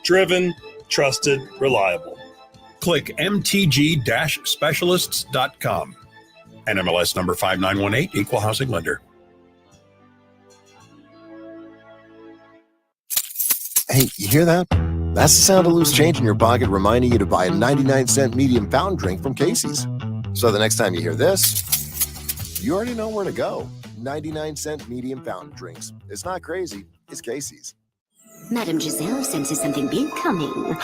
Driven, trusted, reliable. Click mtg-specialists.com. NMLS number 5918, Equal Housing Lender. Hey, you hear that? That's the sound of loose change in your pocket reminding you to buy a 99-cent medium fountain drink from Casey's. So the next time you hear this, you already know where to go. 99-cent medium fountain drinks. It's not crazy. It's Casey's. Madame Giselle senses something big coming.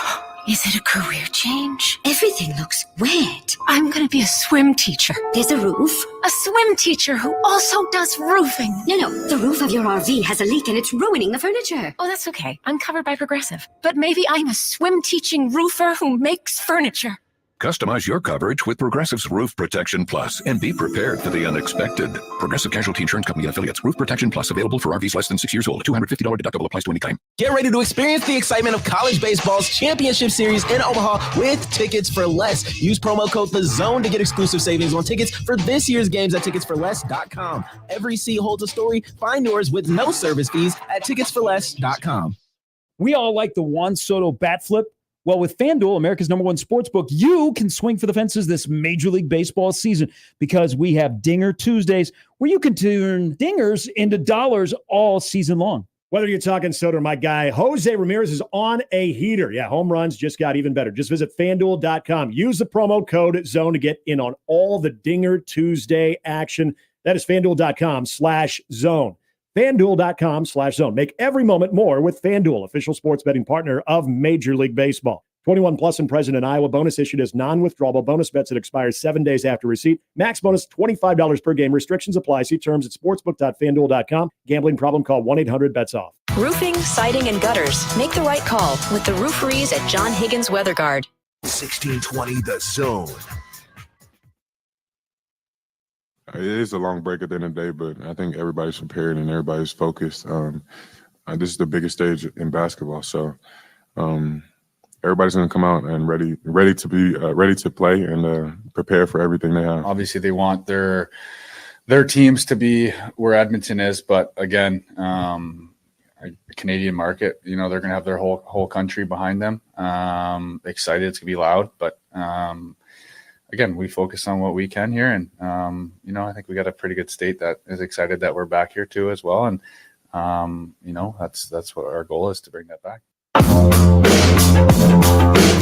Is it a career change? Everything looks wet. I'm going to be a swim teacher. There's a roof. A swim teacher who also does roofing. No, the roof of your RV has a leak and it's ruining the furniture. Oh, that's okay. I'm covered by Progressive. But maybe I'm a swim teaching roofer who makes furniture. Customize your coverage with Progressive's Roof Protection Plus and be prepared for the unexpected. Progressive Casualty Insurance Company and Affiliates. Roof Protection Plus available for RVs less than 6 years old. $250 deductible applies to any claim. Get ready to experience the excitement of college baseball's championship series in Omaha with Tickets for Less. Use promo code THEZONE to get exclusive savings on tickets for this year's games at ticketsforless.com. Every seat holds a story. Find yours with no service fees at ticketsforless.com. We all like the Juan Soto bat flip. Well, with FanDuel, America's #1 sportsbook, you can swing for the fences this Major League Baseball season because we have Dinger Tuesdays where you can turn dingers into dollars all season long. Whether you're talking Soto or my guy, Jose Ramirez is on a heater. Yeah, home runs just got even better. Just visit FanDuel.com. Use the promo code ZONE to get in on all the Dinger Tuesday action. That is FanDuel.com/zone. FanDuel.com/zone. Make every moment more with FanDuel, official sports betting partner of Major League Baseball. 21 plus and present in Iowa. Bonus issued as non-withdrawable bonus bets that expires 7 days after receipt. Max bonus $25 per game. Restrictions apply. See terms at sportsbook.fanduel.com. Gambling problem? Call 1-800-BETS-OFF. Roofing, siding, and gutters. Make the right call with the rooferys at John Higgins Weather Guard. 1620 The Zone. It is a long break at the end of the day, but I think everybody's prepared and everybody's focused. This is the biggest stage in basketball, so everybody's going to come out and ready to play and prepare for everything they have. Obviously, they want their teams to be where Edmonton is, but again, Canadian market, they're going to have their whole country behind them. Excited, it's going to be loud, but again, we focus on what we can here, and I think we got a pretty good state that is excited that we're back here too as well, and that's what our goal is, to bring that back.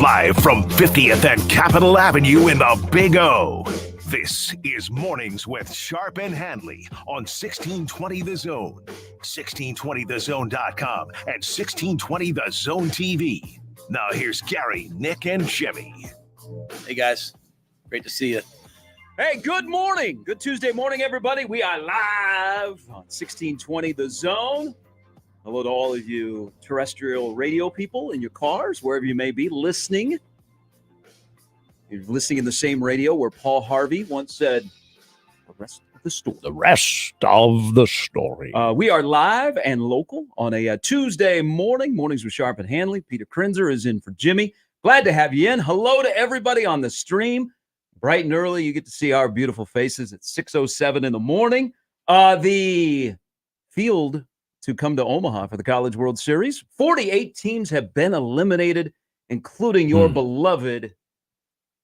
Live from 50th and Capitol Avenue in the Big O. This is Mornings with Sharp and Handley on 1620 The Zone, 1620thezone.com, and 1620 The Zone TV. Now here's Gary, Nick, and Jimmy. Hey guys. Great to see you. Hey, good morning. Good Tuesday morning, everybody. We are live on 1620 The Zone. Hello to all of you terrestrial radio people in your cars, wherever you may be listening. You're listening in the same radio where Paul Harvey once said, the rest of the story. The rest of the story. We are live and local on a Tuesday morning. Mornings with Sharp and Handley. Peter Krinzer is in for Jimmy. Glad to have you in. Hello to everybody on the stream. Bright and early, you get to see our beautiful faces at 6:07 in the morning. The field to come to Omaha for the College World Series. 48 teams have been eliminated, including your beloved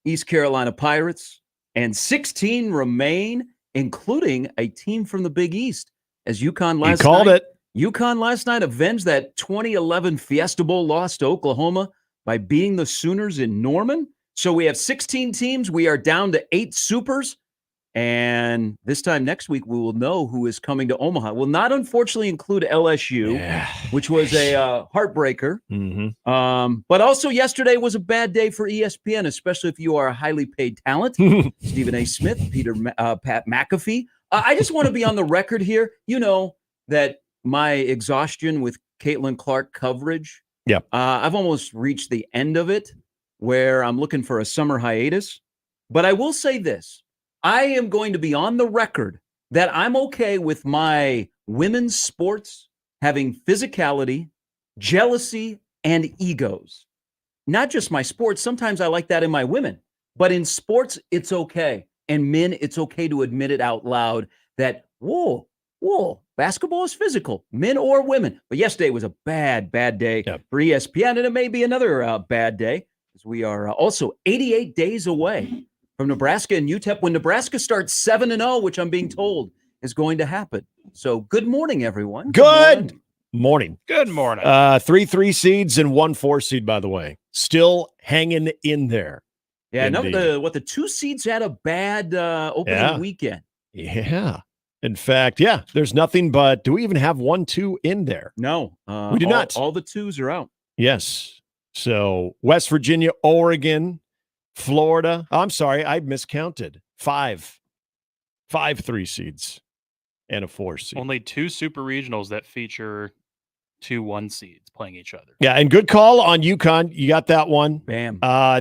East Carolina Pirates, and 16 remain, including a team from the Big East. As UConn last night avenged that 2011 Fiesta Bowl loss to Oklahoma by beating the Sooners in Norman. So we have 16 teams. We are down to 8 supers. And this time next week, we will know who is coming to Omaha. Will not, unfortunately, include LSU, which was a heartbreaker. But also yesterday was a bad day for ESPN, especially if you are a highly paid talent. Stephen A. Smith, Pat McAfee. I just want to be on the record here. You know that my exhaustion with Caitlin Clark coverage, I've almost reached the end of it, where I'm looking for a summer hiatus. But I will say this. I am going to be on the record that I'm okay with my women's sports having physicality, jealousy, and egos. Not just my sports. Sometimes I like that in my women. But in sports, it's okay. And men, it's okay to admit it out loud that, whoa, basketball is physical, men or women. But yesterday was a bad day for ESPN, and it may be another bad day, as we are also 88 days away from Nebraska and UTEP when Nebraska starts 7-0, which I'm being told is going to happen. So good morning, everyone. Good morning. Good morning. 3 seeds and 1 4 seed, by the way. Still hanging in there. Yeah, the 2 seeds had a bad opening weekend. Yeah. In fact, there's nothing but, do we even have 1, 2 in there? No. We do not. All the 2s are out. Yes. So West Virginia, Oregon, Florida. I'm sorry, I miscounted. 5 3 seeds and a 4 seed. Only 2 super regionals that feature 2 1 seeds playing each other. Yeah, and good call on UConn. You got that one. Bam.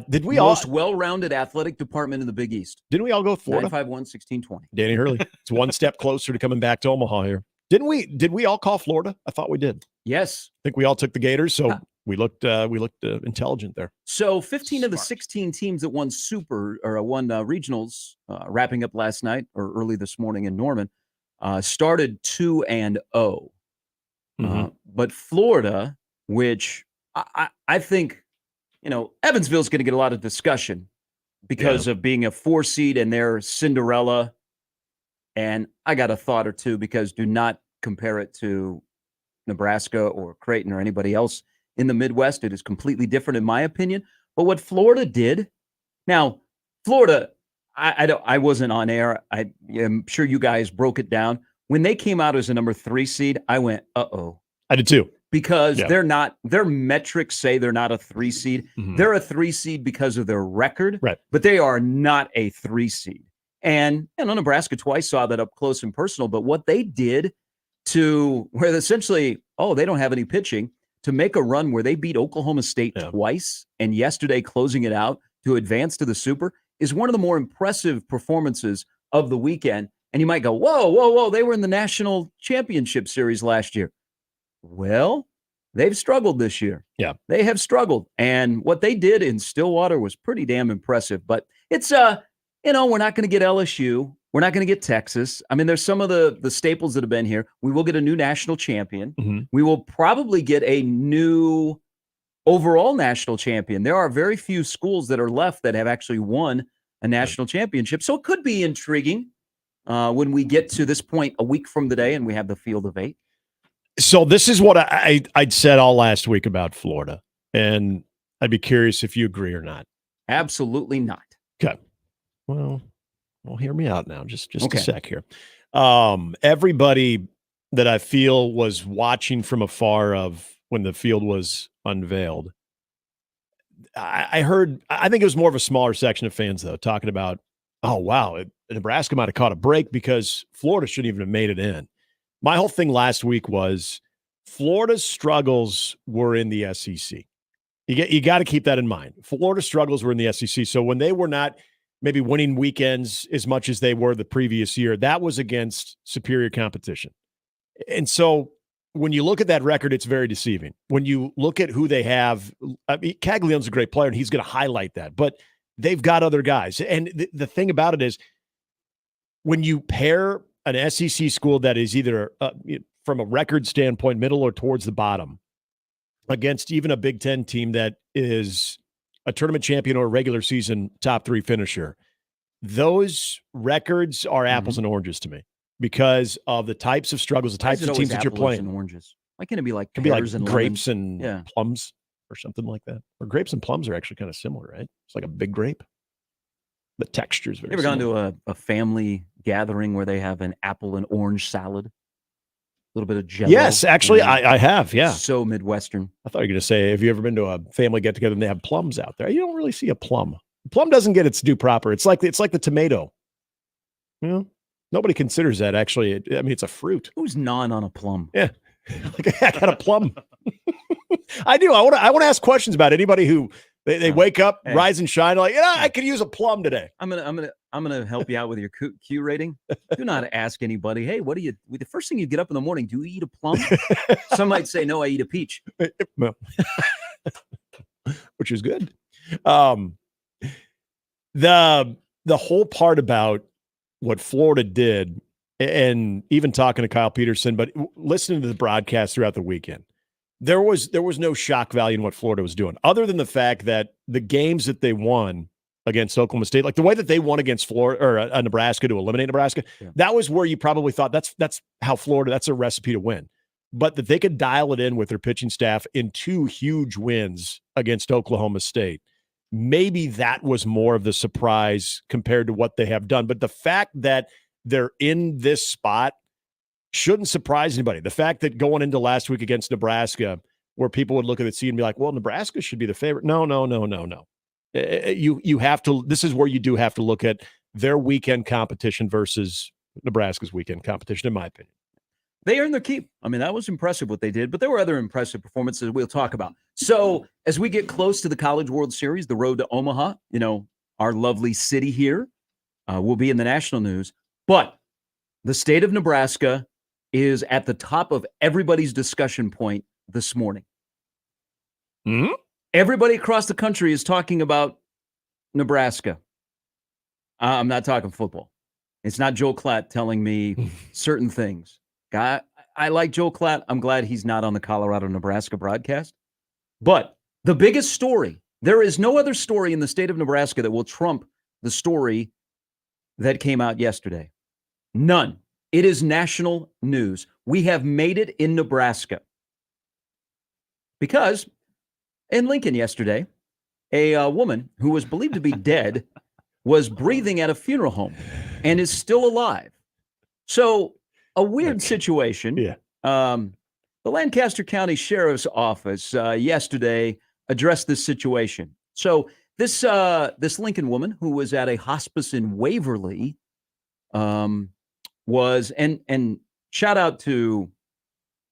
Did we Most well-rounded athletic department in the Big East. Didn't we all go Florida? 951-1620. Danny Hurley. It's one step closer to coming back to Omaha here. Did we all call Florida? I thought we did. Yes. I think we all took the Gators, so we looked intelligent there. So 15 of the 16 teams that won regionals wrapping up last night or early this morning in Norman started 2-0. But Florida, which I think, Evansville's going to get a lot of discussion because of being a 4 seed and their Cinderella. And I got a thought or two, because do not compare it to Nebraska or Creighton or anybody else in the Midwest. It is completely different in my opinion. But what Florida did, now Florida, I wasn't on air. I am sure you guys broke it down. When they came out as a number 3 seed, I went, uh-oh. I did too. Because they're not, their metrics say they're not a 3 seed. They're a 3 seed because of their record, but they are not a 3 seed. And Nebraska twice saw that up close and personal. But what they did to where essentially, they don't have any pitching, to make a run where they beat Oklahoma State twice and yesterday closing it out to advance to the Super is one of the more impressive performances of the weekend. And you might go, whoa, they were in the national championship series last year. Well, they've struggled this year. Yeah. They have struggled. And what they did in Stillwater was pretty damn impressive. But it's, we're not going to get LSU. We're not going to get Texas. I mean, there's some of the staples that have been here. We will get a new national champion. We will probably get a new overall national champion. There are very few schools that are left that have actually won a national championship. So it could be intriguing when we get to this point a week from today and we have the field of 8. So this is what I'd said all last week about Florida, and I'd be curious if you agree or not. Absolutely not. Okay. Well, hear me out now. Just Okay. a sec here. Everybody that I feel was watching from afar of when the field was unveiled, I heard, I think it was more of a smaller section of fans, though, talking about, oh, wow, Nebraska might have caught a break because Florida shouldn't even have made it in. My whole thing last week was Florida's struggles were in the SEC. You got to keep that in mind. Florida's struggles were in the SEC. So when they were not maybe winning weekends as much as they were the previous year, that was against superior competition. And so when you look at that record, it's very deceiving. When you look at who they have, I mean, Caglione's a great player, and he's going to highlight that. But they've got other guys. And the thing about it is when you pair an SEC school that is either from a record standpoint, middle or towards the bottom, against even a Big Ten team that is a tournament champion or a regular season top 3 finisher, those records are apples and oranges to me because of the types of struggles, the types of teams that you're playing. And oranges. Why can't it be like pears and grapes lemons? and plums or something like that? Or grapes and plums are actually kind of similar, right? It's like a big grape. The texture is very You ever similar. gone to a family gathering where they have an apple and orange salad? A little bit of jello? Yes, actually, I have, yeah. So Midwestern. I thought you were going to say, have you ever been to a family get-together and they have plums out there? You don't really see a plum. A plum doesn't get its due proper. It's like the tomato. You know, nobody considers that, actually. I mean, it's a fruit. Who's gnawing on a plum? Yeah. Like, I got a plum. I do. I want to ask questions about anybody who they wake up, rise and shine, like, I could use a plum today. I'm gonna help you out with your Q rating. Do not ask anybody, hey, what do you? The first thing you get up in the morning, do you eat a plum? Some might say, no, I eat a peach. Which is good. The whole part about what Florida did and even talking to Kyle Peterson, but listening to the broadcast throughout the weekend, there was no shock value in what Florida was doing, other than the fact that the games that they won against Oklahoma State, like the way that they won against Florida or Nebraska to eliminate Nebraska, that was where you probably thought that's how Florida, that's a recipe to win. But that they could dial it in with their pitching staff in 2 huge wins against Oklahoma State. Maybe that was more of the surprise compared to what they have done. But the fact that they're in this spot shouldn't surprise anybody. The fact that going into last week against Nebraska, where people would look at the seed and be like, well, Nebraska should be the favorite. No. You have to, this is where you do have to look at their weekend competition versus Nebraska's weekend competition, in my opinion. They earned their keep. I mean, that was impressive what they did, but there were other impressive performances we'll talk about. So as we get close to the College World Series, the road to Omaha, our lovely city here, will be in the national news. But the state of Nebraska is at the top of everybody's discussion point this morning. Mm-hmm. Everybody across the country is talking about Nebraska. I'm not talking football. It's not Joe Klatt telling me certain things. I like Joe Klatt. I'm glad he's not on the Colorado-Nebraska broadcast. But the biggest story, there is no other story in the state of Nebraska that will trump the story that came out yesterday. None. It is national news. We have made it in Nebraska. Because in Lincoln yesterday, a woman who was believed to be dead was breathing at a funeral home and is still alive. So a weird situation. Yeah. The Lancaster County Sheriff's Office yesterday addressed this situation. So this Lincoln woman who was at a hospice in Waverly was, and shout out to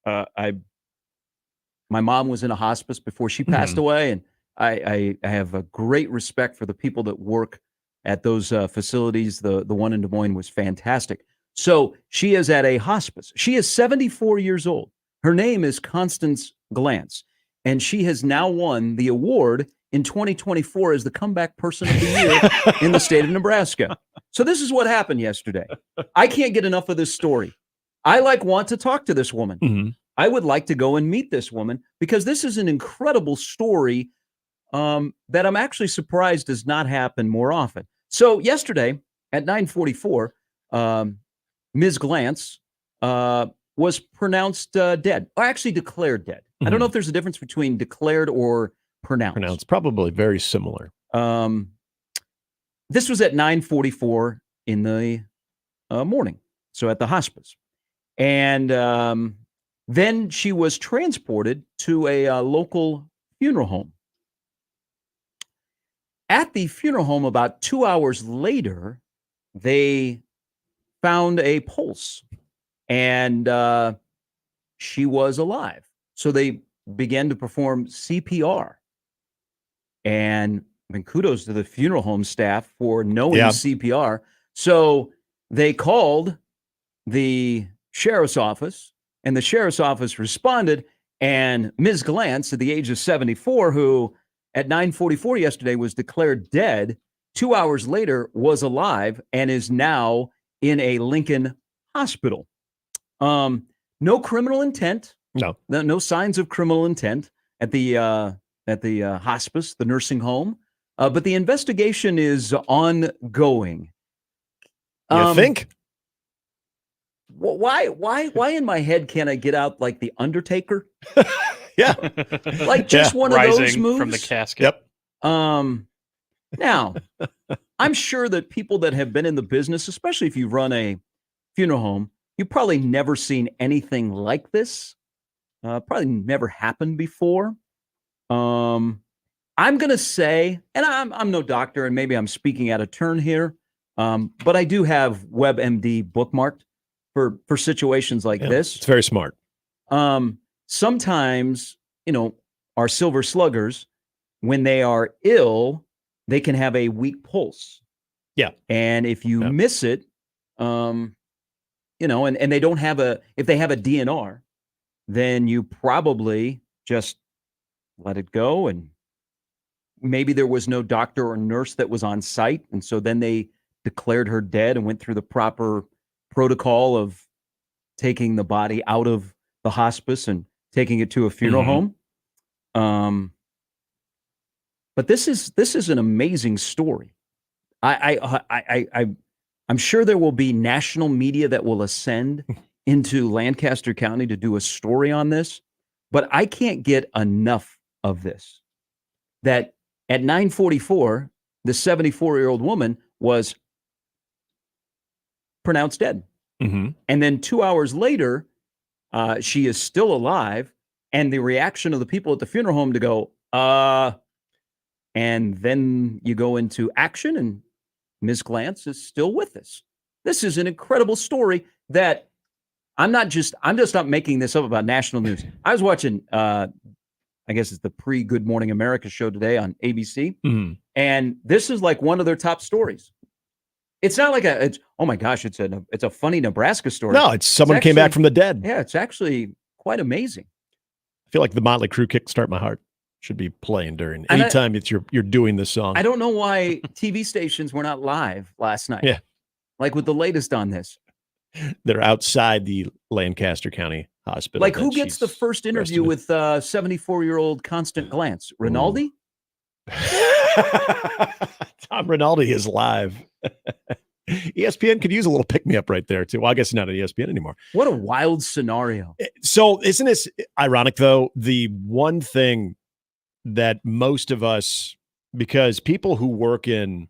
my mom was in a hospice before she passed away, and I have a great respect for the people that work at those facilities. The one in Des Moines was fantastic. So she is at a hospice. She is 74 years old. Her name is Constance Glantz, and she has now won the award in 2024 as the comeback person of the year in the state of Nebraska. So this is what happened yesterday. I can't get enough of this story. I want to talk to this woman. Mm-hmm. I would like to go and meet this woman because this is an incredible story that I'm actually surprised does not happen more often. So yesterday at 9:44, Ms. Glantz was pronounced dead, or actually declared dead. I don't know if there's a difference between declared or pronounced. Probably very similar. This was at 9:44 in the morning, so at the hospice. And then she was transported to a local funeral home. At the funeral home, about 2 hours later, they found a pulse, and she was alive. So they began to perform CPR. And kudos to the funeral home staff for knowing CPR. So they called the sheriff's office, and the sheriff's office responded, and Ms. Glantz, at the age of 74, who at 9:44 yesterday was declared dead, 2 hours later was alive and is now in a Lincoln hospital. No criminal intent. No signs of criminal intent at the hospice, the nursing home. But the investigation is ongoing. You think? Why in my head can't I get out like the Undertaker? Yeah. Like just one of those Rising moves from the casket. Yep. Now, I'm sure that people that have been in the business, especially if you run a funeral home, you've probably never seen anything like this. Probably never happened before. I'm going to say, and I'm no doctor, and maybe I'm speaking out of turn here, but I do have WebMD bookmarked for situations like this. It's very smart. Sometimes, our silver sluggers, when they are ill, they can have a weak pulse. Yeah. And if you miss it, and they don't have if they have a DNR, then you probably just let it go. And maybe there was no doctor or nurse that was on site. And so then they declared her dead and went through the proper protocol of taking the body out of the hospice and taking it to a funeral home. But this is an amazing story. I'm sure there will be national media that will ascend into Lancaster County to do a story on this, but I can't get enough of this. That at 9:44, the 74-year-old woman was pronounced dead. Mm-hmm. And then 2 hours later, she is still alive. And the reaction of the people at the funeral home to go, and then you go into action, and Ms. Glantz is still with us. This is an incredible story that I'm just not making this up about national news. I was watching, I guess it's the pre-Good Morning America show today on ABC. Mm-hmm. And this is like one of their top stories. It's not like oh my gosh, it's a funny Nebraska story. No, it's someone came back from the dead. Yeah, it's actually quite amazing. I feel like the Motley Crue Kickstart My Heart should be playing during anytime you're doing this song. I don't know why TV stations were not live last night. Yeah. Like with the latest on this. They're outside the Lancaster County Hospital. Like who gets the first interview with 74-year-old Constant Glantz? Rinaldi? Tom Rinaldi is live. ESPN could use a little pick-me-up right there, too. Well, I guess not at ESPN anymore. What a wild scenario. So isn't this ironic, though? The one thing that most of us, because people who work in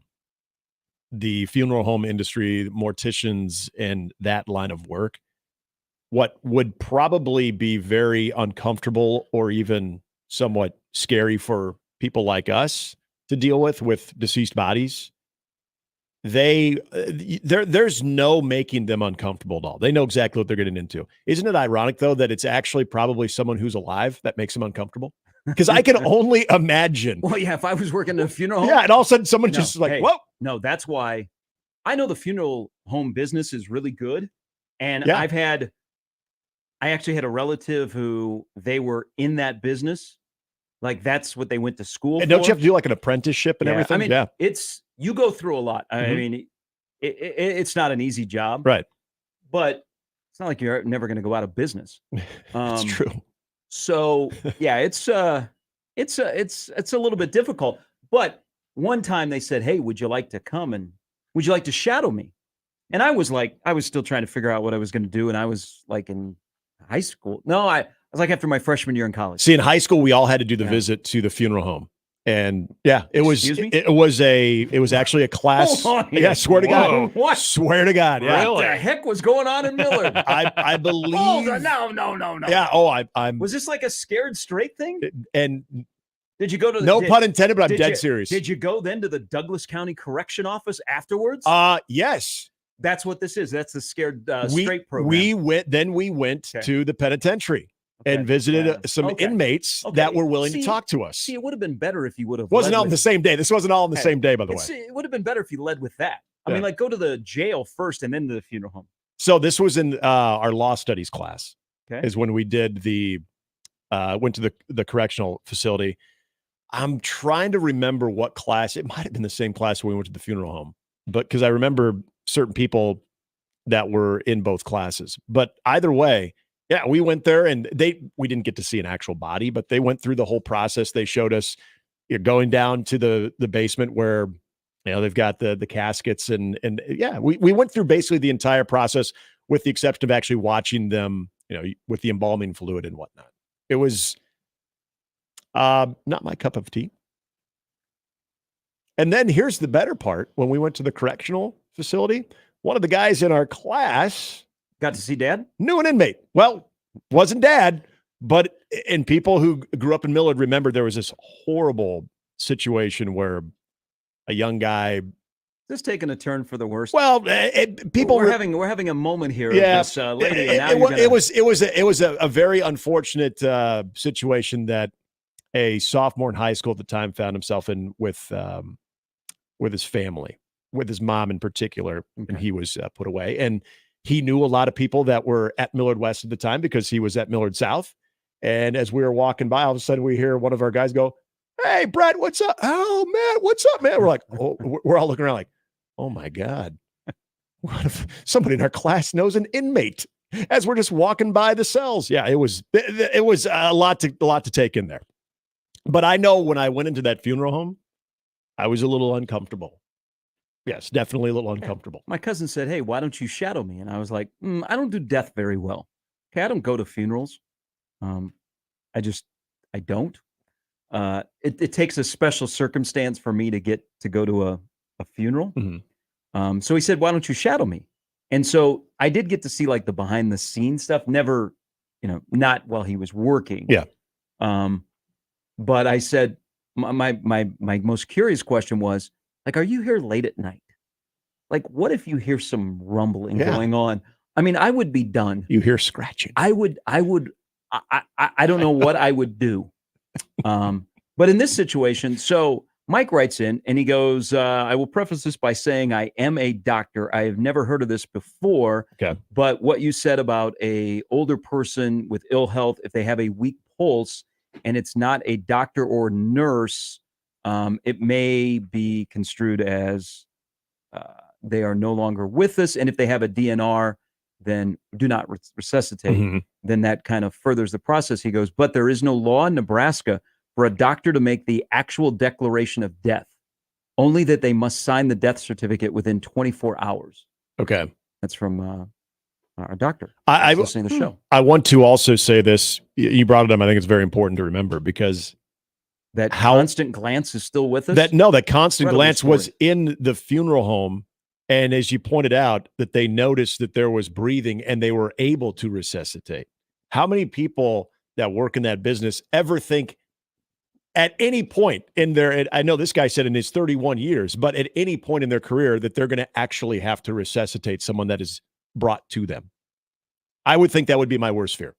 the funeral home industry, morticians, and that line of work, what would probably be very uncomfortable or even somewhat scary for people like us to deal with deceased bodies, there's no making them uncomfortable at all. They know exactly what they're getting into. Isn't it ironic, though, that it's actually probably someone who's alive that makes them uncomfortable? Because I can only imagine. Well, yeah, if I was working in a funeral home. Yeah, and all of a sudden someone just like, whoa. No, that's why I know the funeral home business is really good. And Yeah. I actually had a relative who they were in that business. Like that's what they went to school And for. don't you have to do like an apprenticeship and everything? I mean, yeah. you go through a lot. I Mhm. mean, it's not an easy job. Right. But it's not like you're never going to go out of business. It's true. So yeah, it's a little bit difficult. But one time they said, "Hey, would you like to come and would you like to shadow me?" And I was still trying to figure out what I was going to do, and I was like in high school. No, I was like after my freshman year in college. See, in high school, we all had to do the visit to the funeral home. And yeah, it was Excuse me? it was actually a class. Hold on here. Yeah, swear to God. Whoa, what? Swear to God. Yeah. What the heck was going on in Millard? I believe. Hold on. No. Yeah. Oh, I'm. Was this like a scared straight thing? And Did you go to the no pun intended, but I'm dead you- serious. Did you go then to the Douglas County Correction Office afterwards? Yes. That's what this is. That's the scared We straight program. we went Okay. to the penitentiary and visited some inmates that were willing to talk to us. See, it would have been better if you would have. Wasn't led all on the with- same day. This wasn't all on the Hey, same day, by the way. It would have been better if you led with that. I Yeah. mean, like go to the jail first and then to the funeral home. So this was in our law studies class. Okay. Is when we did went to the correctional facility. I'm trying to remember what class. It might have been the same class when we went to the funeral home, but because I remember certain people that were in both classes. But either way, yeah, we went there and we didn't get to see an actual body, but they went through the whole process. They showed us going down to the basement where they've got the caskets and yeah, we went through basically the entire process with the exception of actually watching them, with the embalming fluid and whatnot. It was not my cup of tea. And then here's the better part. When we went to the correctional facility, one of the guys in our class got to see Dad. Knew an inmate. Well, wasn't Dad, but and people who grew up in Millard remember there was this horrible situation where a young guy. This taking a turn for the worse. Well, people we're having a moment here. Yeah, Of this lady. And now it was a very unfortunate situation that a sophomore in high school at the time found himself in with his family, with his mom in particular, and he was put away. And he knew a lot of people that were at Millard West at the time because he was at Millard South. And as we were walking by, all of a sudden we hear one of our guys go, "Hey, Brett, what's up? Oh, man, what's up, man?" We're like, we're all looking around like, oh, my God. what if somebody in our class knows an inmate as we're just walking by the cells? Yeah, it was a lot to take in there. But I know when I went into that funeral home, I was a little uncomfortable. Yes, definitely a little uncomfortable. My cousin said, "Hey, why don't you shadow me?" And I was like, "I don't do death very well. Okay, I don't go to funerals. I don't. It takes a special circumstance for me to get to go to a funeral. So he said, "Why don't you shadow me?" And so I did get to see like the behind the scenes stuff. Never, not while he was working. Yeah. But I said, my most curious question was like, "Are you here late at night? Like, what if you hear some rumbling going on?" I mean, I would be done. You hear scratching. I don't know what I would do. But in this situation, so Mike writes in and he goes, "I will preface this by saying I am a doctor. I have never heard of this before. Okay. But what you said about a older person with ill health, if they have a weak pulse and it's not a doctor or nurse, it may be construed as they are no longer with us. And if they have a DNR, then do not resuscitate. Then that kind of furthers the process." He goes, "But there is no law in Nebraska for a doctor to make the actual declaration of death, only that they must sign the death certificate within 24 hours. Okay. That's from our doctor. I listening to the show. I want to also say this. You brought it up. I think it's very important to remember because that constant glance is still with us. That constant Incredible glance story. was in the funeral home. And as you pointed out, that they noticed that there was breathing and they were able to resuscitate. How many people that work in that business ever think at any point in their, I know this guy said in his 31 years, but at any point in their career that they're going to actually have to resuscitate someone that is brought to them? I would think that would be my worst fear.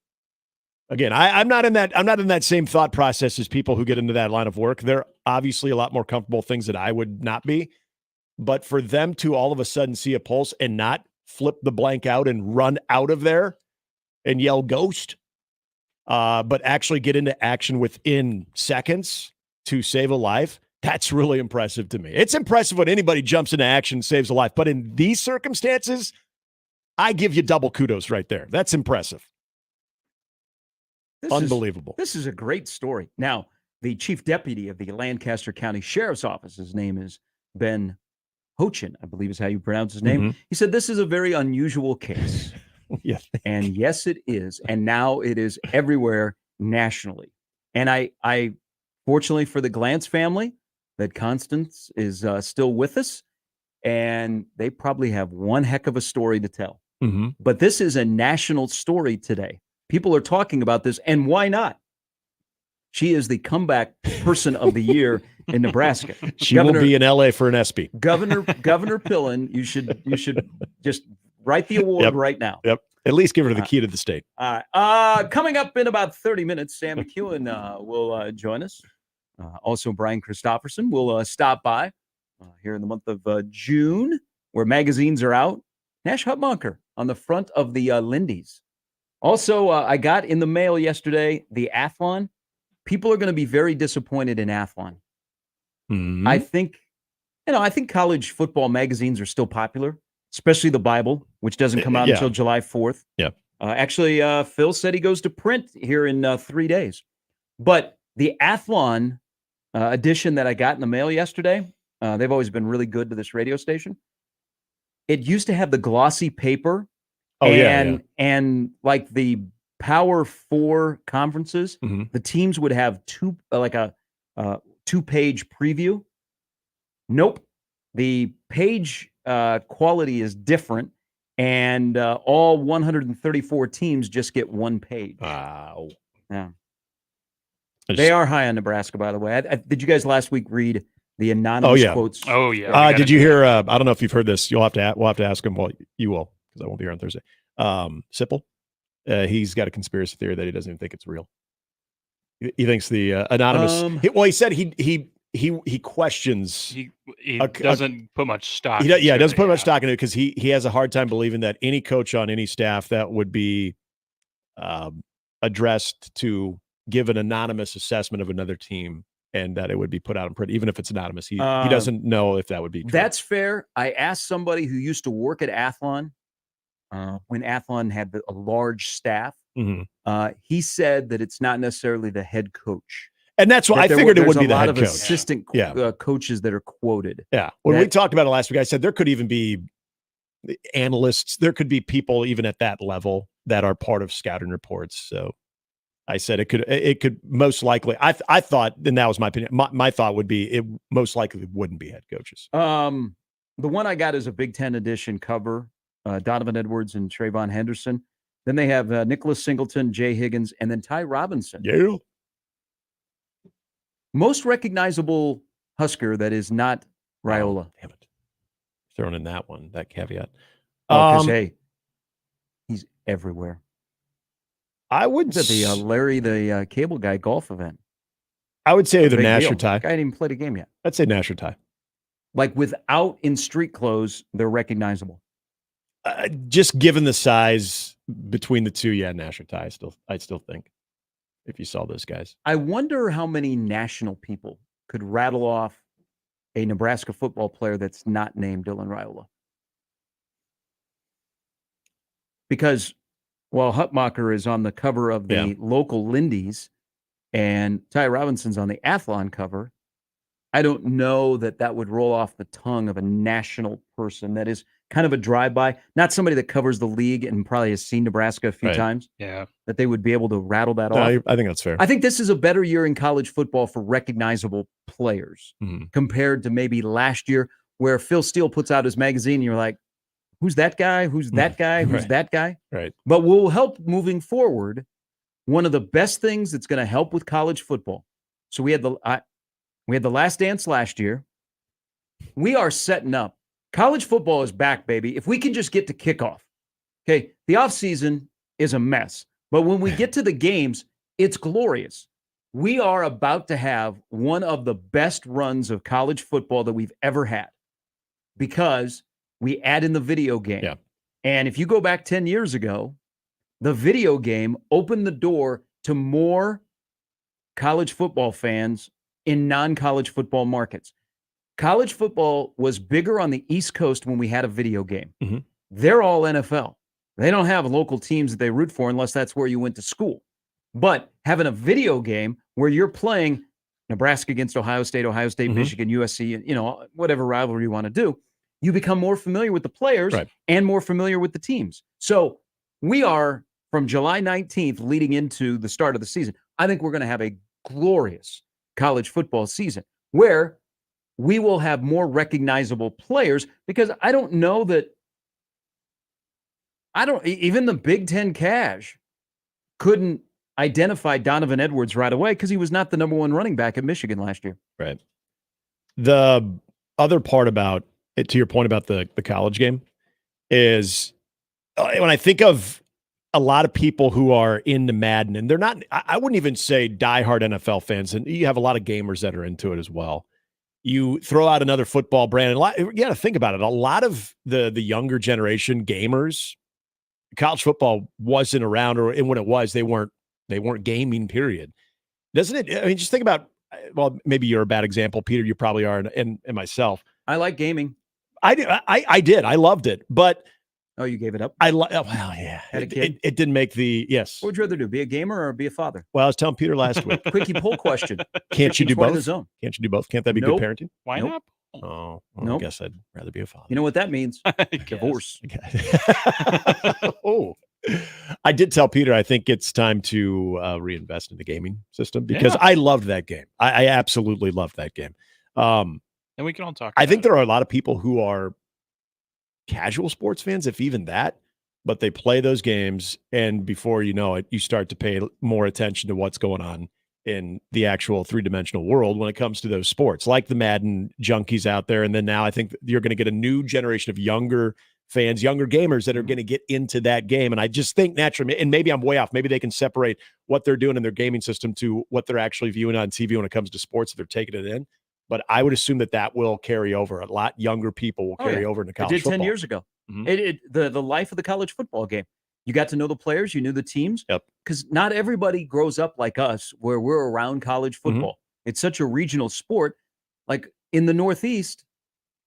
Again, I'm not in that same thought process as people who get into that line of work. They're obviously a lot more comfortable things that I would not be. But for them to all of a sudden see a pulse and not flip the blank out and run out of there and yell ghost, but actually get into action within seconds to save a life, that's really impressive to me. It's impressive when anybody jumps into action and saves a life. But in these circumstances, I give you double kudos right there. That's impressive. Unbelievable. This is a great story. Now, the chief deputy of the Lancaster County Sheriff's Office, his name is Ben Hochin, I believe is how you pronounce his name. He said, "This is a very unusual case." Yes. And yes, it is. And now it is everywhere nationally. And I fortunately for the Glantz family, that Constance is still with us. And they probably have one heck of a story to tell. But this is a national story today. People are talking about this. And why not? She is the comeback person of the year in Nebraska. She will be in LA for an ESPY. Governor Pillen, you should just write the award right now. Yep. At least give her the key to the state. All right. Coming up in about 30 minutes, Sam McEwen will join us. Also, Brian Christopherson will stop by here in the month of June, where magazines are out. Nash Hutmacher on the front of the Lindy's. Also, I got in the mail yesterday the Athlon. People are going to be very disappointed in Athlon. I think college football magazines are still popular, especially the Bible, which doesn't come out until July 4th. Yeah. Actually, Phil said he goes to print here in 3 days. But the Athlon edition that I got in the mail yesterday, they've always been really good to this radio station. It used to have the glossy paper. And like the Power 4 conferences, the teams would have a 2-page preview. Nope. The page quality is different, and all 134 teams just get one page. Wow. Yeah. They are high on Nebraska, by the way. Did you guys last week read the anonymous quotes? Oh, yeah. Did you hear? I don't know if you've heard this. We'll have to ask him. Well, you will, because I won't be here on Thursday. Sipple. He's got a conspiracy theory that he doesn't even think it's real. He thinks the anonymous. He said he questions. He doesn't put much stock. He doesn't put much stock into it because he has a hard time believing that any coach on any staff that would be addressed to give an anonymous assessment of another team and that it would be put out in print, even if it's anonymous. He doesn't know if that would be true. That's fair. I asked somebody who used to work at Athlon when Athlon had a large staff. He said that it's not necessarily the head coach. And that's what I figured it would be the head coach. There's a lot of assistant coaches that are quoted. Yeah. When we talked about it last week, I said there could even be analysts. There could be people even at that level that are part of scouting reports. So I said it could most likely. I thought, and that was my opinion. My thought would be it most likely wouldn't be head coaches. The one I got is a Big Ten edition cover. Donovan Edwards and Trayvon Henderson. Then they have Nicholas Singleton, Jay Higgins, and then Ty Robinson. Yeah. Most recognizable Husker that is not Raiola. Damn it. Throwing in that one, that caveat. Because, hey, he's everywhere. I would say the Larry, the cable guy golf event. I would say either Nash or Ty. Guy didn't even play the game yet. I'd say Nash or Ty. Like without in street clothes, they're recognizable. Just given the size between the two, Nash or Ty. I still think if you saw those guys. I wonder how many national people could rattle off a Nebraska football player that's not named Dylan Raiola. Because while Hutmacher is on the cover of the local Lindy's and Ty Robinson's on the Athlon cover, I don't know that would roll off the tongue of a national person that is kind of a drive-by, not somebody that covers the league and probably has seen Nebraska a few times. Yeah. That they would be able to rattle that off. I think that's fair. I think this is a better year in college football for recognizable players compared to maybe last year where Phil Steele puts out his magazine and you're like, who's that guy? Who's that guy? Who's that guy? Right. But will help moving forward. One of the best things that's going to help with college football. So we had the Last Dance last year. We are setting up. College football is back, baby. If we can just get to kickoff. Okay, the offseason is a mess. But when we get to the games, it's glorious. We are about to have one of the best runs of college football that we've ever had because we add in the video game. Yeah. And if you go back 10 years ago, the video game opened the door to more college football fans in non-college football markets. College football was bigger on the East Coast when we had a video game. They're all NFL. They don't have local teams that they root for unless that's where you went to school. But having a video game where you're playing Nebraska against Ohio State, Michigan, USC, whatever rivalry you want to do, you become more familiar with the players and more familiar with the teams. So we are, from July 19th leading into the start of the season, I think we're going to have a glorious college football season where we will have more recognizable players because I don't know that even the Big Ten Cash couldn't identify Donovan Edwards right away because he was not the number one running back at Michigan last year. Right. The other part about it, to your point about the college game, is when I think of a lot of people who are into Madden, and they're not, I wouldn't even say diehard NFL fans, and you have a lot of gamers that are into it as well. You throw out another football brand, and you got to think about it. A lot of the younger generation gamers, college football wasn't around, and when it was, they weren't gaming. Period. Doesn't it? I mean, just think about. Well, maybe you're a bad example, Peter. You probably are, and myself. I like gaming. I did. I loved it, but. Oh, you gave it up? Well, yeah. Had a kid? It didn't make the, yes. What would you rather do, be a gamer or be a father? Well, I was telling Peter last week. Quickie poll question. Can't you do both? Zone. Can't you do both? Can't that be Nope. good parenting? Why not? Oh, Nope. I guess I'd rather be a father. You know what that means? Divorce. Oh, I did tell Peter I think it's time to reinvest in the gaming system because I loved that game. I absolutely loved that game. And we can all talk. I think there are a lot of people who are casual sports fans, if even that, but they play those games, and before you know it, you start to pay more attention to what's going on in the actual three-dimensional world when it comes to those sports, like the Madden junkies out there. And then now I think you're going to get a new generation of younger fans, younger gamers that are going to get into that game. And I just think naturally, and maybe I'm way off, maybe they can separate what they're doing in their gaming system to what they're actually viewing on TV when it comes to sports, if they're taking it in. But I would assume that will carry over. A lot younger people will carry over into college football. It did 10 football. years ago. The life of the college football game. You got to know the players. You knew the teams. Yep. Because not everybody grows up like us where we're around college football. It's such a regional sport. Like in the Northeast,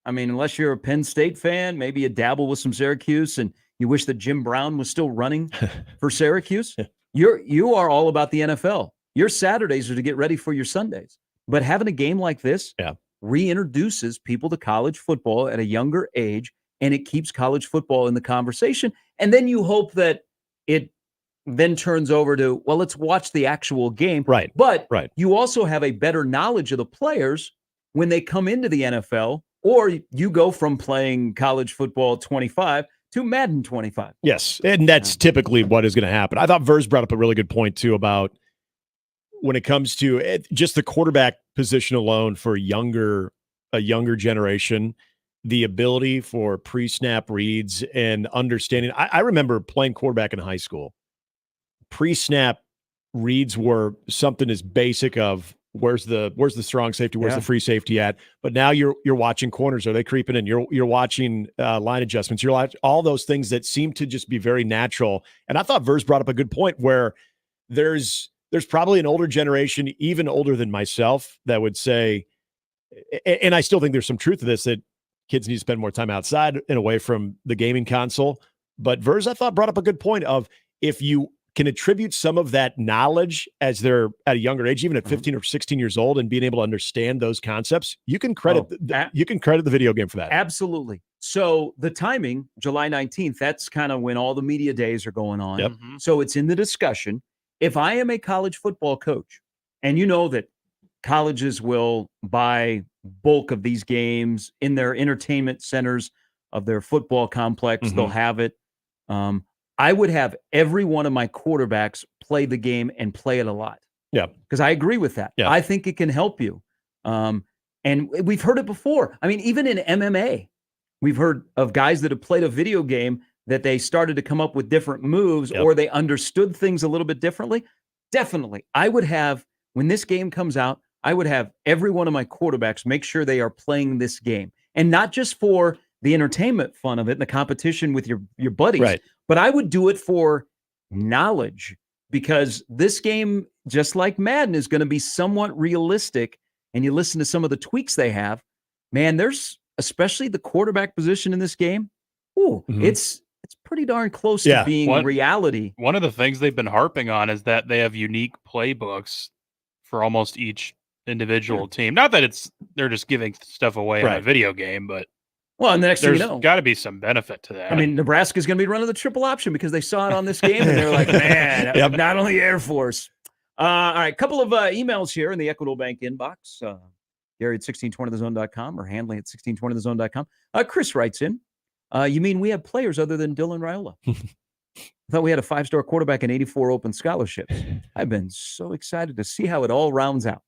I mean, unless you're a Penn State fan, maybe you dabble with some Syracuse and you wish that Jim Brown was still running for Syracuse. You are all about the NFL. Your Saturdays are to get ready for your Sundays. But having a game like this reintroduces people to college football at a younger age, and it keeps college football in the conversation. And then you hope that it then turns over to, well, let's watch the actual game. Right. But right. you also have a better knowledge of the players when they come into the NFL, or you go from playing college football 25 to Madden 25. Yes, and that's typically what is going to happen. I thought Verz brought up a really good point, too, about when it comes to just the quarterback position alone for a younger generation, the ability for pre-snap reads and understanding. I remember playing quarterback in high school. Pre-snap reads were something as basic of where's the strong safety, where's the free safety at. But now you're watching corners. Are they creeping in? You're watching line adjustments. You're watching all those things that seem to just be very natural. And I thought Verz brought up a good point where there's probably an older generation, even older than myself, that would say, and I still think there's some truth to this, that kids need to spend more time outside and away from the gaming console. But Verz, I thought, brought up a good point of if you can attribute some of that knowledge as they're at a younger age, even at 15 or 16 years old, and being able to understand those concepts, you can credit the video game for that. Absolutely. So the timing, July 19th, that's kind of when all the media days are going on. Yep. So it's in the discussion. If I am a college football coach, and you know that colleges will buy bulk of these games in their entertainment centers of their football complex, they'll have it. I would have every one of my quarterbacks play the game and play it a lot. Yeah. Because I agree with that. Yeah. I think it can help you. And we've heard it before. I mean, even in MMA, we've heard of guys that have played a video game that they started to come up with different moves or they understood things a little bit differently. Definitely. I would have, when this game comes out, I would have every one of my quarterbacks make sure they are playing this game. And not just for the entertainment fun of it and the competition with your buddies, but I would do it for knowledge, because this game, just like Madden, is going to be somewhat realistic. And you listen to some of the tweaks they have, man, there's especially the quarterback position in this game. Ooh, it's pretty darn close to being reality. One of the things they've been harping on is that they have unique playbooks for almost each individual team. Not that they're just giving stuff away on a video game, but well, and the next thing you know, there's got to be some benefit to that. I mean, Nebraska's going to be running the triple option because they saw it on this game and they're like, man, not only Air Force. All right, a couple of emails here in the Equitable Bank inbox. Gary at 1620thezone.com or Handley at 1620thezone.com. Chris writes in, you mean we have players other than Dylan Raiola? I thought we had a 5-star quarterback and 84 open scholarships. I've been so excited to see how it all rounds out.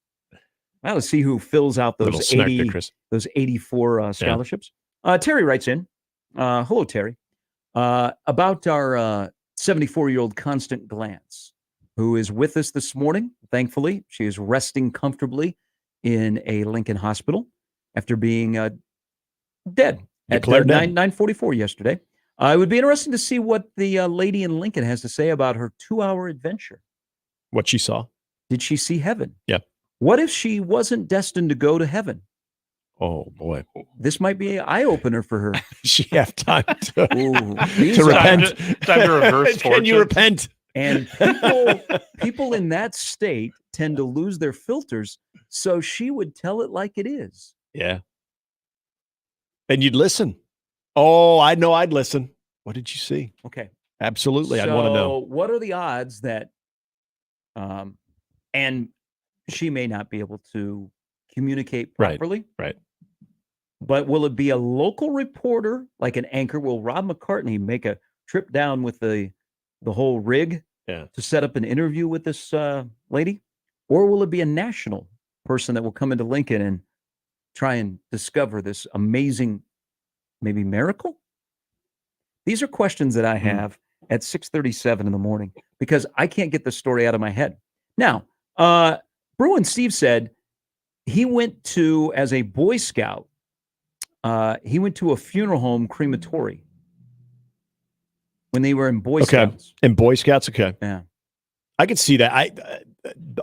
Well, let's see who fills out those 84 scholarships. Terry writes in, hello, Terry, about our 74-year-old Constant Glance, who is with us this morning. Thankfully, she is resting comfortably in a Lincoln hospital after being dead at 9:44 yesterday. It would be interesting to see what the lady in Lincoln has to say about her 2-hour adventure. What she saw. Did she see heaven? Yeah. What if she wasn't destined to go to heaven? Oh, boy. This might be an eye-opener for her. She have time to to repent. Time to reverse fortune. Can you repent? And people in that state tend to lose their filters, so she would tell it like it is. Yeah. And you'd listen. Oh, I know I'd listen. What did you see? Okay. Absolutely. I'd want to know. What are the odds that, and she may not be able to communicate properly. Right. But will it be a local reporter, like an anchor? Will Rob McCartney make a trip down with the whole rig to set up an interview with this lady? Or will it be a national person that will come into Lincoln and try and discover this amazing, maybe miracle? These are questions that I have at 6:37 in the morning because I can't get the story out of my head. Now, Bruin Steve said he went to, as a Boy Scout, he went to a funeral home crematory when they were in Boy Scouts. In Boy Scouts, okay. Yeah. I could see that.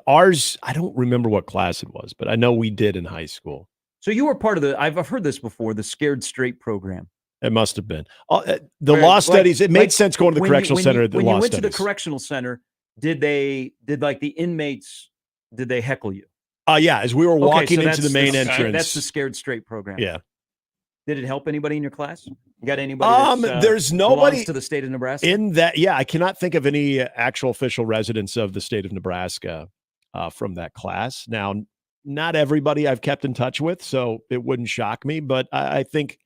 ours, I don't remember what class it was, but I know we did in high school. So you were part of I've heard this before, the Scared Straight program. It must have been. The law studies, it made sense going to the correctional center at the law When you went studies. to the correctional center, did the inmates, did they heckle you? Yeah, as we were walking into the main that's entrance. the Scared Straight program. Yeah. Did it help anybody in your class? You got anybody there's nobody belongs to the state of Nebraska? in that. Yeah, I cannot think of any actual official residents of the state of Nebraska from that class. Now, not everybody I've kept in touch with, so it wouldn't shock me, but I think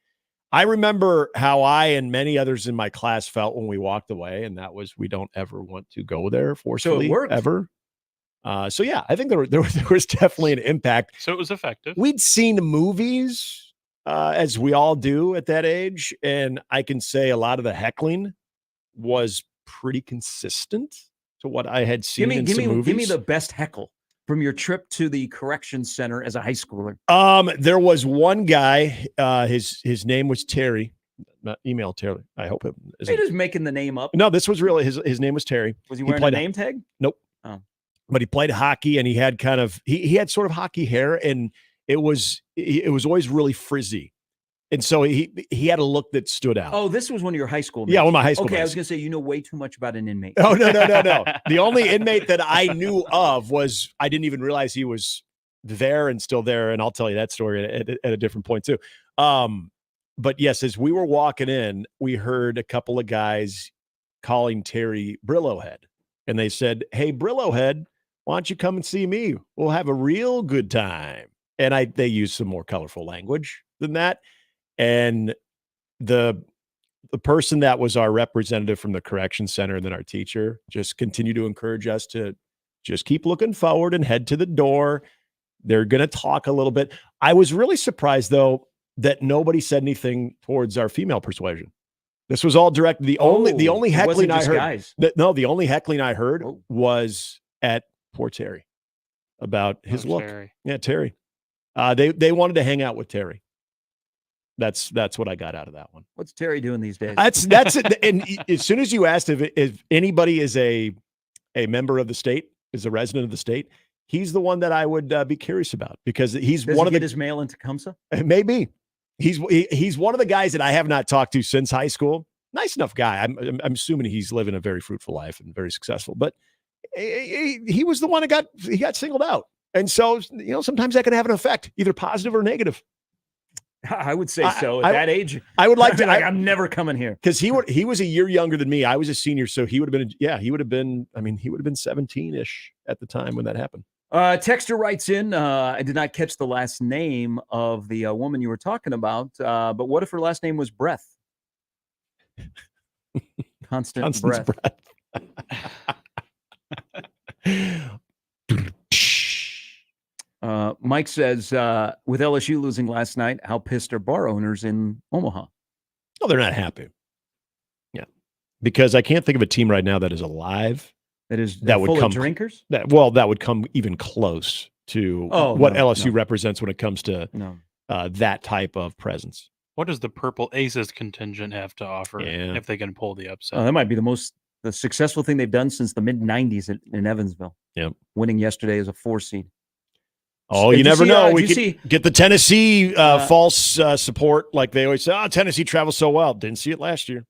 I remember how I and many others in my class felt when we walked away, and that was we don't ever want to go there forcefully ever. So yeah, I think there was definitely an impact. So it was effective. We'd seen movies as we all do at that age, and I can say a lot of the heckling was pretty consistent to what I had seen in some movies. Give me the best heckle from your trip to the corrections center as a high schooler. There was one guy. His name was Terry. Not email Terry. I hope it isn't. You're just making the name up. No, this was really his name was Terry. Was he wearing a name tag? Nope. Oh. But he played hockey, and he had kind of he had sort of hockey hair, and it was always really frizzy, and so he had a look that stood out. Oh, this was one of your high school mates. Yeah, one of my high school Okay, mates. I was going to say, you know way too much about an inmate. Oh, no. The only inmate that I knew of was I didn't even realize he was there and still there, and I'll tell you that story at a different point too. But yes, as we were walking in, we heard a couple of guys calling Terry Brillo Head, and they said, "Hey, Brillo Head, why don't you come and see me? We'll have a real good time." And they used some more colorful language than that. And the person that was our representative from the correction center and then our teacher just continued to encourage us to just keep looking forward and head to the door. They're going to talk a little bit. I was really surprised, though, that nobody said anything towards our female persuasion. This was all direct. The only heckling I heard. The only heckling I heard was at poor Terry about his look. Terry. Yeah, Terry. They wanted to hang out with Terry. That's what I got out of that one. What's Terry doing these days? That's it. And as soon as you asked if anybody is a member of the state, is a resident of the state, he's the one that I would be curious about because he's Does one he of get his mail into Tecumseh? Maybe he's one of the guys that I have not talked to since high school. Nice enough guy. I'm assuming he's living a very fruitful life and very successful. But he was the one that got singled out. And so, sometimes that can have an effect, either positive or negative. I would say so. At that age, I would like to. I'm never coming here because he was a year younger than me. I was a senior, so he would have been. Yeah, he would have been. I mean, he would have been 17-ish at the time when that happened. Texter writes in. I did not catch the last name of the woman you were talking about. But what if her last name was Breath? Constant breath. Mike says, with LSU losing last night, how pissed are bar owners in Omaha? Oh, they're not happy. Yeah, because I can't think of a team right now that is alive that would come drinkers. That would come even close to what LSU represents when it comes to that type of presence. What does the Purple Aces contingent have to offer if they can pull the upset? That might be the successful thing they've done since the mid '90s in Evansville. Yeah, winning yesterday as a 4 seed. Oh, you never know. We could get the Tennessee false support, like they always say. Oh, Tennessee travels so well. Didn't see it last year.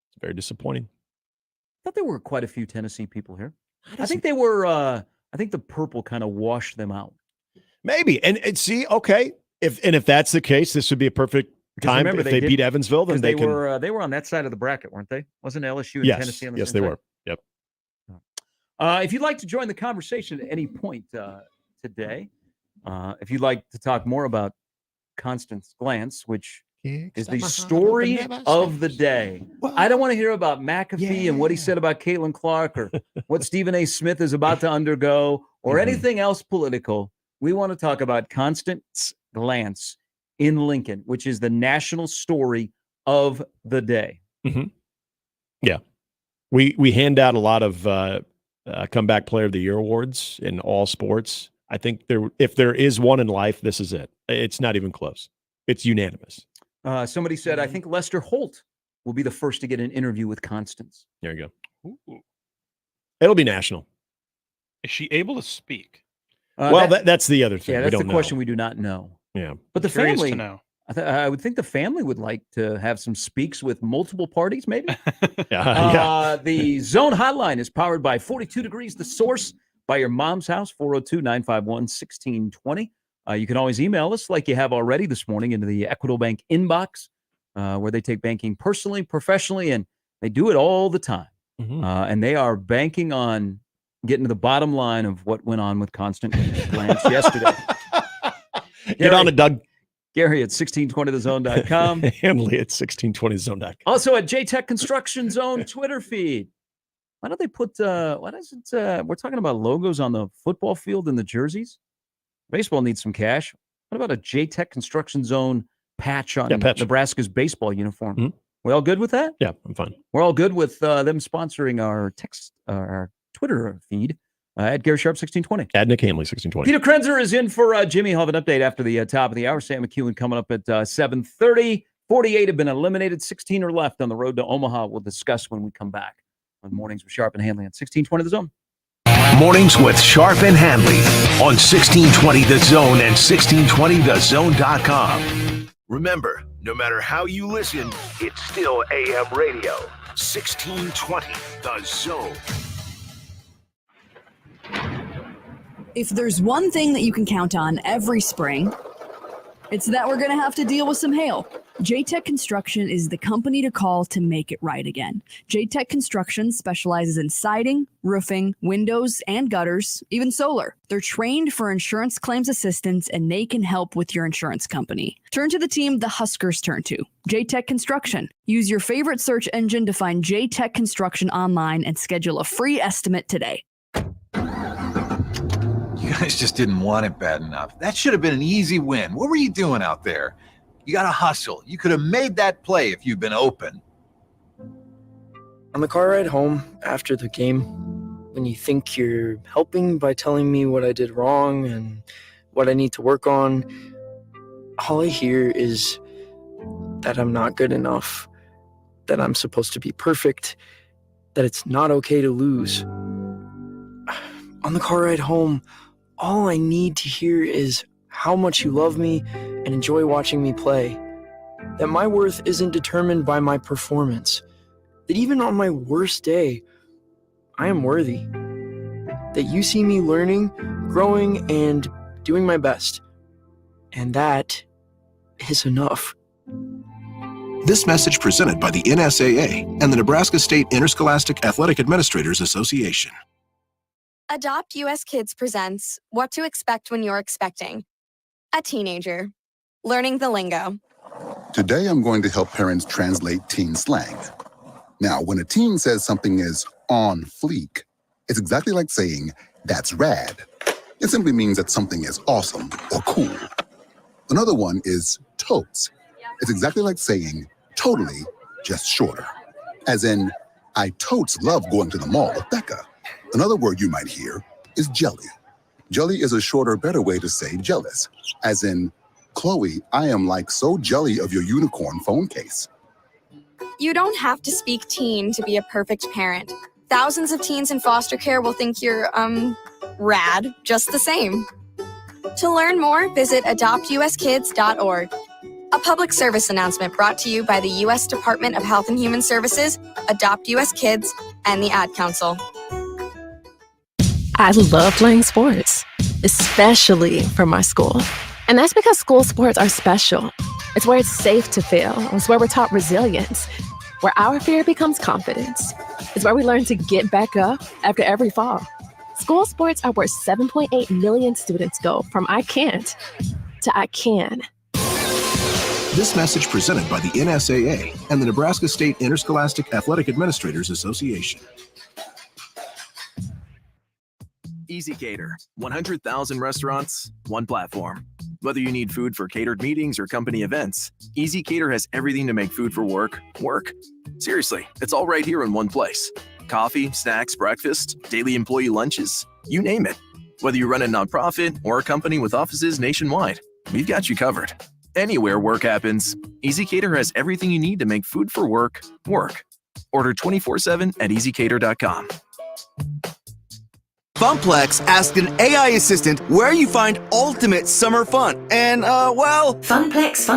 It's very disappointing. I thought there were quite a few Tennessee people here. I think they were. I think the purple kind of washed them out. Maybe, and see, okay, if that's the case, this would be a perfect time. Remember, if they beat Evansville, then they were on that side of the bracket, weren't they? Wasn't LSU and Tennessee on the same side? Yes, they were. Yep. If you'd like to join the conversation at any point today, if you'd like to talk more about Constance Glance, which is the story of the day. I don't want to hear about McAfee and what he said about Caitlin Clark or what Stephen A. Smith is about to undergo or anything else political. We want to talk about Constance Glance in Lincoln, which is the national story of the day. Mm-hmm. Yeah. We hand out a lot of comeback player of the year awards in all sports. I think if there is one in life, this is it. It's not even close. It's unanimous. Somebody said, I think Lester Holt will be the first to get an interview with Constance. There you go. Ooh. It'll be national. Is she able to speak? That's the other thing. Yeah, we that's don't the know. question we do not know. Yeah. But the Curious family, to know. I would think the family would like to have some speaks with multiple parties, maybe. The Zone Hotline is powered by 42 Degrees The Source by your mom's house, 402-951-1620. You can always email us like you have already this morning into the Equitable Bank inbox, where they take banking personally, professionally, and they do it all the time. And they are banking on getting to the bottom line of what went on with Constant Glance yesterday. Get on it, Doug. Gary at 1620thezone.com. Handley at 1620thezone.com. Also at JTech Construction Zone Twitter feed. Why don't they put, we're talking about logos on the football field and the jerseys. Baseball needs some cash. What about a JTech Construction Zone patch on Nebraska's baseball uniform? We all good with that? Yeah, I'm fine. We're all good with them sponsoring our Twitter feed at Gary Sharp 1620. At Nick Handley 1620. Peter Krenzer is in for Jimmy. He'll have an update after the top of the hour. Sam McEwen coming up at 7:30. 48 have been eliminated. 16 are left on the road to Omaha. We'll discuss when we come back on Mornings with Sharp and Handley on 1620 The Zone. Mornings with Sharp and Handley on 1620 The Zone and 1620thezone.com. Remember, no matter how you listen, it's still AM radio. 1620 The Zone. If there's one thing that you can count on every spring, it's that we're going to have to deal with some hail. JTech Construction is the company to call to make it right again. JTech Construction specializes in siding, roofing, windows, and gutters, even solar. They're trained for insurance claims assistance, and they can help with your insurance company. Turn to the team the Huskers turn to, JTech Construction. Use your favorite search engine to find JTech Construction online and schedule a free estimate today. You guys just didn't want it bad enough. That should have been an easy win. What were you doing out there? You got to hustle. You could have made that play if you'd been open. On the car ride home after the game, when you think you're helping by telling me what I did wrong and what I need to work on, all I hear is that I'm not good enough, that I'm supposed to be perfect, that it's not okay to lose. On the car ride home, all I need to hear is how much you love me and enjoy watching me play. That my worth isn't determined by my performance. That even on my worst day, I am worthy. That you see me learning, growing, and doing my best. And that is enough. This message presented by the NSAA and the Nebraska State Interscholastic Athletic Administrators Association. Adopt US Kids presents What to Expect When You're Expecting. A teenager. Learning the lingo. Today I'm going to help parents translate teen slang. Now, when a teen says something is on fleek, it's exactly like saying, that's rad. It simply means that something is awesome or cool. Another one is totes. It's exactly like saying, totally, just shorter. As in, I totes love going to the mall with Becca. Another word you might hear is jelly. Jelly is a shorter, better way to say jealous. As in, Chloe, I am like so jelly of your unicorn phone case. You don't have to speak teen to be a perfect parent. Thousands of teens in foster care will think you're, rad just the same. To learn more, visit adoptuskids.org. A public service announcement brought to you by the U.S. Department of Health and Human Services, Adopt U.S. Kids, and the Ad Council. I love playing sports, especially for my school. And that's because school sports are special. It's where it's safe to fail. It's where we're taught resilience, where our fear becomes confidence. It's where we learn to get back up after every fall. School sports are where 7.8 million students go from I can't to I can. This message presented by the NSAA and the Nebraska State Interscholastic Athletic Administrators Association. Easy Cater. 100,000 restaurants, one platform. Whether you need food for catered meetings or company events, Easy Cater has everything to make food for work, work. Seriously, it's all right here in one place. Coffee, snacks, breakfast, daily employee lunches, you name it. Whether you run a nonprofit or a company with offices nationwide, we've got you covered. Anywhere work happens, Easy Cater has everything you need to make food for work, work. Order 24/7 at easycater.com. Funplex asked an AI assistant where you find ultimate summer fun. And, well... Funplex.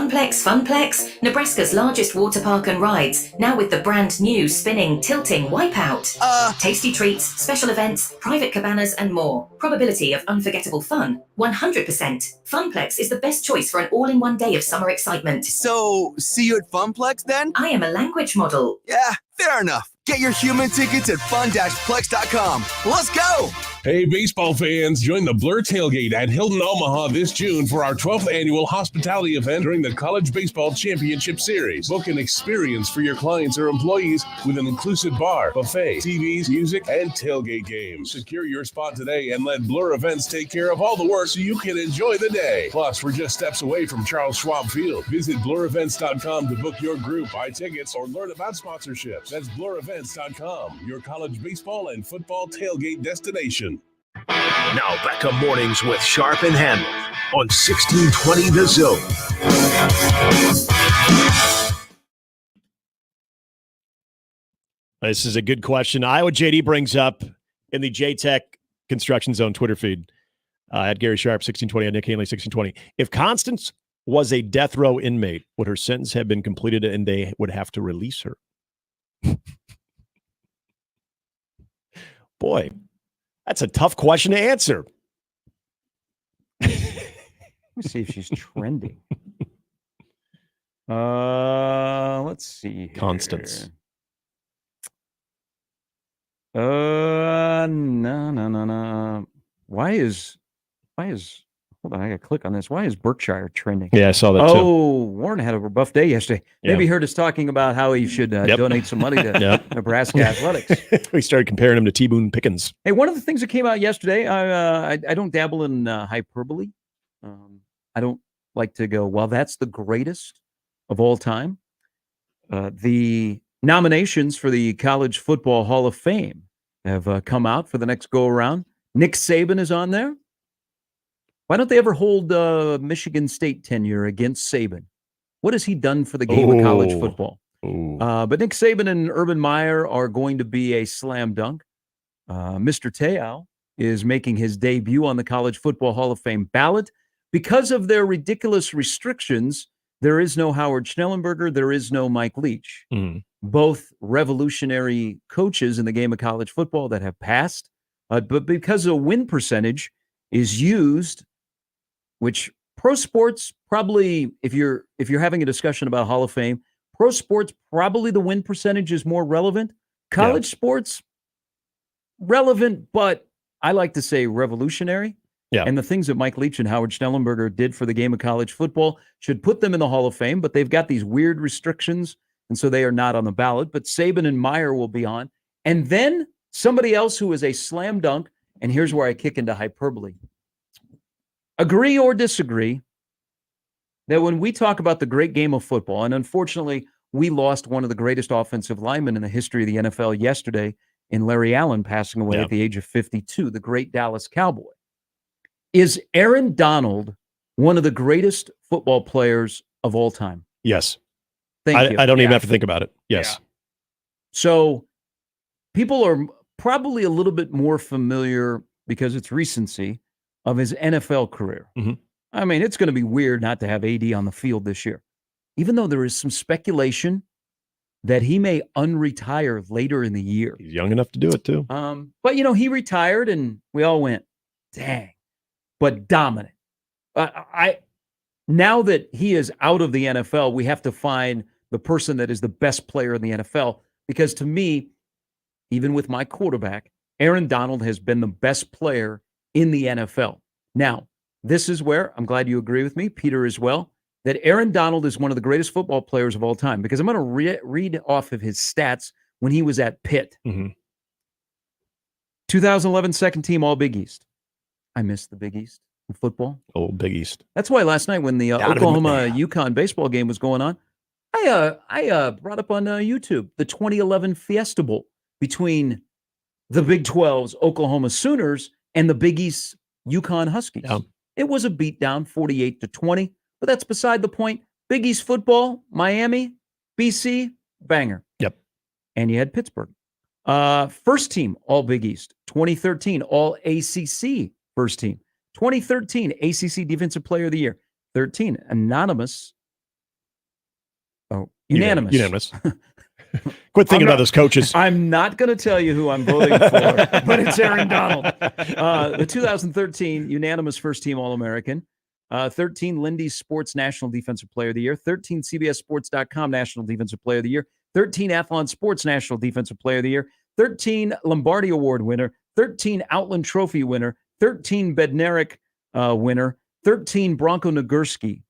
Nebraska's largest water park and rides, now with the brand new spinning, tilting Wipeout. Tasty treats, special events, private cabanas, and more. Probability of unforgettable fun, 100%. Funplex is the best choice for an all-in-one day of summer excitement. So, see you at Funplex then? I am a language model. Yeah, fair enough. Get your human tickets at fun-plex.com. Let's go! Hey, baseball fans, join the Blur Tailgate at Hilton Omaha this June for our 12th annual hospitality event during the College Baseball Championship Series. Book an experience for your clients or employees with an inclusive bar, buffet, TVs, music, and tailgate games. Secure your spot today and let Blur Events take care of all the work so you can enjoy the day. Plus, we're just steps away from Charles Schwab Field. Visit blurevents.com to book your group, buy tickets, or learn about sponsorships. That's blurevents.com, your college baseball and football tailgate destination. Now back to Mornings with Sharp and Handley on 1620 The Zone. This is a good question. Iowa JD brings up in the JTech Construction Zone Twitter feed at Gary Sharp 1620 and Nick Hanley 1620. If Constance was a death row inmate, would her sentence have been completed and they would have to release her? Boy, that's a tough question to answer. Let me see if she's trending. Let's see here. Constance. No. Why is hold on, I gotta click on this. Why is Berkshire trending? Yeah, I saw that too. Oh, Warren had a rough day yesterday. Yeah. Maybe he heard us talking about how he should donate some money to Nebraska athletics. We started comparing him to T-Boone Pickens. Hey, one of the things that came out yesterday, I don't dabble in hyperbole. I don't like to go, well, that's the greatest of all time. The nominations for the College Football Hall of Fame have come out for the next go-around. Nick Saban is on there. Why don't they ever hold Michigan State tenure against Saban? What has he done for the game of college football? But Nick Saban and Urban Meyer are going to be a slam dunk. Mr. Te'o is making his debut on the College Football Hall of Fame ballot. Because of their ridiculous restrictions, there is no Howard Schnellenberger, there is no Mike Leach. Both revolutionary coaches in the game of college football that have passed. But because a win percentage is used, which pro sports probably, if you're having a discussion about Hall of Fame, pro sports probably the win percentage is more relevant. College sports relevant, but I like to say revolutionary. Yeah. And the things that Mike Leach and Howard Schnellenberger did for the game of college football should put them in the Hall of Fame, but they've got these weird restrictions, and so they are not on the ballot. But Saban and Meyer will be on. And then somebody else who is a slam dunk, and here's where I kick into hyperbole. Agree or disagree that when we talk about the great game of football, and unfortunately, we lost one of the greatest offensive linemen in the history of the NFL yesterday in Larry Allen passing away at the age of 52, the great Dallas Cowboy. Is Aaron Donald one of the greatest football players of all time? Yes. Thank you. I don't even have to think about it. Yes. So people are probably a little bit more familiar because it's recency of his NFL career. I mean, it's going to be weird not to have AD on the field this year, even though there is some speculation that he may unretire later in the year. He's young enough to do it too. But, he retired and we all went, dang, but dominant. Now that he is out of the NFL, we have to find the person that is the best player in the NFL, because to me, even with my quarterback, Aaron Donald has been the best player in the NFL. Now, this is where I'm glad you agree with me, Peter, as well, that Aaron Donald is one of the greatest football players of all time, because I'm going to read off of his stats when he was at Pitt. 2011 second team All Big East. I miss the Big East in football. Oh, Big East. That's why last night when the Oklahoma-UConn baseball game was going on, I brought up on YouTube the 2011 Fiesta Bowl between the Big 12's Oklahoma Sooners and the Big East UConn Huskies. It was a beatdown, 48-20, but that's beside the point. Big East football, Miami, BC, banger. Yep. And you had Pittsburgh. First team, all Big East. 2013, all ACC first team. 2013, ACC Defensive Player of the Year. 13, unanimous. Oh, unanimous. Unanimous. Quit thinking about those coaches. I'm not going to tell you who I'm voting for, but it's Aaron Donald. The 2013 unanimous first team All-American. 13, Lindy's Sports National Defensive Player of the Year. 13, CBSSports.com National Defensive Player of the Year. 13, Athlon Sports National Defensive Player of the Year. 13, Lombardi Award winner. 13, Outland Trophy winner. 13, Bednarik winner. 13, Bronco Nagurski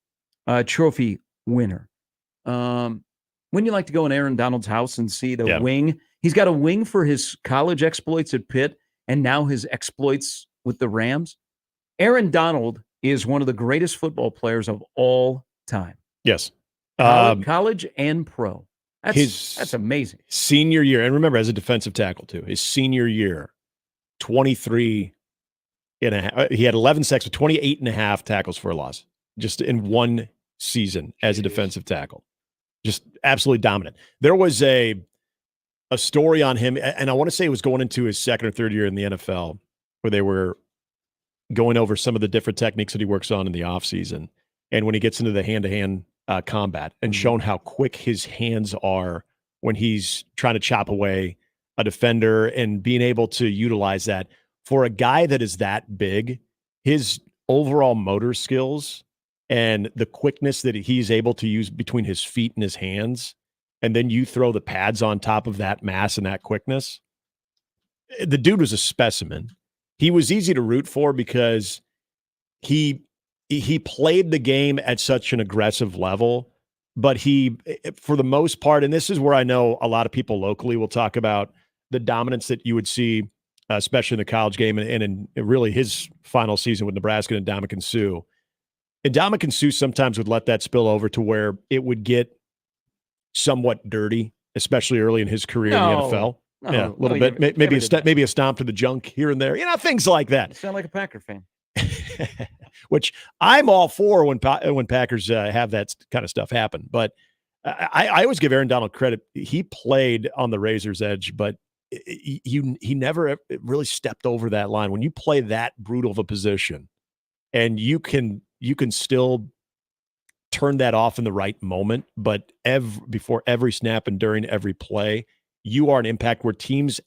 Trophy winner. Wouldn't you like to go in Aaron Donald's house and see the wing? He's got a wing for his college exploits at Pitt and now his exploits with the Rams. Aaron Donald is one of the greatest football players of all time. Yes. College and pro. That's amazing. Senior year, and remember, as a defensive tackle too, his senior year, 23 and a half. He had 11 sacks with 28 and a half tackles for a loss just in one season as a defensive tackle. Just absolutely dominant. There was a story on him, and I want to say it was going into his second or third year in the NFL, where they were going over some of the different techniques that he works on in the offseason. And when he gets into the hand-to-hand combat and shown how quick his hands are when he's trying to chop away a defender and being able to utilize that. For a guy that is that big, his overall motor skills and the quickness that he's able to use between his feet and his hands, and then you throw the pads on top of that mass and that quickness, the dude was a specimen. He was easy to root for because he played the game at such an aggressive level, but he, for the most part, and this is where I know a lot of people locally will talk about the dominance that you would see, especially in the college game and in really his final season with Nebraska and Ndamukong Suh. Ndamukong Suh sometimes would let that spill over to where it would get somewhat dirty, especially early in his career in the NFL. Yeah, a little bit. Maybe a stomp to the junk here and there. Things like that. You sound like a Packer fan. Which I'm all for when Packers have that kind of stuff happen. But I always give Aaron Donald credit. He played on the razor's edge, but he never really stepped over that line. When you play that brutal of a position, and you can still turn that off in the right moment, but before every snap and during every play, you are an impact where teams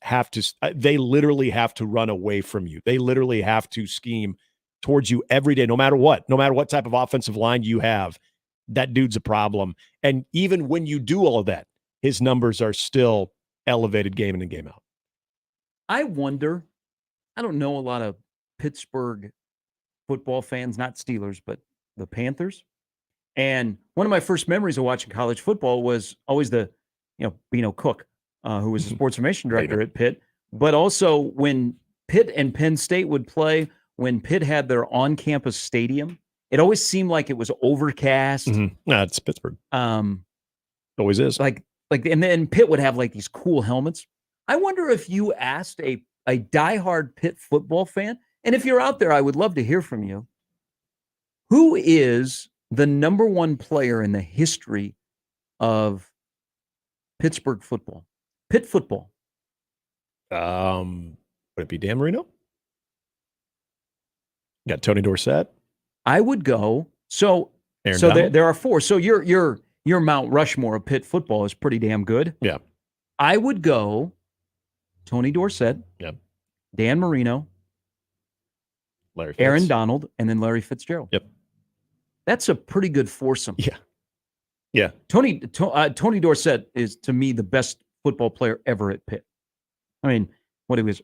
they literally have to run away from you. They literally have to scheme towards you every day, no matter what type of offensive line you have. That dude's a problem. And even when you do all of that, his numbers are still elevated game in and game out. I wonder, I don't know a lot of Pittsburgh football fans, not Steelers, but the Panthers. And one of my first memories of watching college football was always Bino Cook, who was the sports information director at Pitt. But also when Pitt and Penn State would play, when Pitt had their on-campus stadium, it always seemed like it was overcast. Mm-hmm. No, it's Pittsburgh. Always is. And then Pitt would have these cool helmets. I wonder if you asked a diehard Pitt football fan, and if you're out there, I would love to hear from you. Who is the number one player in the history of Pittsburgh football? Pitt football. Would it be Dan Marino? You got Tony Dorsett. I would go. So there are four. So your Mount Rushmore of Pitt football is pretty damn good. Yeah. I would go Tony Dorsett. Yep. Dan Marino. Larry Fitz. Aaron Donald, and then Larry Fitzgerald. Yep. That's a pretty good foursome. Yeah. Yeah. Tony Dorsett is, to me, the best football player ever at Pitt. I mean, what he was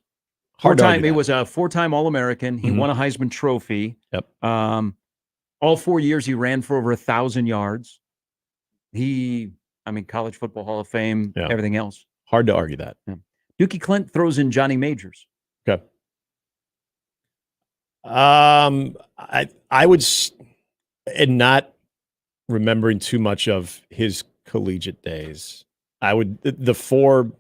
he was a four-time All-American. He won a Heisman Trophy. Yep. All 4 years he ran for over 1,000 yards. College Football Hall of Fame, everything else. Hard to argue that. Yeah. Dookie Clint throws in Johnny Majors. Okay. I would, and not remembering too much of his collegiate days, I would, the four,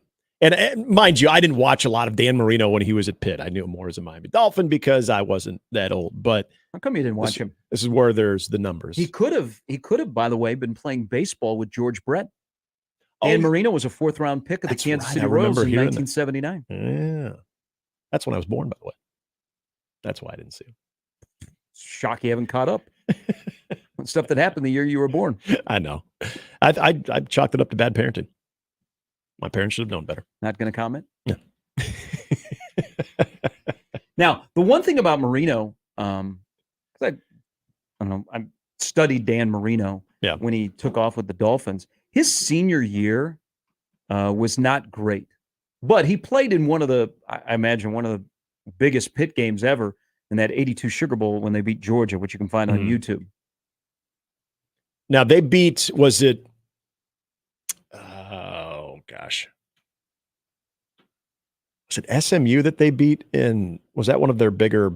and mind you, I didn't watch a lot of Dan Marino when he was at Pitt. I knew him more as a Miami Dolphin because I wasn't that old. But how come you didn't watch him? This is where there's the numbers. He could have, by the way, been playing baseball with George Brett. Dan Marino was a 4th-round pick of the Kansas City Royals in 1979. Yeah. That's when I was born, by the way. That's why I didn't see him. Shock you haven't caught up. Stuff that happened the year you were born. I know. I chalked it up to bad parenting. My parents should have known better. Not going to comment? No. Now, the one thing about Marino, because I don't know, I studied Dan Marino when he took off with the Dolphins. His senior year was not great, but he played in I imagine, one of the biggest pit games ever in that 82 Sugar Bowl when they beat Georgia, which you can find on YouTube. Now, they beat, was it, oh, gosh. Was it SMU that they beat in, was that one of their bigger,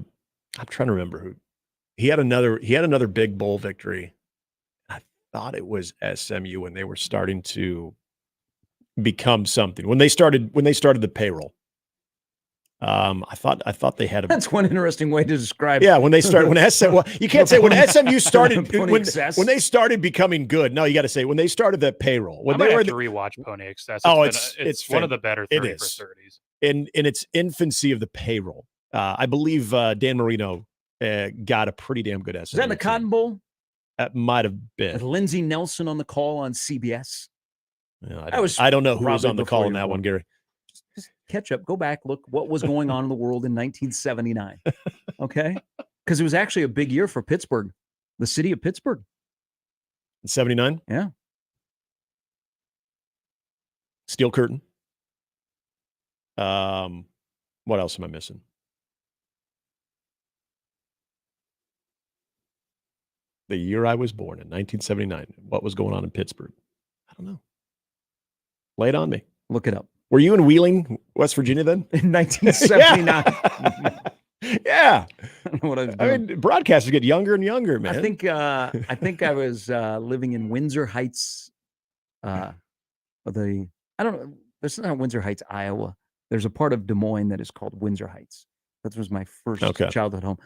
I'm trying to remember who. He had another big bowl victory. I thought it was SMU when they were starting to become something. When they started the payroll. I thought they had That's one interesting way to describe it. Yeah, when you can't say when SMU started when they started becoming good. No, you got to say when they started the payroll. When I they might were have to rewatch Pony Excess. It's one of the better 30 for 30s. In its infancy of the payroll. I believe Dan Marino got a pretty damn good SMU. Was that in the Cotton Bowl? That might have been. With Lindsey Nelson on the call on CBS. Yeah, I don't know who was on the call in that one, Gary. Just catch up, go back, look what was going on in the world in 1979. Okay? Because it was actually a big year for Pittsburgh, the city of Pittsburgh. In 79? Yeah. Steel Curtain. What else am I missing? The year I was born in 1979. What was going on in Pittsburgh? I don't know. Lay it on me. Look it up. Were you in Wheeling, West Virginia then? In 1979. Yeah. I don't know what I was doing. I mean, broadcasters get younger and younger, man. I think I was living in Windsor Heights. I don't know. This is not Windsor Heights, Iowa. There's a part of Des Moines that is called Windsor Heights. That was my first childhood home.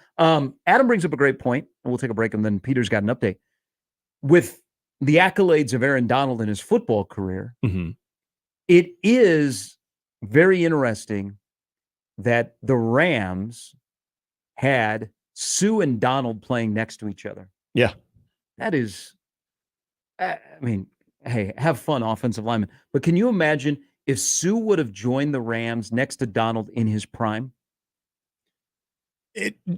Adam brings up a great point, and we'll take a break, and then Peter's got an update. With the accolades of Aaron Donald in his football career, it is very interesting that the Rams had Sue and Donald playing next to each other. Yeah. That is, I mean, hey, have fun, offensive lineman. But can you imagine if Sue would have joined the Rams next to Donald in his prime?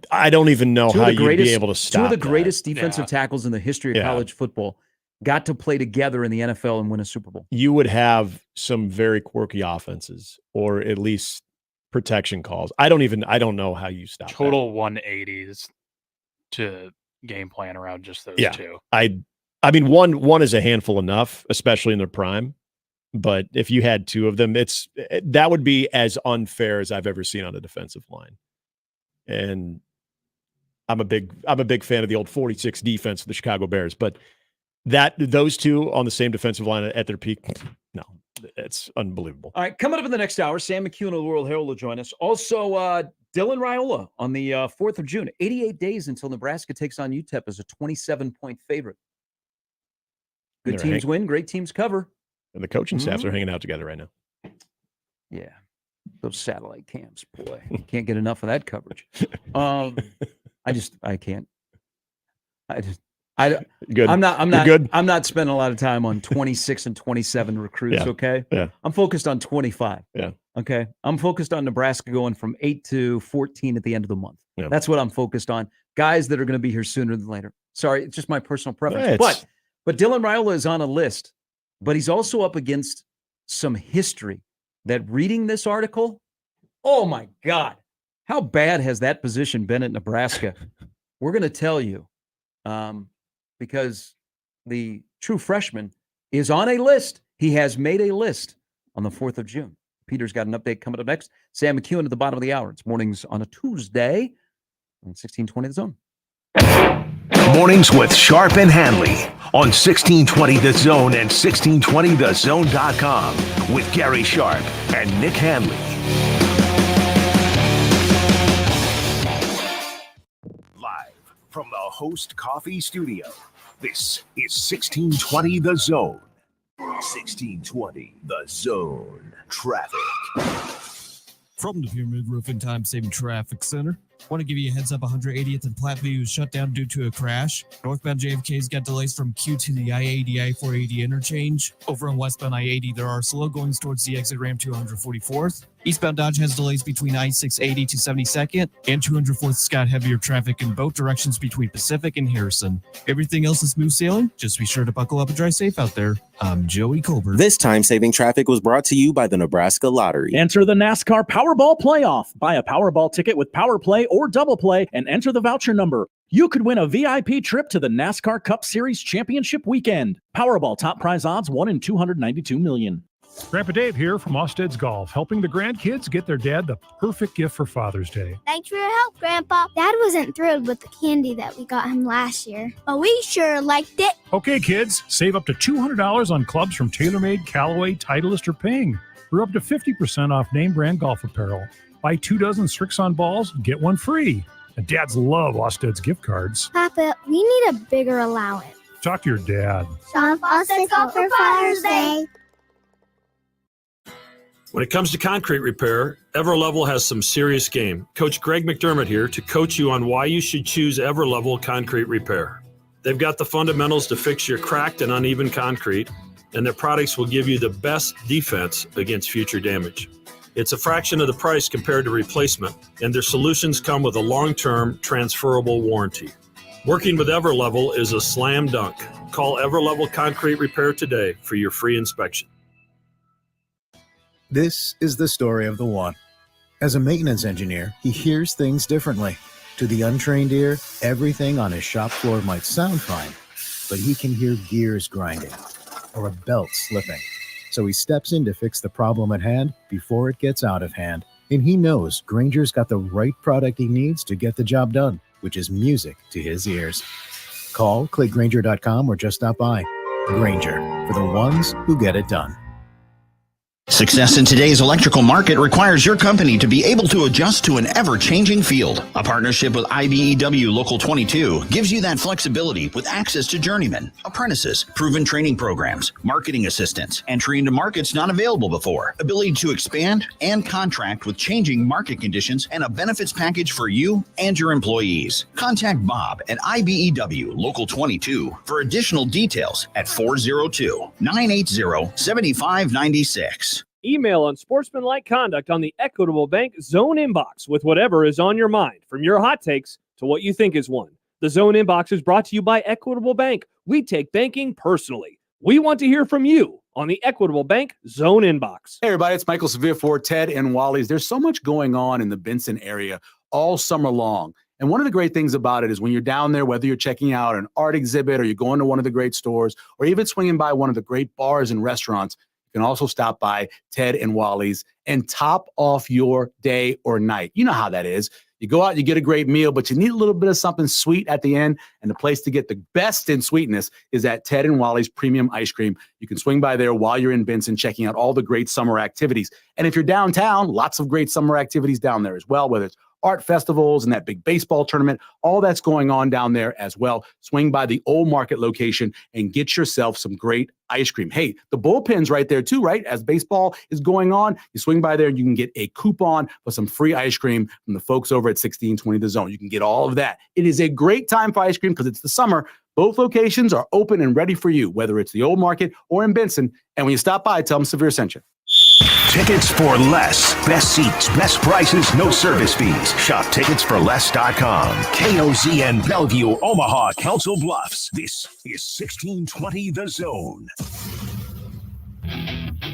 I don't even know how you'd be able to stop Two of the greatest defensive tackles in the history of Yeah. college football got to play together in the NFL and win a Super Bowl. You would have some very quirky offenses, or at least protection calls. I don't know how you stop Total 180s to game plan around just those two. I mean, one is a handful enough, especially in their prime. But if you had two of them, that would be as unfair as I've ever seen on a defensive line. And I'm a big fan of the old 46 defense of the Chicago Bears, but those two on the same defensive line at their peak, no, it's unbelievable. All right, coming up in the next hour, Sam McHugh of the World Herald will join us. Also, Dylan Raiola on the 4th of June. 88 days until Nebraska takes on UTEP as a 27-point favorite. Good teams win, great teams cover. And the coaching staffs are hanging out together right now. Yeah. Those satellite cams, boy, can't get enough of that coverage. I can't. Good. I'm not good. I'm not spending a lot of time on 26 and 27 recruits. Yeah. Okay. Yeah. I'm focused on 25. Yeah. Okay. I'm focused on Nebraska going from 8 to 14 at the end of the month. Yeah. That's what I'm focused on. Guys that are going to be here sooner than later. Sorry, it's just my personal preference. Yeah, but Dylan Raiola is on a list, but he's also up against some history that reading this article, oh my God, how bad has that position been at Nebraska? We're going to tell you because the true freshman is on a list. He has made a list on the 4th of June. Peter's got an update coming up next. Sam McHugh at the bottom of the hour. It's mornings on a Tuesday on 1620 The Zone. Mornings with Sharp and Handley on 1620 The Zone and 1620thezone.com with Gary Sharp and Nick Handley. Live from the Host Coffee Studio, this is 1620 The Zone. 1620 The Zone Traffic. From the Pyramid Roofing Time-Saving Traffic Center. Want to give you a heads up, 180th and Platteview was shut down due to a crash. Northbound JFK's got delays from Q to the I-80, I-480 interchange. Over on westbound I-80, there are slow goings towards the exit ramp to 144th. Eastbound Dodge has delays between I-680 to 72nd, and 204th's got heavier traffic in both directions between Pacific and Harrison. Everything else is smooth sailing. Just be sure to buckle up and drive safe out there. I'm Joey Colbert. This time-saving traffic was brought to you by the Nebraska Lottery. Enter the NASCAR Powerball Playoff. Buy a Powerball ticket with Power Play or Double Play and enter the voucher number. You could win a VIP trip to the NASCAR Cup Series Championship Weekend. Powerball top prize odds 1 in 292 million. Grandpa Dave here from Osted's Golf, helping the grandkids get their dad the perfect gift for Father's Day. Thanks for your help, Grandpa. Dad wasn't thrilled with the candy that we got him last year, but we sure liked it. Okay, kids, save up to $200 on clubs from TaylorMade, Callaway, Titleist, or Ping. We're up to 50% off name brand golf apparel. Buy 2 dozen Strixon balls, get one free. And dads love Osted's gift cards. Papa, we need a bigger allowance. Talk to your dad. Shop Osted's Golf for Father's Day. When it comes to concrete repair, EverLevel has some serious game. Coach Greg McDermott here to coach you on why you should choose EverLevel Concrete Repair. They've got the fundamentals to fix your cracked and uneven concrete, and their products will give you the best defense against future damage. It's a fraction of the price compared to replacement, and their solutions come with a long-term transferable warranty. Working with EverLevel is a slam dunk. Call EverLevel Concrete Repair today for your free inspection. This is the story of the one. As a maintenance engineer, he hears things differently. To the untrained ear, everything on his shop floor might sound fine, but he can hear gears grinding or a belt slipping. So he steps in to fix the problem at hand before it gets out of hand. And he knows Grainger's got the right product he needs to get the job done, which is music to his ears. Call, click Grainger.com, or just stop by. Grainger, for the ones who get it done. Success in today's electrical market requires your company to be able to adjust to an ever-changing field. A partnership with IBEW Local 22 gives you that flexibility with access to journeymen, apprentices, proven training programs, marketing assistance, entry into markets not available before, ability to expand and contract with changing market conditions, and a benefits package for you and your employees. Contact Bob at IBEW Local 22 for additional details at 402-980-7596. Email unsportsmanlike conduct on the Equitable Bank Zone inbox with whatever is on your mind, from your hot takes to what you think is one. The Zone inbox is brought to you by Equitable Bank. We take banking personally. We want to hear from you on the Equitable Bank Zone inbox. Hey, everybody, it's Michael Sevilla for Ted and Wally's. There's so much going on in the Benson area all summer long. And one of the great things about it is when you're down there, whether you're checking out an art exhibit or you're going to one of the great stores or even swinging by one of the great bars and restaurants, you can also stop by Ted and Wally's and top off your day or night. You know how that is. You go out, you get a great meal, but you need a little bit of something sweet at the end. And the place to get the best in sweetness is at Ted and Wally's Premium Ice Cream. You can swing by there while you're in Benson, checking out all the great summer activities. And if you're downtown, lots of great summer activities down there as well, whether it's art festivals and that big baseball tournament, all that's going on down there as well. Swing by the Old Market location and get yourself some great ice cream. Hey, the bullpen's right there too, right? As baseball is going on, you swing by there and you can get a coupon for some free ice cream from the folks over at 1620 The Zone. You can get all of that. It is a great time for ice cream because it's the summer. Both locations are open and ready for you, whether it's the Old Market or in Benson. And when you stop by, tell them Severe sent you. Tickets for less. Best seats, best prices, no service fees. Shop ticketsforless.com. KOZN Bellevue, Omaha, Council Bluffs. This is 1620 The Zone.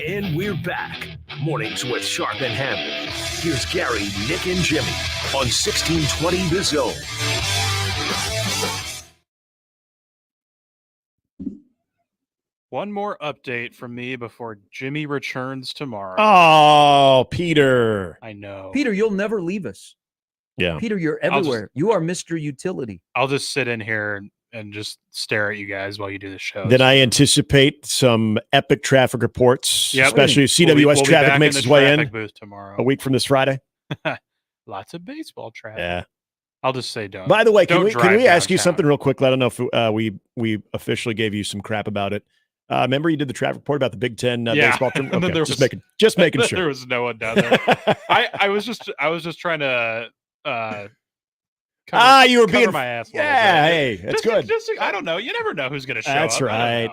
And we're back. Mornings with Sharp and Handley. Here's Gary, Nick, and Jimmy on 1620 The Zone. One more update from me before Jimmy returns tomorrow. Oh, Peter. I know. Peter, you'll never leave us. Yeah. Peter, you're everywhere. You are Mr. Utility. I'll just sit in here and just stare at you guys while you do the show. Then I anticipate some epic traffic reports, especially CWS we'll traffic makes its way in booth tomorrow. a week from this Friday. Lots of baseball traffic. Yeah. I'll just say don't. By the way, can we drive ask you downtown. something real quick? I don't know if we officially gave you some crap about it. Remember you did the traffic report about the Big Ten baseball tournament? And then Okay, there just making sure. There was no one down there. I was just trying to you were being my ass. Yeah, hey, that's good. I don't know. You never know who's going to show That's up. right.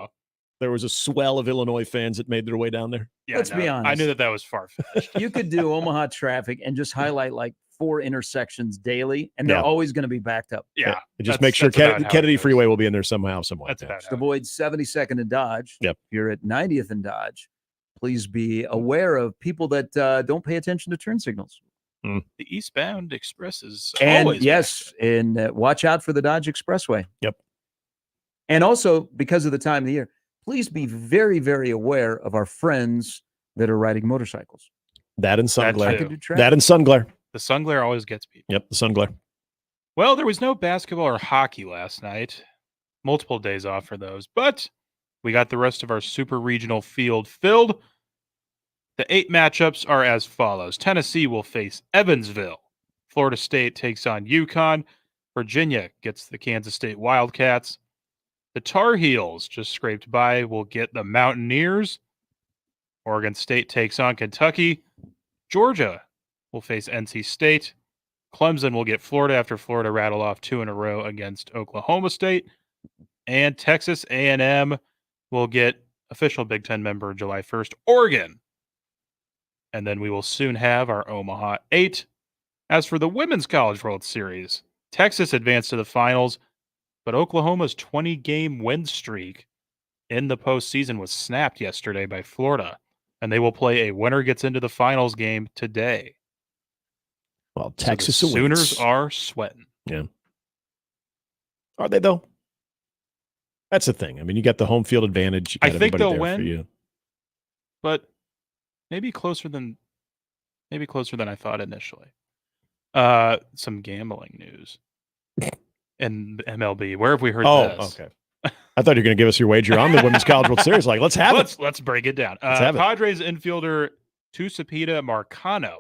There was a swell of Illinois fans that made their way down there. Yeah, Let's be honest. I knew that was far-fetched. You could do Omaha traffic and just highlight like 4 intersections daily, and they're always going to be backed up. Yeah. Just make sure Kennedy Freeway will be in there somehow, some way. That's about Just avoid 72nd and Dodge. Yep. If you're at 90th and Dodge, please be aware of people that don't pay attention to turn signals. The eastbound express is And always yes, and watch out for the Dodge Expressway. Yep. And also, because of the time of the year, please be very, very aware of our friends that are riding motorcycles. That and sun That glare. too. That and sun glare. The sun glare always gets people. Yep, the sun glare. Well, there was no basketball or hockey last night. Multiple days off for those, but we got the rest of our super regional field filled. The 8 matchups are as follows. Tennessee will face Evansville. Florida State takes on UConn. Virginia gets the Kansas State Wildcats. The Tar Heels, just scraped by, will get the Mountaineers. Oregon State takes on Kentucky. Georgia will face NC State. Clemson will get Florida after Florida rattled off 2 in a row against Oklahoma State. And Texas A&M will get official Big Ten member July 1st, Oregon. And then we will soon have our Omaha 8. As for the Women's College World Series, Texas advanced to the finals, but Oklahoma's 20-game win streak in the postseason was snapped yesterday by Florida, and they will play a winner gets into the finals game today. Well, So Texas the wins. Sooners are sweating. Yeah. Are they, though? That's the thing. I mean, you got the home field advantage. You got I think everybody they'll there for win, you. but maybe closer than I thought initially. Some gambling news in MLB. Where have we heard this? Okay. I thought you were going to give us your wager on the Women's College World Series. Like, let's have it. Let's break it down. Let's have it. Padres infielder Tucupita Marcano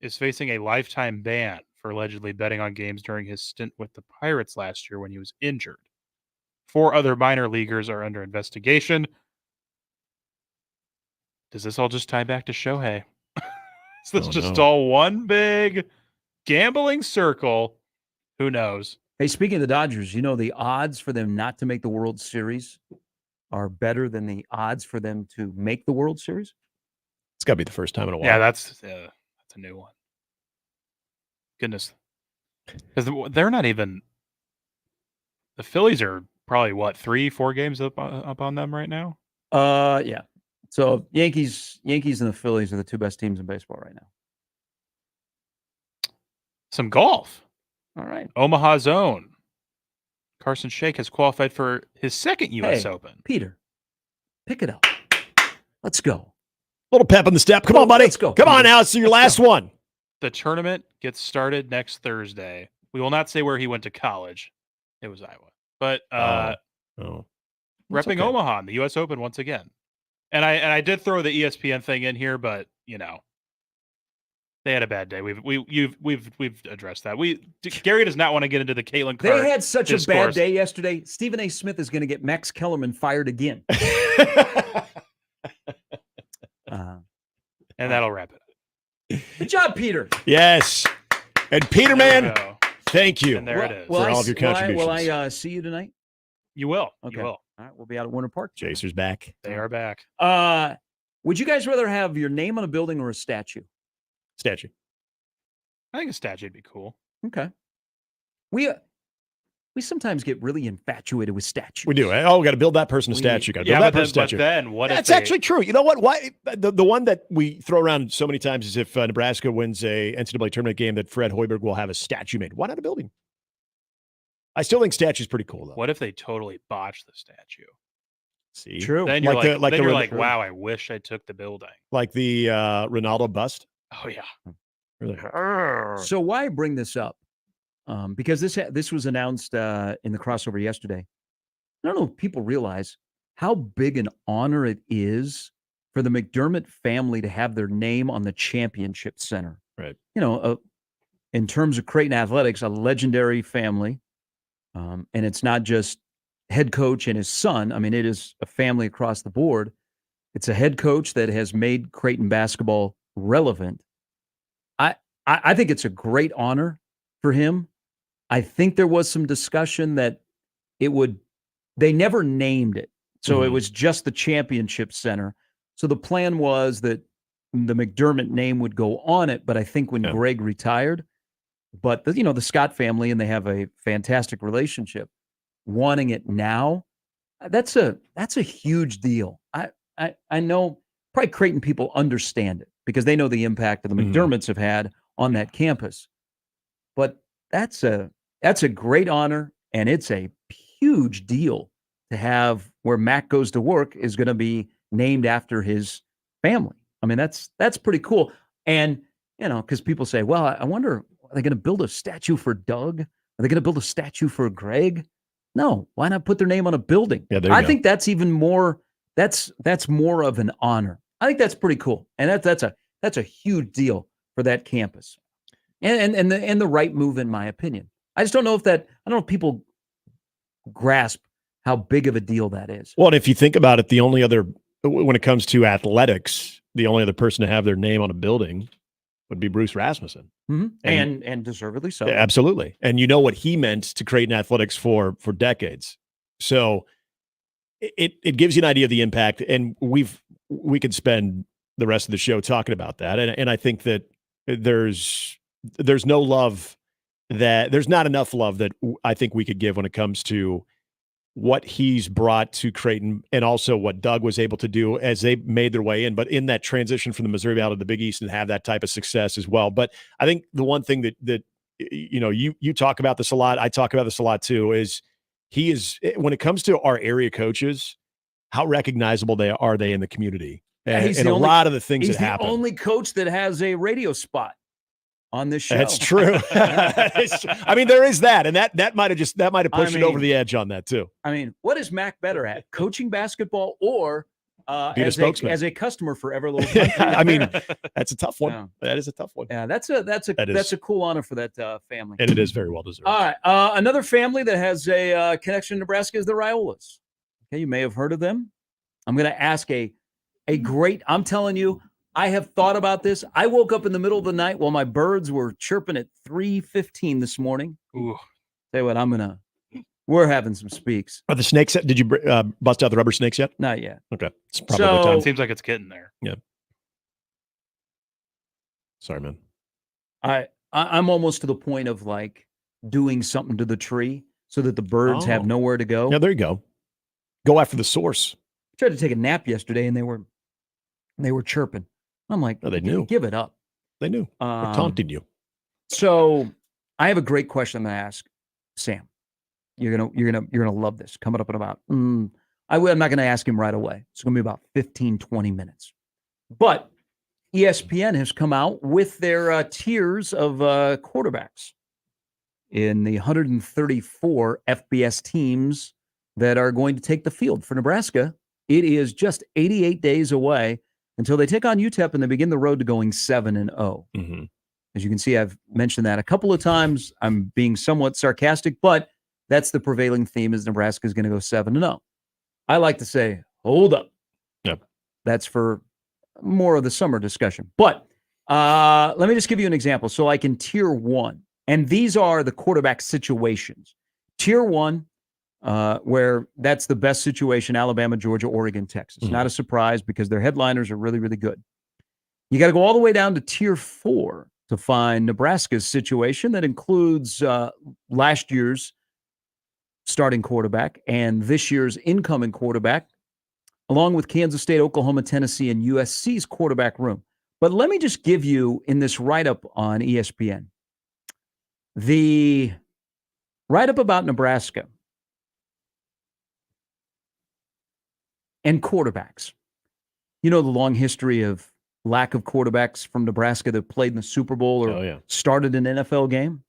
is facing a lifetime ban for allegedly betting on games during his stint with the Pirates last year when he was injured. 4 other minor leaguers are under investigation. Does this all just tie back to Shohei? Is this just all one big gambling circle? Who knows? Hey, speaking of the Dodgers, you know the odds for them not to make the World Series are better than the odds for them to make the World Series? It's got to be the first time in a while. Yeah, that's a new one. Goodness. Because they're not even... The Phillies are probably, 3-4 games up on them right now? Yeah. So Yankees and the Phillies are the 2 best teams in baseball right now. Some golf. All right. Omaha's own Carson Shake has qualified for his second U.S. Open. Peter, pick it up. Let's go. Little pep in the step. Come on, buddy. Let's go. Come on now. It's your last one. The tournament gets started next Thursday. We will not say where he went to college. It was Iowa. But repping okay. Omaha in the U.S. Open once again. And I did throw the ESPN thing in here, but they had a bad day. We've addressed that. Gary does not want to get into the Caitlin Clark. They had such discourse. a bad day yesterday. Stephen A. Smith is going to get Max Kellerman fired again. And that'll wrap it up. Good job, Peter. Yes. And Peterman, thank you And there it is. for all of your contributions. Will I see you tonight? You will. Okay. You will. All right. We'll be out at Winter Park. Jacer's back. They are back. Would you guys rather have your name on a building or a statue? Statue. I think a statue would be cool. Okay. We sometimes get really infatuated with statues. We do. Oh, we got to build that person a statue. Got to build that person a statue. But then what That's if actually true. You know what? Why the one that we throw around so many times is if Nebraska wins a NCAA tournament game that Fred Hoiberg will have a statue made. Why not a building? I still think statue's pretty cool though. What if they totally botch the statue? See, true. Then you're like, wow, I wish I took the building. Like the Ronaldo bust. Oh yeah. Really? So why bring this up? Because this was announced in the crossover yesterday. I don't know if people realize how big an honor it is for the McDermott family to have their name on the championship center. Right. In terms of Creighton athletics, a legendary family. And it's not just head coach and his son. I mean, it is a family across the board. It's a head coach that has made Creighton basketball relevant. I think it's a great honor for him. I think there was some discussion that they never named it. So it was just the championship center. So the plan was that the McDermott name would go on it. But I think when Greg retired, but the Scott family, and they have a fantastic relationship, wanting it now, that's a huge deal. I know probably Creighton people understand it because they know the impact that the McDermotts have had on that campus. But that's a great honor, and it's a huge deal to have where Mac goes to work is going to be named after his family. I mean, that's pretty cool. And, because people say, well, I wonder, are they going to build a statue for Doug? Are they going to build a statue for Greg? No, why not put their name on a building? Yeah, I think that's even more, that's more of an honor. I think that's pretty cool. And that's a huge deal for that campus. And the right move, in my opinion. I just don't know if people grasp how big of a deal that is. Well, and if you think about it, when it comes to athletics, the only other person to have their name on a building would be Bruce Rasmussen. And deservedly so. Yeah, absolutely. And you know what he meant to Creighton athletics for decades. So it gives you an idea of the impact. And we could spend the rest of the show talking about that. And I think that there's no love there's not enough love that I think we could give when it comes to what he's brought to Creighton and also what Doug was able to do as they made their way in, but in that transition from the Missouri Valley to the Big East and have that type of success as well. But I think the one thing that you talk about this a lot, I talk about this a lot too, is he is, when it comes to our area coaches, how recognizable they are in the community. And a lot of the things that happen. He's the only coach that has a radio spot on this show. That's true. I mean, there is that, and that might have pushed it over the edge on that too. I mean, what is Mac better at, coaching basketball or as a customer for Everlow Country? I mean, that's a tough one. Yeah. That is a tough one. Yeah, that's a cool honor for that family, and it is very well deserved. All right, another family that has a connection to Nebraska is the Raiolas. Okay, you may have heard of them. I'm going to ask a great. I'm telling you, I have thought about this. I woke up in the middle of the night while my birds were chirping at 3:15 this morning. Ooh. Tell you what, we're having some speaks. Are the snakes? Did you bust out the rubber snakes yet? Not yet. Okay. It's probably time. It seems like it's getting there. Yeah. Sorry, man. I'm almost to the point of like doing something to the tree so that the birds have nowhere to go. Yeah, there you go. Go after the source. I tried to take a nap yesterday and they were chirping. I'm like, they knew. Give it up. They knew. They're taunting you. So I have a great question I'm going to ask Sam. You're gonna love this. Coming up in about I'm not going to ask him right away. It's going to be about 15, 20 minutes. But ESPN has come out with their tiers of quarterbacks in the 134 FBS teams that are going to take the field for Nebraska. It is just 88 days away until they take on UTEP and they begin the road to going 7-0. Mm-hmm. As you can see, I've mentioned that a couple of times. I'm being somewhat sarcastic, but that's the prevailing theme is Nebraska is going to go 7-0. I like to say, hold up. Yep. That's for more of the summer discussion. But let me just give you an example. So like in tier 1, and these are the quarterback situations. Tier 1, where that's the best situation, Alabama, Georgia, Oregon, Texas. Not a surprise because their headliners are really, really good. You got to go all the way down to tier 4 to find Nebraska's situation that includes last year's starting quarterback and this year's incoming quarterback, along with Kansas State, Oklahoma, Tennessee, and USC's quarterback room. But let me just give you, in this write-up on ESPN, the write-up about Nebraska and quarterbacks. You know the long history of lack of quarterbacks from Nebraska that played in the Super Bowl or started an NFL game,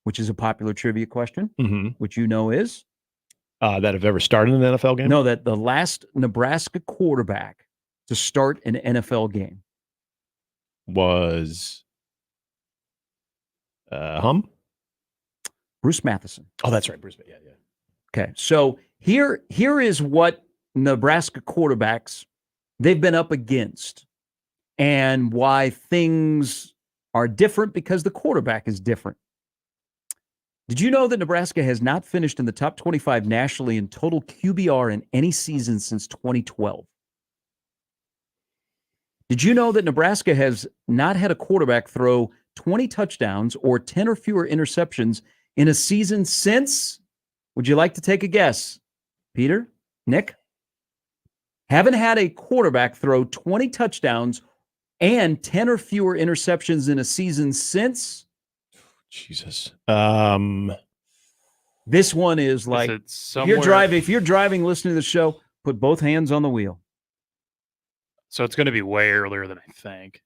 which is a popular trivia question, which you know is? That have ever started an NFL game? No, that the last Nebraska quarterback to start an NFL game was Bruce Matheson. Oh, that's right. Bruce. Yeah. Okay. So Here is what Nebraska quarterbacks they've been up against and why things are different because the quarterback is different. Did you know that Nebraska has not finished in the top 25 nationally in total QBR in any season since 2012? Did you know that Nebraska has not had a quarterback throw 20 touchdowns or 10 or fewer interceptions in a season since? Would you like to take a guess? Peter? Nick? Haven't had a quarterback throw 20 touchdowns and 10 or fewer interceptions in a season since? Jesus. This one is like, if you're driving, listening to the show, put both hands on the wheel. So it's going to be way earlier than I think.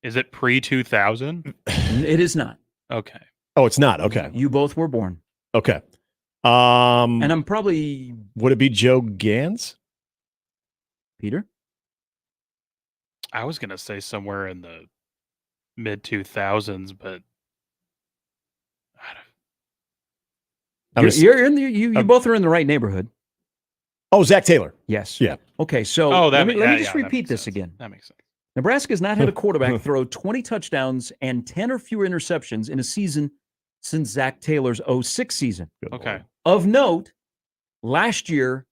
Is it pre-2000? It is not. Okay. Oh, it's not. Okay. You both were born. Okay. And I'm probably... Would it be Joe Gans? Peter? I was going to say somewhere in the mid-2000s, but... You both are in the right neighborhood. Oh, Zach Taylor. Yes. Yeah. Okay, so let me just repeat this again. That makes sense. Nebraska has not had a quarterback throw 20 touchdowns and 10 or fewer interceptions in a season since Zach Taylor's 06 season. Okay. Of note, last year,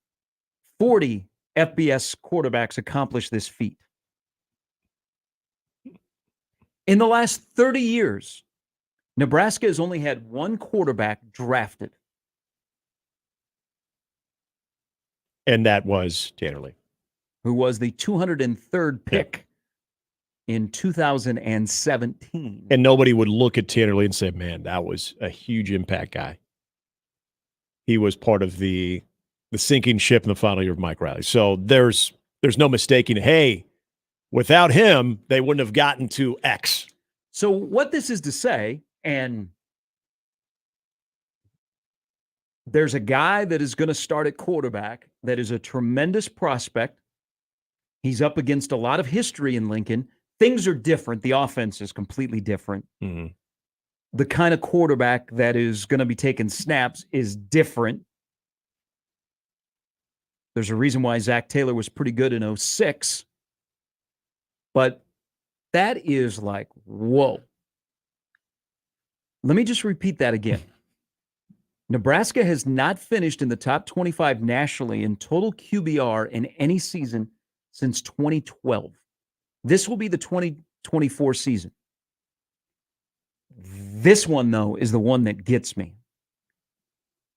40 FBS quarterbacks accomplished this feat. In the last 30 years, Nebraska has only had one quarterback drafted. And that was Tanner Lee, who was the 203rd pick in 2017. And nobody would look at Tanner Lee and say, man, that was a huge impact guy. He was part of the sinking ship in the final year of Mike Riley. So there's no mistaking, hey, without him, they wouldn't have gotten to X. So what this is to say, and there's a guy that is going to start at quarterback that is a tremendous prospect. He's up against a lot of history in Lincoln. Things are different. The offense is completely different. Mm-hmm. The kind of quarterback that is going to be taking snaps is different. There's a reason why Zach Taylor was pretty good in 06. But that is like, whoa. Let me just repeat that again. Nebraska has not finished in the top 25 nationally in total QBR in any season since 2012. This will be the 2024 season. This one, though, is the one that gets me.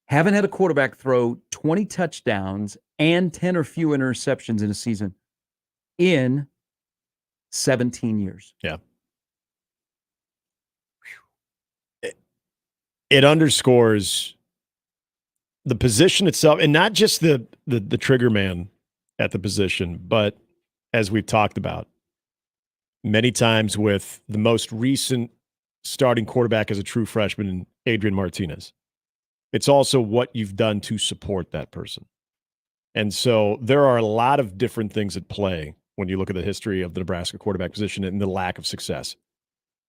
Haven't had a quarterback throw 20 touchdowns and 10 or fewer interceptions in a season in 17 years. Yeah. It underscores the position itself, and not just the trigger man at the position, but as we've talked about many times with the most recent starting quarterback as a true freshman, Adrian Martinez. It's also what you've done to support that person. And so there are a lot of different things at play when you look at the history of the Nebraska quarterback position and the lack of success.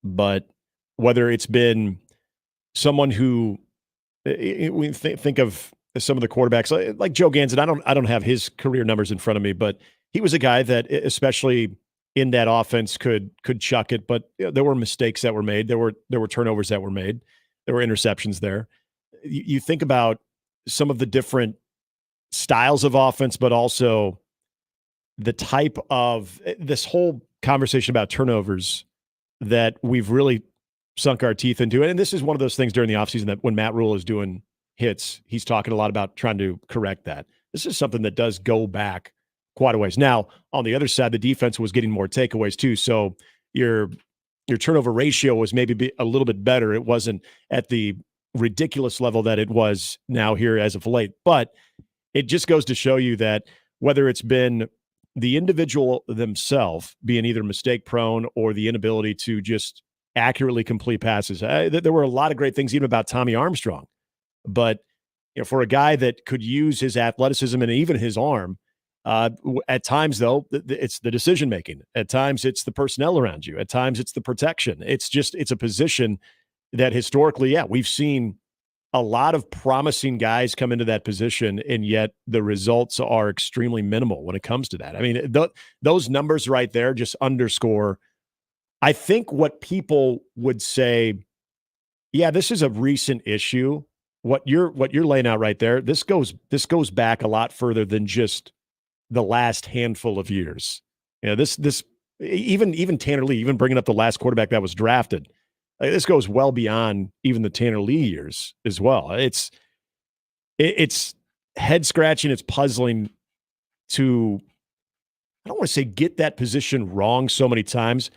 But whether it's been someone who we think of some of the quarterbacks like Joe Ganson. I don't have his career numbers in front of me, but he was a guy that, especially in that offense, could chuck it. But there were mistakes that were made. There were turnovers that were made. There were interceptions there. You think about some of the different styles of offense, but also the type of this whole conversation about turnovers that we've really sunk our teeth into. And this is one of those things during the offseason that when Matt Rule is doing hits, he's talking a lot about trying to correct that. This is something that does go back quite a ways. Now, on the other side, the defense was getting more takeaways too. So your turnover ratio was maybe a little bit better. It wasn't at the ridiculous level that it was now here as of late. But it just goes to show you that whether it's been the individual themselves being either mistake prone or the inability to just accurately complete passes. There were a lot of great things even about Tommy Armstrong. But for a guy that could use his athleticism and even his arm, at times, though, it's the decision-making. At times, it's the personnel around you. At times, it's the protection. It's a position that historically, we've seen a lot of promising guys come into that position, and yet the results are extremely minimal when it comes to that. I mean, those numbers right there just underscore, I think, what people would say, yeah, this is a recent issue. What you're laying out right there, this goes back a lot further than just the last handful of years. You know, this even Tanner Lee, even bringing up the last quarterback that was drafted, this goes well beyond even the Tanner Lee years as well. It's head scratching. It's puzzling to, I don't want to say get that position wrong so many times,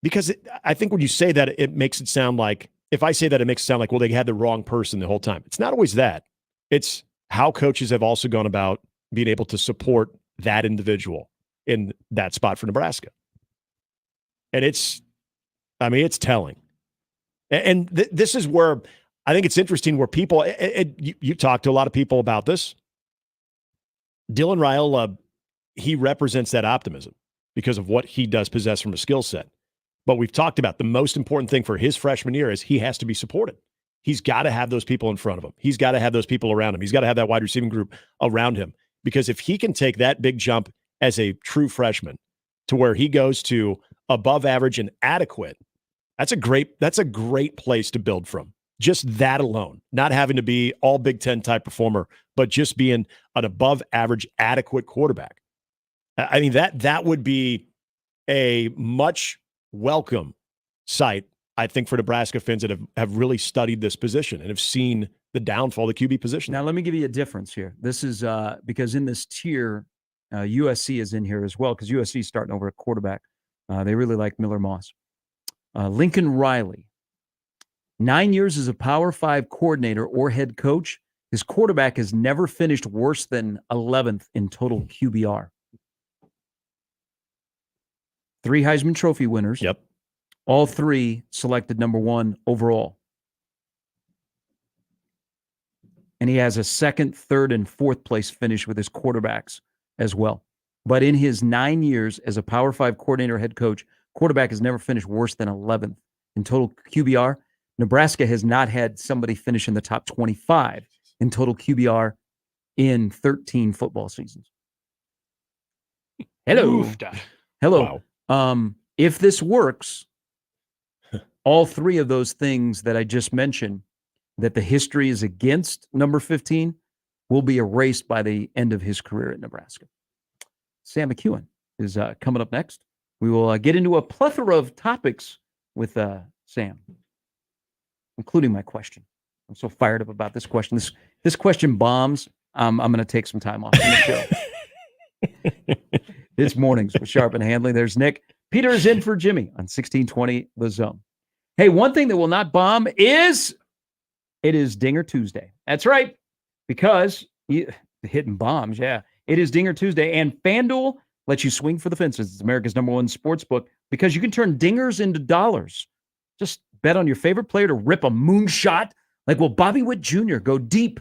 because I think when you say that, it makes it sound like, if I say that, it makes it sound like, well, they had the wrong person the whole time. It's not always that. It's how coaches have also gone about being able to support that individual in that spot for Nebraska. And it's telling. And this is where I think it's interesting, where people, you talk to a lot of people about this. Dylan Raiola, he represents that optimism because of what he does possess from a skill set. But we've talked about the most important thing for his freshman year is he has to be supported. He's got to have those people in front of him. He's got to have those people around him. He's got to have that wide receiving group around him. Because if he can take that big jump as a true freshman to where he goes to above average and adequate, that's a great place to build from. Just that alone, not having to be all Big Ten type performer, but just being an above average adequate quarterback. I mean, that would be a much welcome sight, I think, for Nebraska fans that have really studied this position and have seen the downfall of the QB position. Now, let me give you a difference here. This is because in this tier, USC is in here as well, because USC is starting over at quarterback. They really like Miller Moss. Lincoln Riley, 9 years as a Power 5 coordinator or head coach. His quarterback has never finished worse than 11th in total QBR. 3 Heisman Trophy winners. Yep. All 3 selected number 1 overall. And he has a 2nd, 3rd, and 4th place finish with his quarterbacks as well. But in his 9 years as a Power 5 coordinator head coach, quarterback has never finished worse than 11th in total QBR. Nebraska has not had somebody finish in the top 25 in total QBR in 13 football seasons. Hello. Oofda. Hello. Wow. If this works, all 3 of those things that I just mentioned, that the history is against number 15, will be erased by the end of his career at Nebraska. Sam McEwen is coming up next. We will get into a plethora of topics with Sam, including my question. I'm so fired up about this question. This question bombs. I'm going to take some time off from the show. It's Mornings with Sharp and Handley. There's Nick. Peter is in for Jimmy on 1620 The Zone. Hey, one thing that will not bomb is it is Dinger Tuesday. That's right, because hitting bombs, yeah. It is Dinger Tuesday, and FanDuel lets you swing for the fences. It's America's #1 sports book because you can turn dingers into dollars. Just bet on your favorite player to rip a moonshot. Like, will Bobby Witt Jr. go deep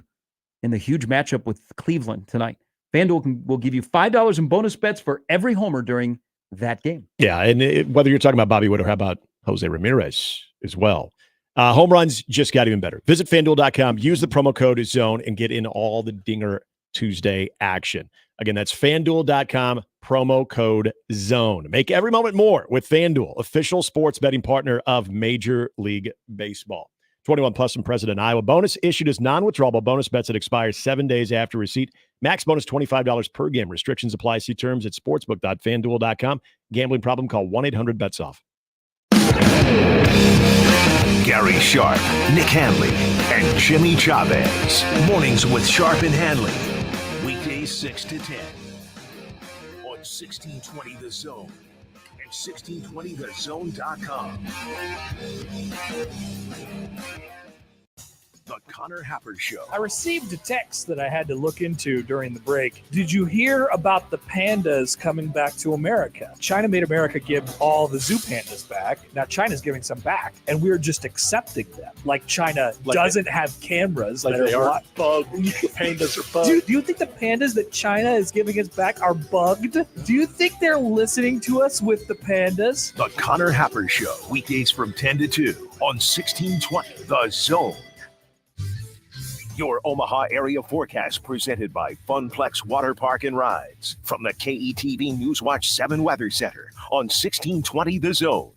in the huge matchup with Cleveland tonight? FanDuel will give you $5 in bonus bets for every homer during that game. Yeah, and whether you're talking about Bobby Witt or how about Jose Ramirez as well. Home runs just got even better. Visit FanDuel.com, use the promo code ZONE, and get in all the Dinger Tuesday action. Again, that's FanDuel.com, promo code ZONE. Make every moment more with FanDuel, official sports betting partner of Major League Baseball. 21 plus and present in Iowa. Bonus issued as non-withdrawable bonus bets that expire 7 days after receipt. Max bonus $25 per game. Restrictions apply. See terms at sportsbook.fanduel.com. Gambling problem? Call 1-800-BETS-OFF. Gary Sharp, Nick Handley, and Jimmy Chavez. Mornings with Sharp and Handley. Weekdays 6 to 10 on 1620 The Zone and 1620thezone.com. The Connor Happer Show. I received a text that I had to look into during the break. Did you hear about the pandas coming back to America? China made America give all the zoo pandas back. Now China's giving some back, and we're just accepting them. Like China doesn't have cameras. Like that they are bugged. The pandas are bugged. Do you think the pandas that China is giving us back are bugged? Do you think they're listening to us with the pandas? The Connor Happer Show. Weekdays from 10 to 2 on 1620 The Zone. Your Omaha area forecast presented by Funplex Water Park and Rides from the KETV Newswatch 7 Weather Center on 1620 The Zone.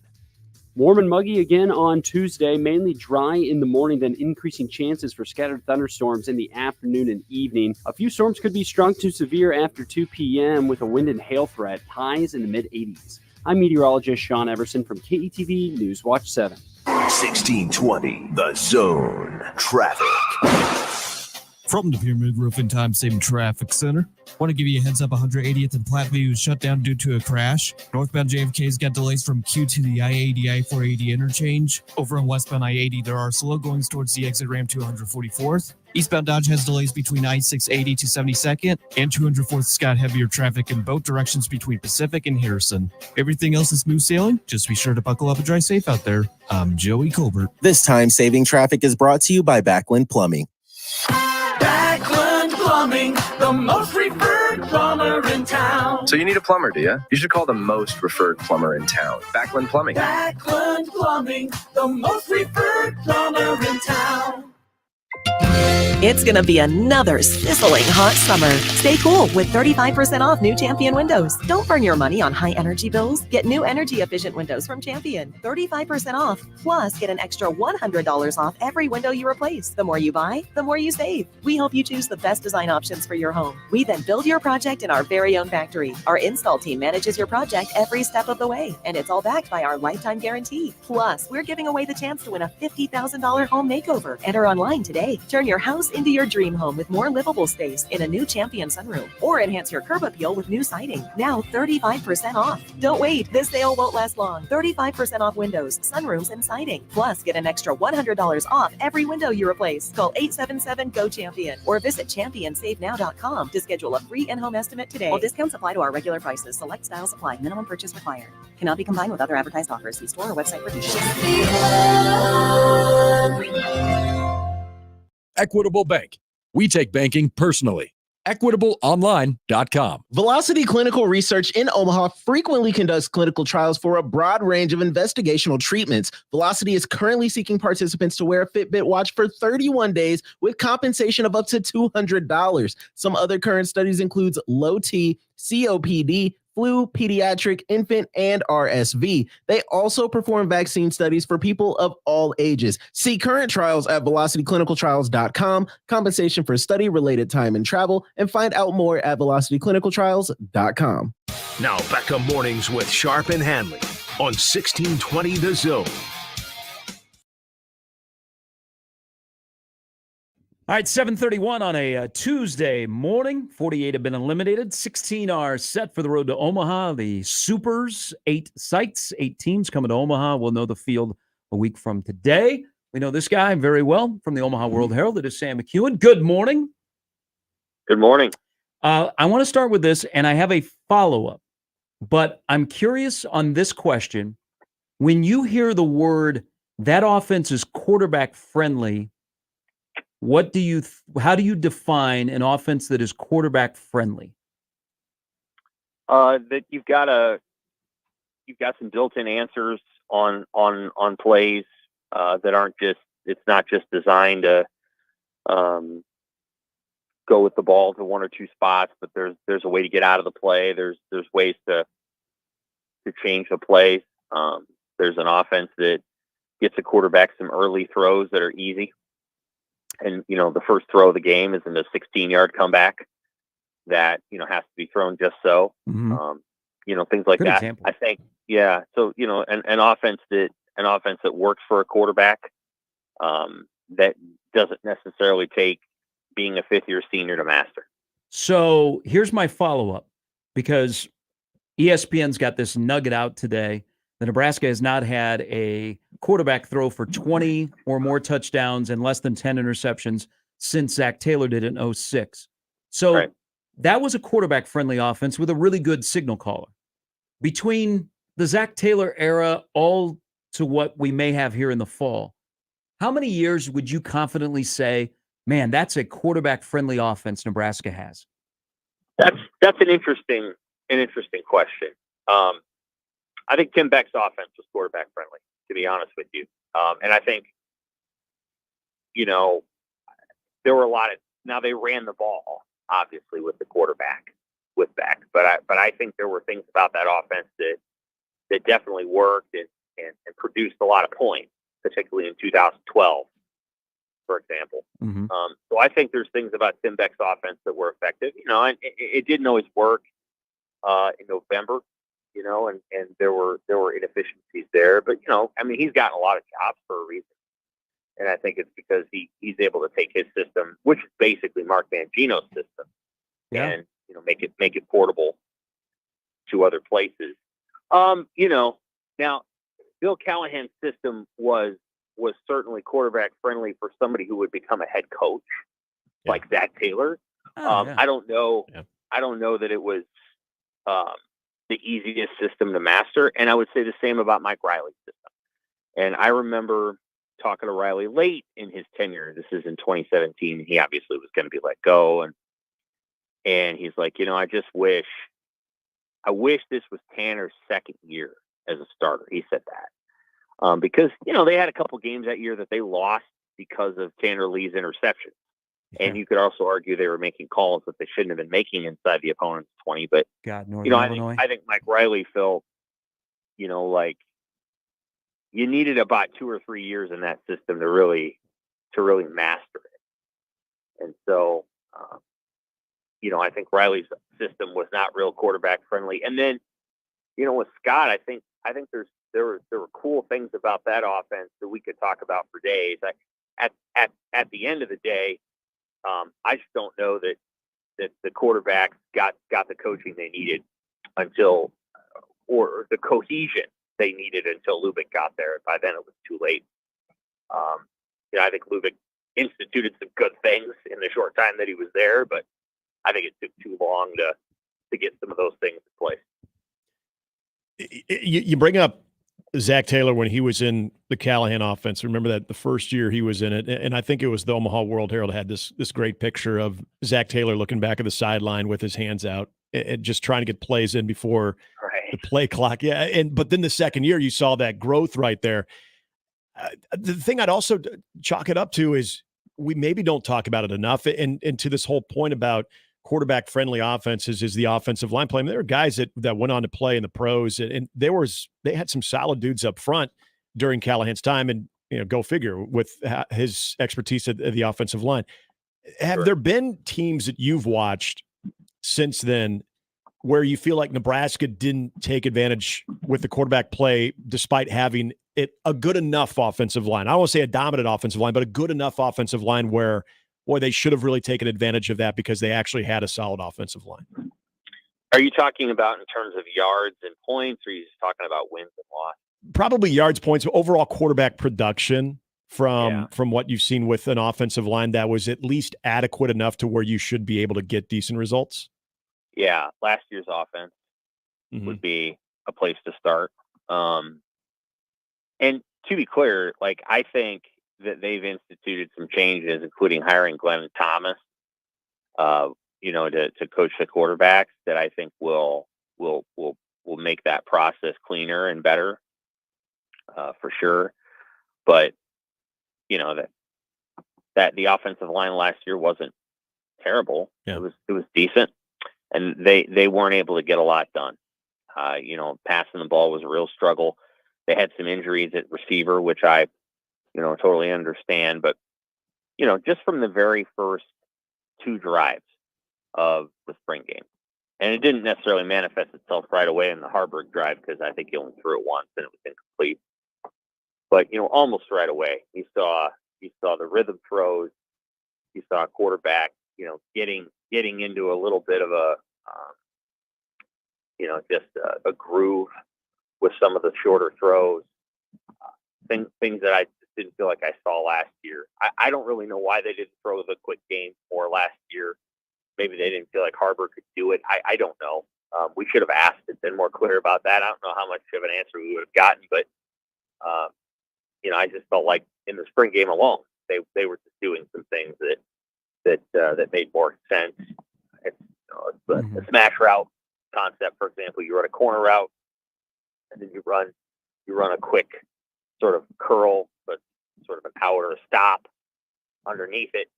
Warm and muggy again on Tuesday, mainly dry in the morning, then increasing chances for scattered thunderstorms in the afternoon and evening. A few storms could be strong to severe after 2 p.m. with a wind and hail threat, highs in the mid-80s. I'm meteorologist Sean Everson from KETV Newswatch 7. 1620 The Zone. Traffic. From the Pyramid Roofing Time Saving Traffic Center, want to give you a heads up. 180th and Platteview was shut down due to a crash. Northbound JFK's got delays from Q to the I-80, I-480 interchange. Over on westbound I-80, there are slow goings towards the exit ramp to 144th. Eastbound Dodge has delays between I-680 to 72nd, and 204th's got heavier traffic in both directions between Pacific and Harrison. Everything else is smooth sailing. Just be sure to buckle up and drive safe out there. I'm Joey Colbert. This time-saving traffic is brought to you by Backlund Plumbing. Backlund Plumbing, the most referred plumber in town. So you need a plumber, do you? You should call the most referred plumber in town, Backlund Plumbing. Backlund Plumbing, the most referred plumber in town. It's going to be another sizzling hot summer. Stay cool with 35% off new Champion windows. Don't burn your money on high energy bills. Get new energy efficient windows from Champion. 35% off. Plus, get an extra $100 off every window you replace. The more you buy, the more you save. We help you choose the best design options for your home. We then build your project in our very own factory. Our install team manages your project every step of the way, and it's all backed by our lifetime guarantee. Plus, we're giving away the chance to win a $50,000 home makeover. Enter online today. Turn your house into your dream home with more livable space in a new Champion sunroom, or enhance your curb appeal with new siding. Now 35% off. Don't wait. This sale won't last long. 35% off windows, sunrooms, and siding. Plus, get an extra $100 off every window you replace. Call 877-GO-CHAMPION or visit championsavenow.com to schedule a free in-home estimate today. All discounts apply to our regular prices. Select styles apply. Minimum purchase required. Cannot be combined with other advertised offers. See store or website for details. Equitable Bank. We take banking personally. EquitableOnline.com. Velocity Clinical Research in Omaha frequently conducts clinical trials for a broad range of investigational treatments. Velocity is currently seeking participants to wear a Fitbit watch for 31 days with compensation of up to $200. Some other current studies includes low T, COPD, flu, pediatric, infant, and RSV. They also perform vaccine studies for people of all ages. See current trials at velocityclinicaltrials.com, compensation for study-related time and travel, and find out more at velocityclinicaltrials.com. Now back to mornings with Sharp and Handley on 1620 The Zone. All right, 7:31 on a Tuesday morning. 48 have been eliminated. 16 are set for the road to Omaha. The Supers, 8 sites, 8 teams coming to Omaha. We'll know the field a week from today. We know this guy very well from the Omaha World Herald. It is Sam McEwen. Good morning. Good morning. I want to start with this, and I have a follow-up. But I'm curious on this question. When you hear the word, that offense is quarterback friendly, how do you define an offense that is quarterback friendly? That you've got some built-in answers on plays that aren't just, it's not just designed to go with the ball to one or two spots, but there's a way to get out of the play. There's ways to change the play. There's an offense that gets a quarterback some early throws that are easy. And, the first throw of the game is in a 16-yard comeback that, has to be thrown just so. Mm-hmm. Things like Good that. example. I think, yeah. So, an offense that works for a quarterback that doesn't necessarily take being a fifth-year senior to master. So here's my follow-up, because ESPN's got this nugget out today. The Nebraska has not had a quarterback throw for 20 or more touchdowns and less than 10 interceptions since Zach Taylor did in 2006. So that was a quarterback-friendly offense with a really good signal caller. Between the Zach Taylor era all to what we may have here in the fall, how many years would you confidently say, man, that's a quarterback-friendly offense Nebraska has? That's an interesting question. I think Tim Beck's offense was quarterback friendly, to be honest with you. And I think, there were a lot of, now they ran the ball, obviously, with the quarterback, with Beck. But I think there were things about that offense that definitely worked and produced a lot of points, particularly in 2012, for example. Mm-hmm. So I think there's things about Tim Beck's offense that were effective, and it didn't always work in November, and there were inefficiencies there. But, he's gotten a lot of jobs for a reason. And I think it's because he's able to take his system, which is basically Mark Mangino's system, and make it portable to other places. Now Bill Callahan's system was certainly quarterback friendly for somebody who would become a head coach like Zach Taylor. I don't know. Yeah. I don't know that it was the easiest system to master. And I would say the same about Mike Riley's system. And I remember talking to Riley late in his tenure. This is in 2017. He obviously was going to be let go. And he's like, I wish this was Tanner's second year as a starter. He said that. Because, they had a couple games that year that they lost because of Tanner Lee's interception. Yeah. And you could also argue they were making calls that they shouldn't have been making inside the opponent's 20. But, I think Mike Riley felt, like you needed about 2 or 3 years in that system to really master it. And so, I think Riley's system was not real quarterback friendly. And then, with Scott, I think there were cool things about that offense that we could talk about for days. At the end of the day, I just don't know that the quarterbacks got the coaching they needed or the cohesion they needed until Lubick got there. By then it was too late. I think Lubick instituted some good things in the short time that he was there, but I think it took too long to get some of those things in place. You bring up Zach Taylor when he was in the Callahan offense. Remember that the first year he was in it, and I think it was the Omaha World Herald had this great picture of Zach Taylor looking back at the sideline with his hands out and just trying to get plays in before the play clock. Yeah, but then the second year you saw that growth right there. The thing I'd also chalk it up to is we maybe don't talk about it enough, and to this whole point about quarterback-friendly offenses is the offensive line play. I mean, there are guys that went on to play in the pros, and they had some solid dudes up front during Callahan's time, and go figure with his expertise at the offensive line. Have there been teams that you've watched since then where you feel like Nebraska didn't take advantage with the quarterback play despite having a good enough offensive line? I don't want to say a dominant offensive line, but a good enough offensive line where they should have really taken advantage of that because they actually had a solid offensive line. Are you talking about in terms of yards and points, or are you just talking about wins and losses? Probably yards, points, overall quarterback production from what you've seen with an offensive line that was at least adequate enough to where you should be able to get decent results? Yeah, last year's offense would be a place to start. And to be clear, I think that they've instituted some changes, including hiring Glenn Thomas, to coach the quarterbacks that I think will make that process cleaner and better, for sure. But that the offensive line last year wasn't terrible. Yeah. It was decent, and they weren't able to get a lot done. Passing the ball was a real struggle. They had some injuries at receiver, which I totally understand, but just from the very first 2 drives of the spring game, and it didn't necessarily manifest itself right away in the Harburg drive because I think he only threw it once and it was incomplete. But almost right away, you saw the rhythm throws. You saw a quarterback, getting into a little bit of a groove with some of the shorter throws. Things that I didn't feel like I saw last year. I don't really know why they didn't throw the quick game more last year. Maybe they didn't feel like Harburg could do it. I don't know. We should have asked and been more clear about that. I don't know how much of an answer we would have gotten, but I just felt like in the spring game alone, they were just doing some things that made more sense. It's, the smash route concept, for example, you run a corner route, and then you run a quick sort of curl, but sort of an out or a stop underneath it.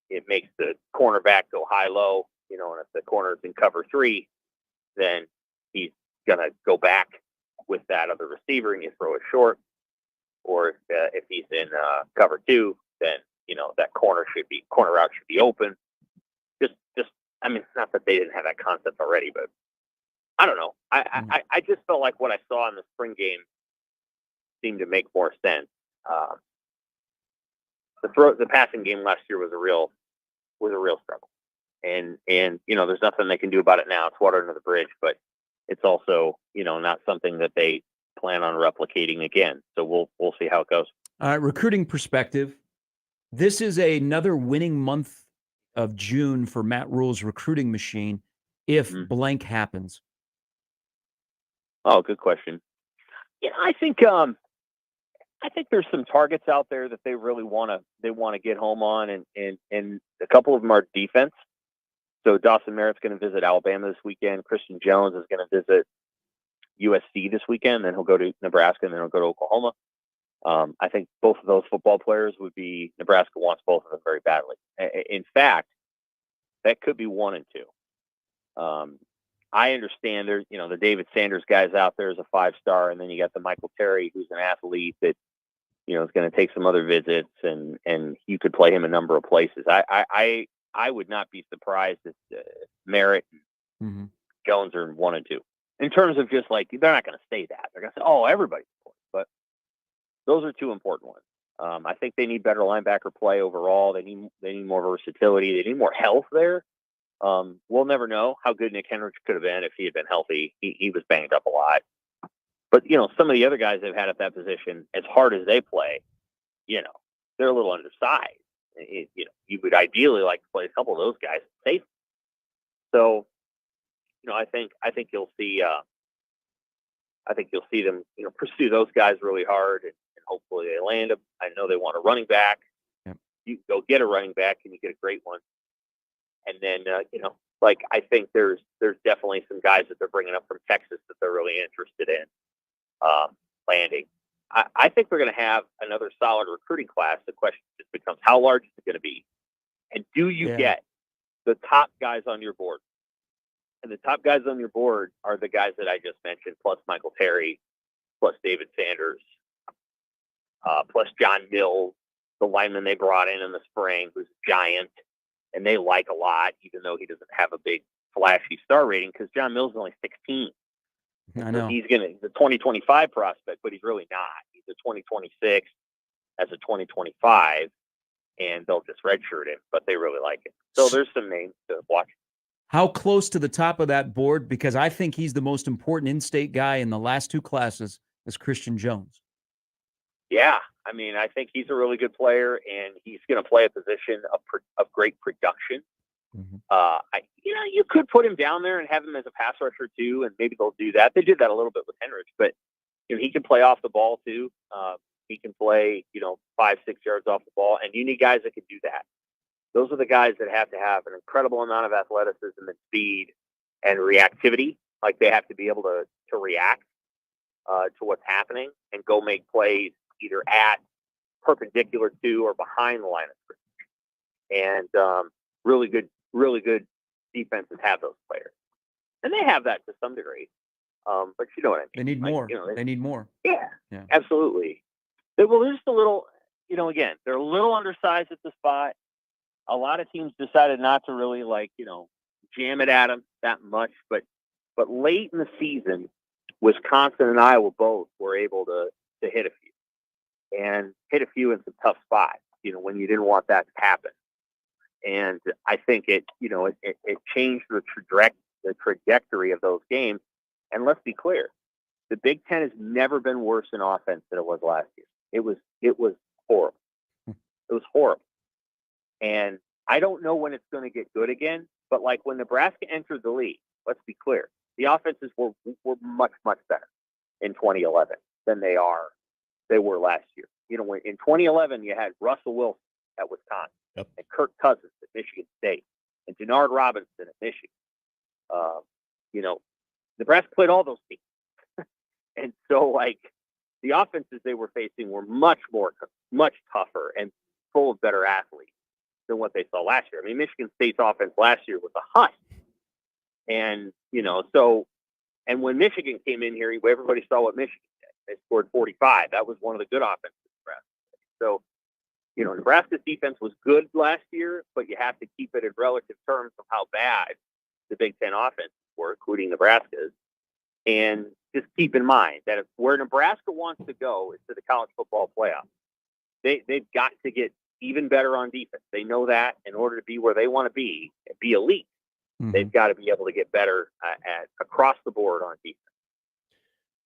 It makes the cornerback go high-low, and if the corner's in cover 3, then he's going to go back with that other receiver and you throw it short. Or if he's in cover 2, then, that corner route should be open. It's not that they didn't have that concept already, but I don't know. I just felt like what I saw in the spring game seemed to make more sense. The passing game last year was a real struggle, and there's nothing they can do about it now. It's water under the bridge, but it's also not something that they plan on replicating again. So we'll see how it goes. Recruiting perspective, this is another winning month of June for Matt Rule's recruiting machine. If blank happens. Oh, good question. Yeah, I think there's some targets out there that they really want to get home on, and a couple of them are defense. So Dawson Merritt's going to visit Alabama this weekend. Christian Jones is going to visit USC this weekend. Then he'll go to Nebraska, and then he'll go to Oklahoma. I think both of those football players Nebraska wants both of them very badly. In fact, that could be 1 and 2. I understand there's, the David Sanders guys out there is a 5-star, and then you got the Michael Terry, who's an athlete that, is going to take some other visits, and you could play him a number of places. I would not be surprised if Merritt and Jones are 1 and 2. In terms of just like, they're not going to say that. They're going to say, oh, everybody's important. But those are 2 important ones. I think they need better linebacker play overall. They need more versatility. They need more health there. We'll never know how good Nick Henrich could have been if he had been healthy. He was banged up a lot. But, some of the other guys they've had at that position, as hard as they play, they're a little undersized. You would ideally like to play a couple of those guys safe. So, I think you'll see them, pursue those guys really hard, and hopefully they land them. I know they want a running back. Yep. You go get a running back, and you get a great one. And then, I think there's definitely some guys that they're bringing up from Texas that they're really interested in landing. I think we're going to have another solid recruiting class. The question just becomes, how large is it going to be? And do you get the top guys on your board? And the top guys on your board are the guys that I just mentioned, plus Michael Terry, plus David Sanders, plus John Mills, the lineman they brought in the spring, who's a giant. And they like a lot, even though he doesn't have a big flashy star rating, because John Mills is only 16. I know. So he's a 2025 prospect, but he's really not. He's a 2026 as a 2025, and they'll just redshirt him, but they really like him. So there's some names to watch. How close to the top of that board? Because I think he's the most important in-state guy in the last 2 classes is Christian Jones. Yeah. I think he's a really good player, and he's going to play a position of great production. You could put him down there and have him as a pass rusher too, and maybe they'll do that. They did that a little bit with Henrich, but he can play off the ball too. He can play 5-6 yards off the ball, and you need guys that can do that. Those are the guys that have to have an incredible amount of athleticism and speed and reactivity. Like, they have to be able to react to what's happening and go make plays either at, perpendicular to, or behind the line of scrimmage. And really good defenses have those players, and they have that to some degree. But you know what I mean. They need more. They need more. Yeah, absolutely. They're just a little. Again, they're a little undersized at the spot. A lot of teams decided not to really jam it at them that much. But late in the season, Wisconsin and Iowa both were able to hit a few. And hit a few in some tough spots, when you didn't want that to happen. And I think it changed the trajectory of those games. And let's be clear, the Big Ten has never been worse in offense than it was last year. It was horrible. It was horrible. And I don't know when it's going to get good again, but like when Nebraska entered the league, let's be clear, the offenses were much, much better in 2011 than they were last year. When in 2011 you had Russell Wilson at Wisconsin, and Kirk Cousins at Michigan State, and Denard Robinson at Michigan. Nebraska played all those teams, and so the offenses they were facing were much tougher and full of better athletes. than what they saw last year. I mean, Michigan State's offense last year was a husk. And, and when Michigan came in here, everybody saw what Michigan did. They scored 45. That was one of the good offenses. So, Nebraska's defense was good last year, but you have to keep it in relative terms of how bad the Big Ten offenses were, including Nebraska's. And just keep in mind that where Nebraska wants to go is to the college football playoff. They've got to get even better on defense. They know that in order to be where they want to be and be elite, they've got to be able to get better across the board on defense.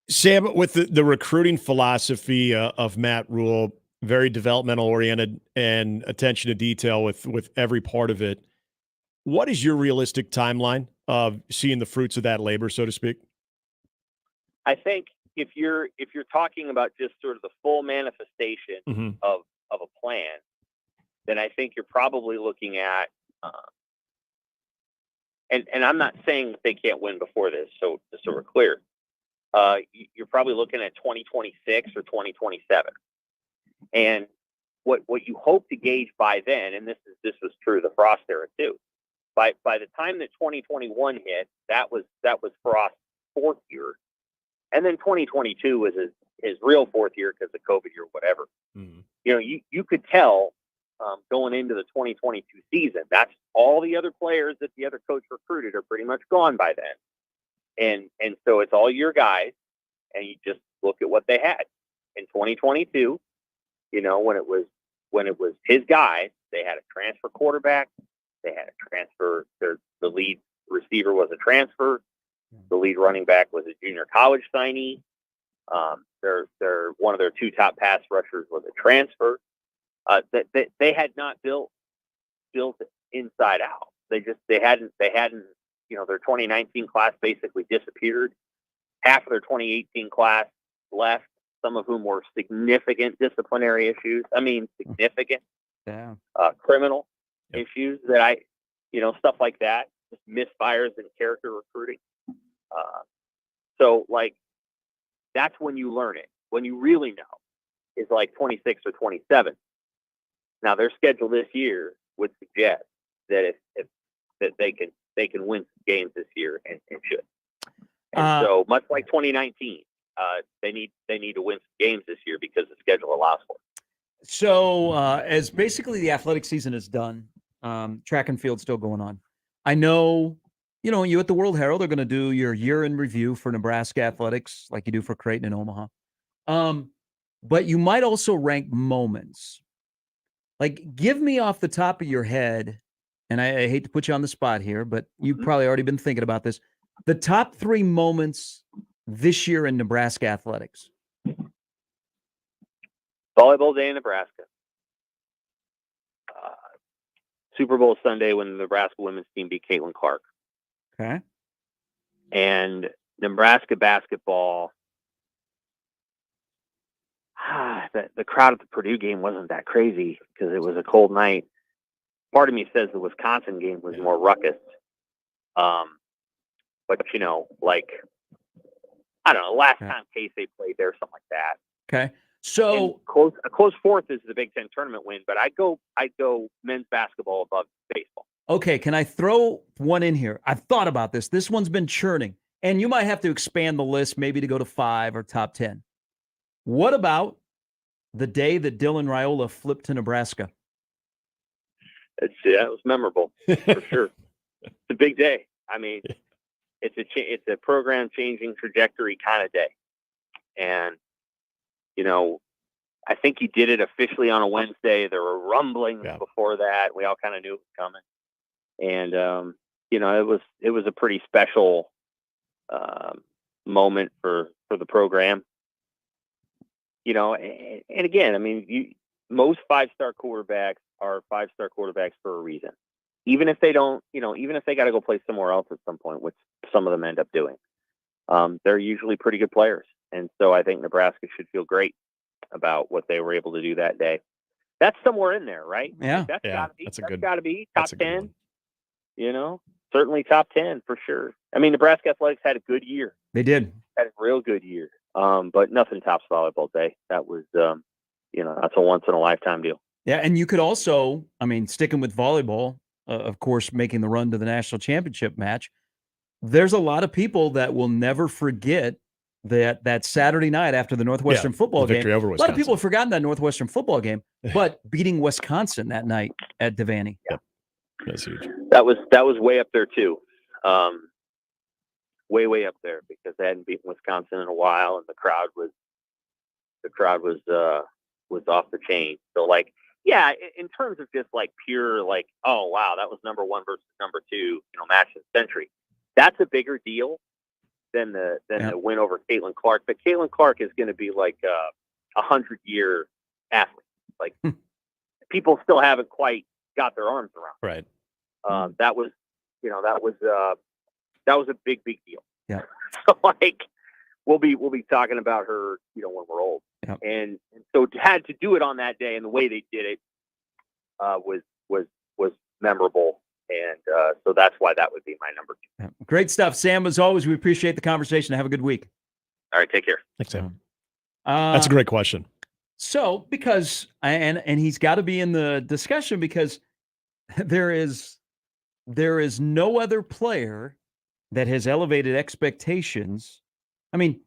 Sam, with the recruiting philosophy of Matt Rule, very developmental oriented and attention to detail with every part of it, what is your realistic timeline of seeing the fruits of that labor, so to speak? I think if you're talking about just sort of the full manifestation of a plan, then I think you're probably looking at, and I'm not saying that they can't win before this, so we're clear. You're probably looking at 2026 or 2027. And what you hope to gauge by then, and this was true of the Frost era too, by the time that 2021 hit, that was Frost's fourth year. And then 2022 was his real fourth year because of COVID year, whatever. You could tell going into the 2022 season, that's all the other players that the other coach recruited are pretty much gone by then. And so it's all your guys, and you just look at what they had in 2022. When it was his guys, they had a transfer quarterback, they had a transfer. The lead receiver was a transfer. The lead running back was a junior college signee. Their one of their two top pass rushers was a transfer. They had not built it inside out. They hadn't. Their 2019 class basically disappeared. Half of their 2018 class left. Some of whom were significant disciplinary issues. I mean, significant, criminal issues that stuff like that, just misfires in character recruiting. So that's when you learn it. When you really know is 26 or 27. Now their schedule this year would suggest that if that they can win games this year and should. And so much like 2019. They need to win some games this year because the schedule allows for it. So as basically the athletic season is done, track and field still going on. I know, you at the World Herald are going to do your year in review for Nebraska athletics like you do for Creighton and Omaha. But you might also rank moments. Give me off the top of your head, and I hate to put you on the spot here, but you've probably already been thinking about this. The top 3 moments this year in Nebraska athletics. Volleyball day in Nebraska. Super Bowl Sunday when the Nebraska women's team beat Caitlin Clark. Okay. And Nebraska basketball. The crowd at the Purdue game wasn't that crazy because it was a cold night. Part of me says the Wisconsin game was more ruckus. But I don't know, last time K-State played there, something like that. Okay. So a close fourth is the Big Ten tournament win, but I'd go men's basketball above baseball. Okay, can I throw one in here? I've thought about this. This one's been churning, and you might have to expand the list maybe to go to 5 or top 10. What about the day that Dylan Raiola flipped to Nebraska? That was memorable for sure. It's a big day. I mean, it's a program changing trajectory kind of day, and I think he did it officially on a Wednesday. There were rumblings before that. We all kind of knew it was coming. And, it was a pretty special moment for the program. And again, I mean, most 5-star quarterbacks are 5-star quarterbacks for a reason. Even if they don't, even if they got to go play somewhere else at some point, which some of them end up doing, they're usually pretty good players. And so I think Nebraska should feel great about what they were able to do that day. That's somewhere in there, right? Yeah. That's gotta be. That's got to be top 10. Certainly top 10 for sure. I mean, Nebraska athletics had a good year. They did. Had a real good year. But nothing tops volleyball day. That was, that's a once in a lifetime deal. Yeah, and you could also, I mean, sticking with volleyball, of course, making the run to the national championship match. There's a lot of people that will never forget that Saturday night after the Northwestern football the victory game. over A lot of people Wisconsin. have forgotten that Northwestern football game, but beating Wisconsin that night at Devaney. Yep. That's huge. That was way up there too. Way up there because they hadn't beaten Wisconsin in a while, and the crowd was off the chain. So like, yeah, in terms of just like pure like, oh wow, that was number 1 versus number 2, match of the century. That's a bigger deal than the win over Caitlin Clark. But Caitlin Clark is going to be like a 100-year athlete. Like people still haven't quite got their arms around. Right. That was a big deal. Yeah. So like we'll be talking about her, when we're old. Yep. And so had to do it on that day, and the way they did it was memorable. And so that's why that would be my number 2. Yeah. Great stuff, Sam. As always, we appreciate the conversation. Have a good week. All right, take care. Thanks, Sam. That's a great question. So, because and he's got to be in the discussion because there is no other player that has elevated expectations. I mean,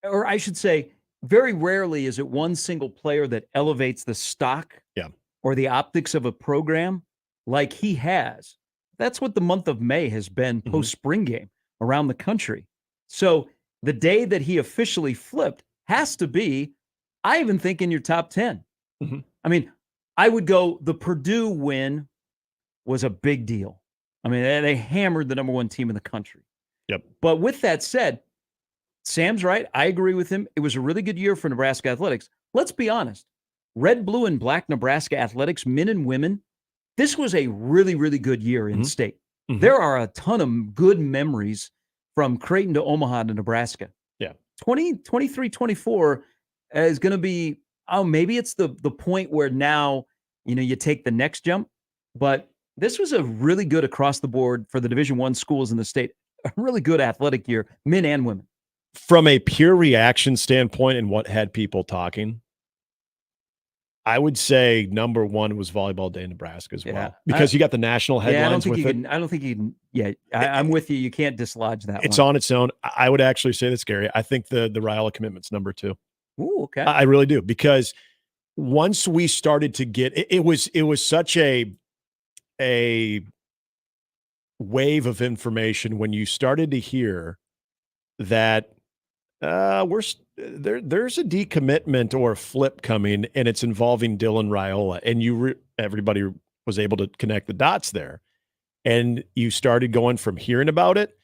or I should say, very rarely is it one single player that elevates the stock or the optics of a program like he has. That's what the month of May has been post-spring game around the country. So the day that he officially flipped has to be, I even think, in your top 10. I mean, I would go, the Purdue win was a big deal. I mean, they hammered the number 1 team in the country. Yep. But with that said, Sam's right. I agree with him. It was a really good year for Nebraska athletics. Let's be honest. Red, blue, and black Nebraska athletics, men and women, this was a really, really good year in state. There are a ton of good memories from Creighton to Omaha to Nebraska. Yeah. 23, 24 is going to be, maybe it's the point where now, you take the next jump. But this was a really good across the board for the Division I schools in the state. A really good athletic year, men and women. From a pure reaction standpoint and what had people talking, I would say number 1 was Volleyball Day in Nebraska as well, because you got the national headlines. I don't think with you can. Yeah, I'm with you. You can't dislodge that. It's one. on its own. I would actually say that's scary. I think the Raiola commitment's number 2. Ooh, okay. I really do, because once we started to get it was such a wave of information when you started to hear that there's a decommitment or a flip coming, and it's involving Dylan Raiola, and everybody was able to connect the dots there, and you started going from hearing about it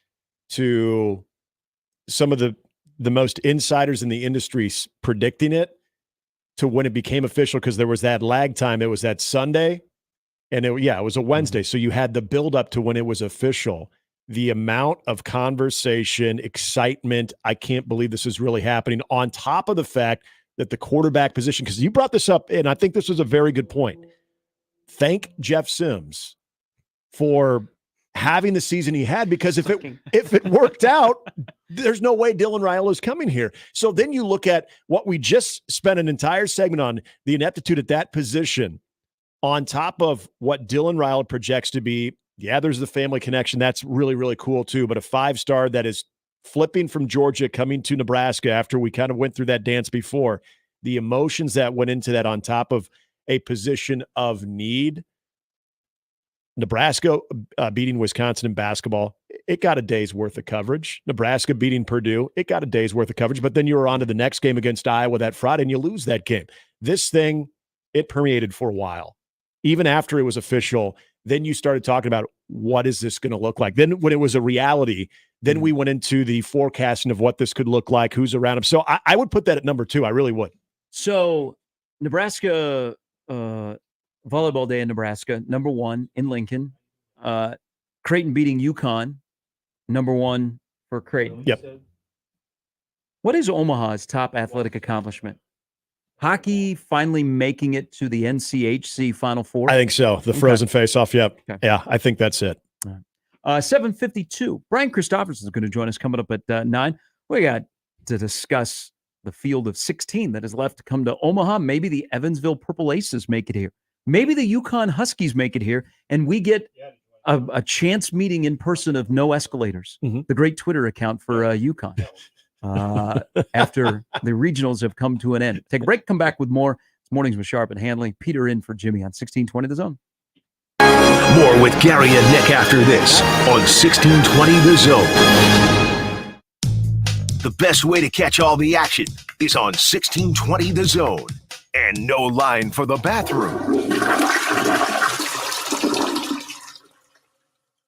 to some of the most insiders in the industry predicting it to when it became official, because there was that lag time. It was that Sunday, and it was a Wednesday, so you had the build up to when it was official. The amount of conversation, excitement, I can't believe this is really happening, on top of the fact that the quarterback position, because you brought this up, and I think this was a very good point. Thank Jeff Sims for having the season he had, because if it worked out, there's no way Dylan Raiola is coming here. So then you look at what we just spent an entire segment on, the ineptitude at that position, on top of what Dylan Raiola projects to be. Yeah, there's the family connection. That's really, really cool too. But a 5-star that is flipping from Georgia, coming to Nebraska after we kind of went through that dance before, the emotions that went into that on top of a position of need. Nebraska beating Wisconsin in basketball, it got a day's worth of coverage. Nebraska beating Purdue, it got a day's worth of coverage. But then you were on to the next game against Iowa that Friday, and you lose that game. This thing, it permeated for a while. Even after it was official, then you started talking about, what is this going to look like? Then when it was a reality, then we went into the forecasting of what this could look like, who's around him. So I would put that at number 2. I really would. So Nebraska, Volleyball Day in Nebraska, number 1 in Lincoln. Creighton beating UConn, number 1 for Creighton. Yep. What is Omaha's top athletic accomplishment? Hockey finally making it to the NCHC Final Four? I think so. The frozen face-off, yep. Okay. Yeah, I think that's it. 7:52. Brian Christopherson is going to join us coming up at 9. We got to discuss the field of 16 that is left to come to Omaha. Maybe the Evansville Purple Aces make it here. Maybe the Yukon Huskies make it here, and we get a chance meeting in person of No Escalators, the great Twitter account for Yukon, after the regionals have come to an end. Take a break, come back with more. It's Mornings with Sharp and Handley. Peter in for Jimmy on 1620 The Zone. More with Gary and Nick after this on 1620 The Zone. The best way to catch all the action is on 1620 The Zone. And no line for the bathroom.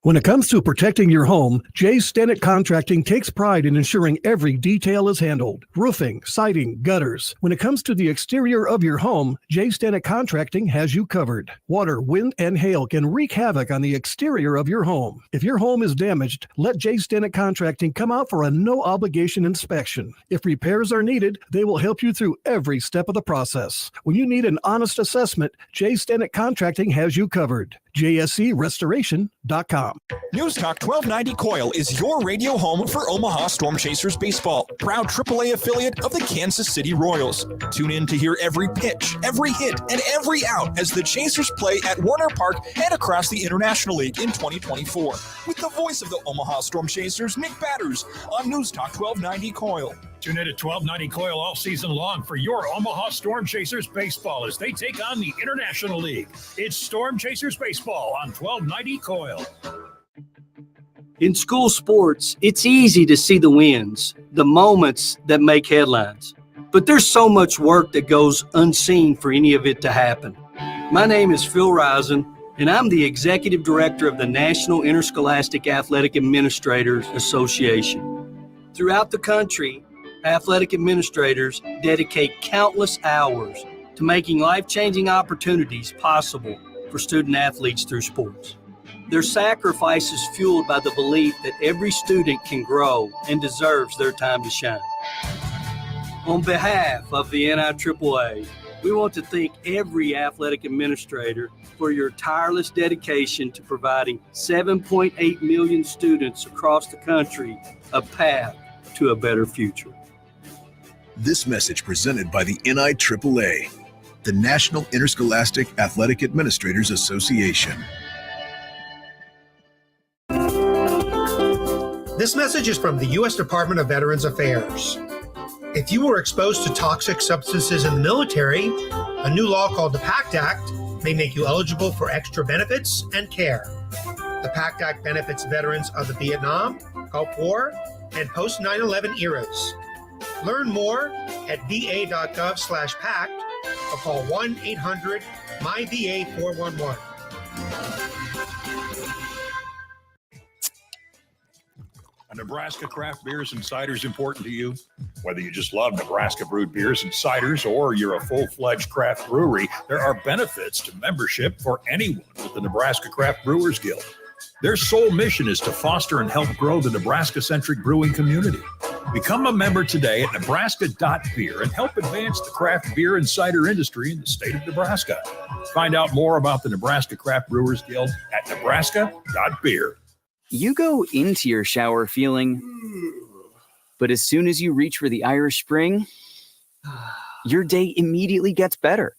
When it comes to protecting your home, Jay Stennett Contracting takes pride in ensuring every detail is handled. Roofing, siding, gutters. When it comes to the exterior of your home, Jay Stennett Contracting has you covered. Water, wind, and hail can wreak havoc on the exterior of your home. If your home is damaged, let Jay Stennett Contracting come out for a no-obligation inspection. If repairs are needed, they will help you through every step of the process. When you need an honest assessment, Jay Stennett Contracting has you covered. JSCRestoration.com. News Talk 1290 Coil is your radio home for Omaha Storm Chasers baseball, proud AAA affiliate of the Kansas City Royals. Tune in to hear every pitch, every hit, and every out as the Chasers play at Warner Park and across the International League in 2024. With the voice of the Omaha Storm Chasers, Nick Batters, on News Talk 1290 Coil. Tune in to 1290 Coil all season long for your Omaha Storm Chasers baseball as they take on the International League. It's Storm Chasers baseball on 1290 Coil. In school sports, it's easy to see the wins, the moments that make headlines. But there's so much work that goes unseen for any of it to happen. My name is Phil Risen, and I'm the Executive Director of the National Interscholastic Athletic Administrators Association. Throughout the country, athletic administrators dedicate countless hours to making life-changing opportunities possible for student athletes through sports. Their sacrifice is fueled by the belief that every student can grow and deserves their time to shine. On behalf of the NIAAA, we want to thank every athletic administrator for your tireless dedication to providing 7.8 million students across the country a path to a better future. This message presented by the NIAAA, the National Interscholastic Athletic Administrators Association. This message is from the U.S. Department of Veterans Affairs. If you were exposed to toxic substances in the military, a new law called the PACT Act may make you eligible for extra benefits and care. The PACT Act benefits veterans of the Vietnam, Gulf War, and post 9/11 eras. Learn more at va.gov/PACT or call 1-800-MyVA411. Are Nebraska craft beers and ciders important to you? Whether you just love Nebraska brewed beers and ciders or you're a full-fledged craft brewery, there are benefits to membership for anyone with the Nebraska Craft Brewers Guild. Their sole mission is to foster and help grow the Nebraska-centric brewing community. Become a member today at nebraska.beer and help advance the craft beer and cider industry in the state of Nebraska. Find out more about the Nebraska Craft Brewers Guild at nebraska.beer. You go into your shower feeling, but as soon as you reach for the Irish Spring, your day immediately gets better.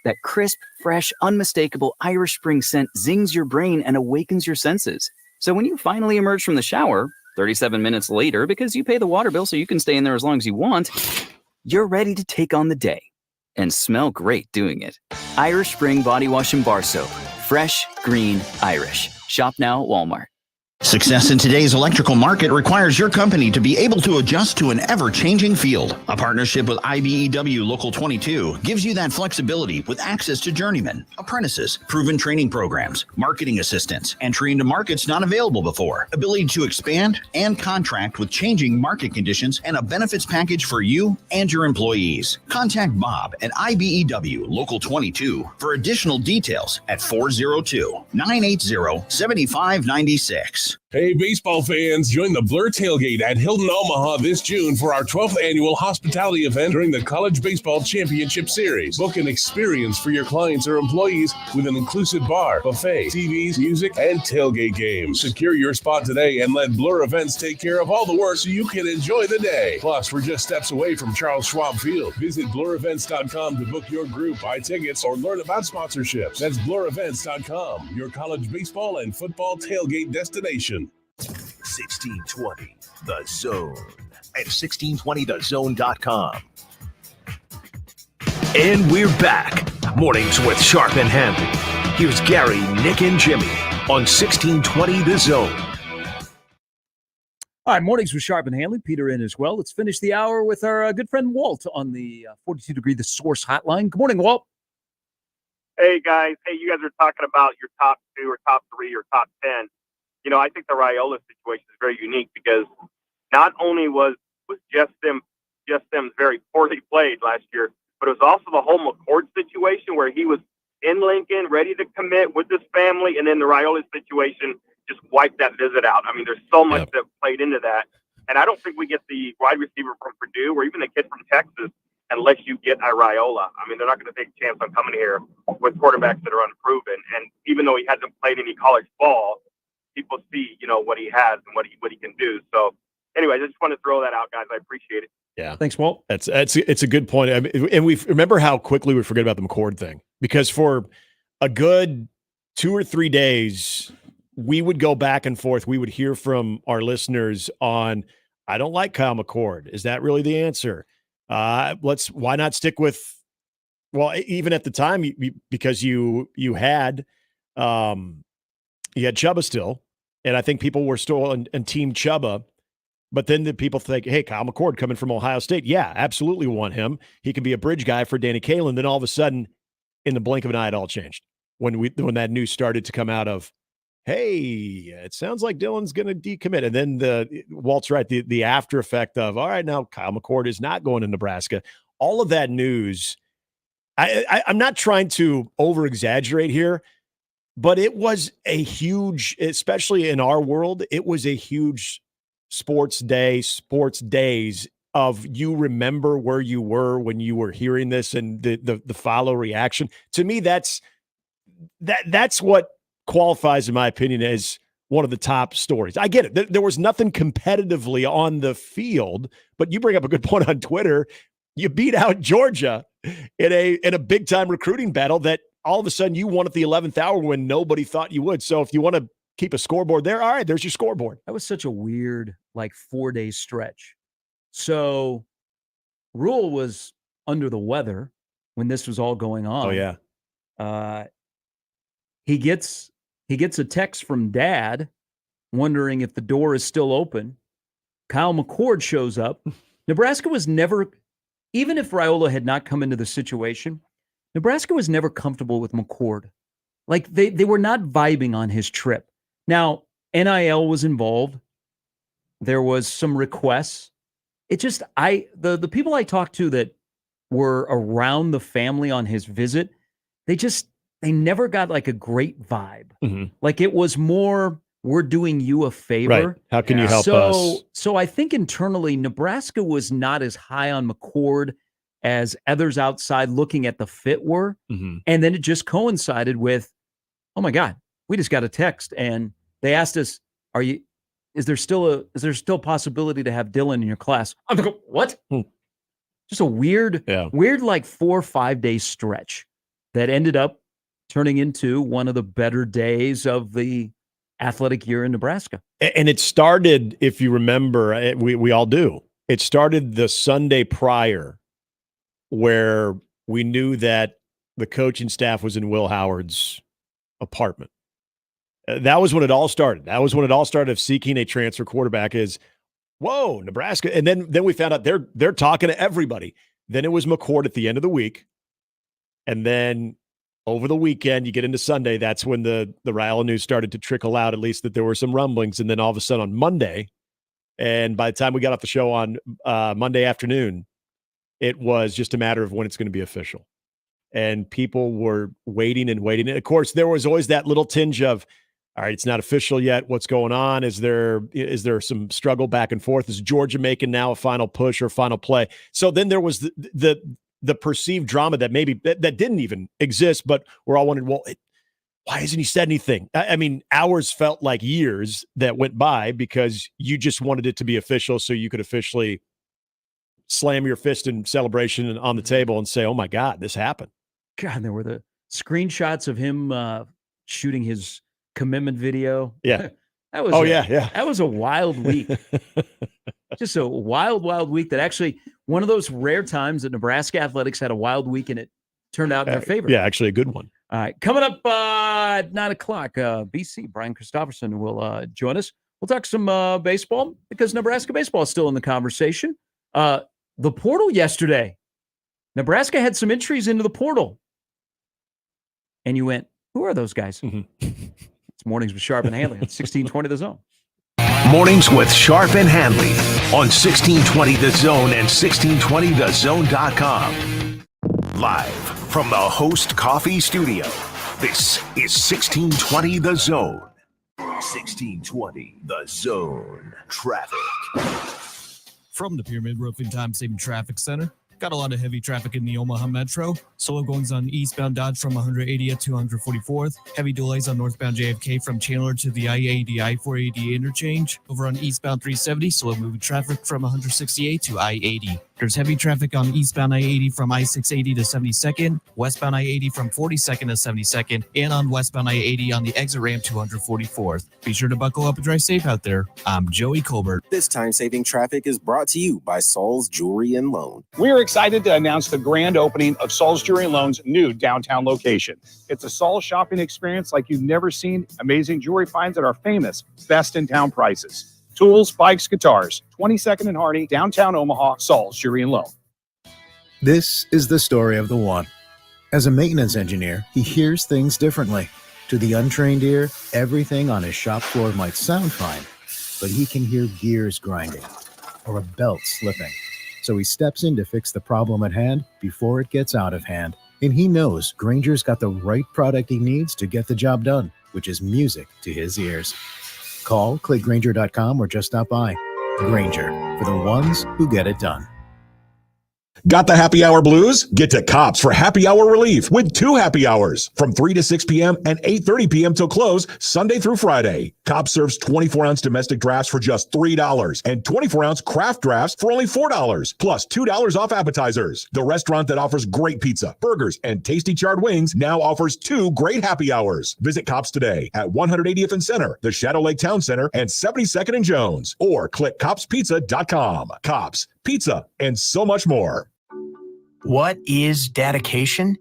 That crisp, fresh, unmistakable Irish Spring scent zings your brain and awakens your senses. So when you finally emerge from the shower, 37 minutes later, because you pay the water bill so you can stay in there as long as you want, you're ready to take on the day and smell great doing it. Irish Spring Body Wash and Bar Soap. Fresh, green, Irish. Shop now at Walmart. Success in today's electrical market requires your company to be able to adjust to an ever-changing field. A partnership with IBEW Local 22 gives you that flexibility with access to journeymen, apprentices, proven training programs, marketing assistants, entry into markets not available before, ability to expand and contract with changing market conditions, and a benefits package for you and your employees. Contact Bob at IBEW Local 22 for additional details at 402-980-7596. Hey, baseball fans, join the Blur Tailgate at Hilton Omaha this June for our 12th annual hospitality event during the College Baseball Championship Series. Book an experience for your clients or employees with an inclusive bar, buffet, TVs, music, and tailgate games. Secure your spot today and let Blur Events take care of all the work so you can enjoy the day. Plus, we're just steps away from Charles Schwab Field. Visit blurevents.com to book your group, buy tickets, or learn about sponsorships. That's blurevents.com, your college baseball and football tailgate destination. 1620 The Zone at 1620thezone.com. And we're back. Mornings with Sharp and Handley. Here's Gary, Nick, and Jimmy on 1620 The Zone. All right, mornings with Sharp and Handley. Peter in as well. Let's finish the hour with our good friend Walt on the 42 Degree The Source hotline. Good morning, Walt. Hey, guys. Hey, you guys are talking about your top 2 or top 3 or top 10. You know, I think the Raiola situation is very unique because not only was Jeff Sims very poorly played last year, but it was also the whole McCord situation where he was in Lincoln, ready to commit with his family, and then the Raiola situation just wiped that visit out. I mean, there's so much that played into that. And I don't think we get the wide receiver from Purdue or even the kid from Texas unless you get a Raiola. I mean, they're not going to take a chance on coming here with quarterbacks that are unproven. And even though he hasn't played any college ball, people see, you know, what he has and what he can do. So anyway, I just want to throw that out, guys. I appreciate it. Yeah. Thanks, Walt. It's a good point. I mean, and we remember how quickly we forget about the McCord thing, because for a good 2 or 3 days, we would go back and forth. We would hear from our listeners on, I don't like Kyle McCord. Is that really the answer? Why not stick with, well, even at the time, because you had Chuba still, and I think people were still on Team Chuba. But then the people think, hey, Kyle McCord coming from Ohio State. Yeah, absolutely want him. He can be a bridge guy for Danny Kaelin. Then all of a sudden, in the blink of an eye, it all changed. When that news started to come out of, hey, it sounds like Dylan's going to decommit. And then Walt's right, the after effect of, all right, now Kyle McCord is not going to Nebraska. All of that news, I'm not trying to over-exaggerate here, but it was a huge, especially in our world, it was a huge sports days of, you remember where you were when you were hearing this and the follow reaction. To me, that's what qualifies, in my opinion, as one of the top stories. I get it. There was nothing competitively on the field, but you bring up a good point on Twitter. You beat out Georgia in a big time recruiting battle that all of a sudden you won at the 11th hour when nobody thought you would. So if you want to keep a scoreboard there, all right, there's your scoreboard. That was such a weird, 4-day stretch. So Rule was under the weather when this was all going on. Oh, yeah. He gets a text from Dad wondering if the door is still open. Kyle McCord shows up. Nebraska was never, even if Raiola had not come into the situation, Nebraska was never comfortable with McCord. Like, they were not vibing on his trip. Now, NIL was involved. There was some requests. It just, the people I talked to that were around the family on his visit, they never got a great vibe. Mm-hmm. Like, it was more, we're doing you a favor. Right. How can you help us? So I think internally, Nebraska was not as high on McCord as others outside looking at the fit were. Mm-hmm. And then it just coincided with, oh my God, we just got a text and they asked us, is there still a possibility to have Dylan in your class? I'm like, what? Just a weird 4 or 5 day stretch that ended up turning into one of the better days of the athletic year in Nebraska. And it started, if you remember, we all do. It started the Sunday prior, where we knew that the coaching staff was in Will Howard's apartment. That was when it all started. That was when it all started of seeking a transfer quarterback is, whoa, Nebraska. And then we found out they're talking to everybody. Then it was McCord at the end of the week. And then over the weekend, you get into Sunday, that's when the Raiola news started to trickle out, at least that there were some rumblings. And then all of a sudden on Monday, and by the time we got off the show on Monday afternoon, it was just a matter of when it's going to be official. And people were waiting and waiting. And of course, there was always that little tinge of, all right, it's not official yet. What's going on? Is there some struggle back and forth? Is Georgia making now a final push or final play? So then there was the perceived drama that maybe that didn't even exist, but we're all wondering, well, why hasn't he said anything? I mean, hours felt like years that went by because you just wanted it to be official so you could officially slam your fist in celebration on the table and say, oh my God, this happened. God, there were the screenshots of him shooting his commitment video. Yeah. That was That was a wild week. Just a wild week that actually one of those rare times that Nebraska athletics had a wild week and it turned out in their favor. Yeah, actually a good one. All right. Coming up at 9 o'clock, BC, Brian Christopherson will join us. We'll talk some baseball because Nebraska baseball is still in the conversation. The portal yesterday. Nebraska had some entries into the portal. And you went, who are those guys? It's Mornings with Sharp and Handley at 1620 The Zone. Mornings with Sharp and Handley on 1620 The Zone and 1620thezone.com. Live from the Host Coffee Studio, this is 1620 The Zone. 1620 The Zone. Traffic. From the Pyramid Roofing Time Saving Traffic Center. Got a lot of heavy traffic in the Omaha Metro. Slow goings on eastbound Dodge from 180th to 144th. Heavy delays on northbound JFK from Chandler to the I-80, I-480 interchange. Over on eastbound 370, slow moving traffic from 168 to I-80. There's heavy traffic on eastbound I-80 from I-680 to 72nd, westbound I-80 from 42nd to 72nd, and on westbound I-80 on the exit ramp to 144th. Be sure to buckle up and drive safe out there. I'm Joey Colbert. This time-saving traffic is brought to you by Saul's Jewelry and Loan. We're excited to announce the grand opening of Saul's Jewelry and Loan's new downtown location. It's a Saul's shopping experience like you've never seen. Amazing jewelry finds at our famous best-in-town prices. Tools, bikes, guitars. 22nd and Hardy, downtown Omaha, Saul's Jewelry and Loan. This is the story of the one. As a maintenance engineer, he hears things differently. To the untrained ear, everything on his shop floor might sound fine, but he can hear gears grinding or a belt slipping. So he steps in to fix the problem at hand before it gets out of hand. And he knows Grainger's got the right product he needs to get the job done, which is music to his ears. Call, click Grainger.com, or just stop by. Grainger, for the ones who get it done. Got the happy hour blues? Get to Cops for happy hour relief with 2 happy hours from 3 to 6 p.m. and 8:30 p.m. till close Sunday through Friday. Cops serves 24-ounce domestic drafts for just $3 and 24-ounce craft drafts for only $4, plus $2 off appetizers. The restaurant that offers great pizza, burgers, and tasty charred wings now offers 2 great happy hours. Visit Cops today at 180th and Center, the Shadow Lake Town Center, and 72nd and Jones, or click copspizza.com. Cops, pizza, and so much more. What is dedication?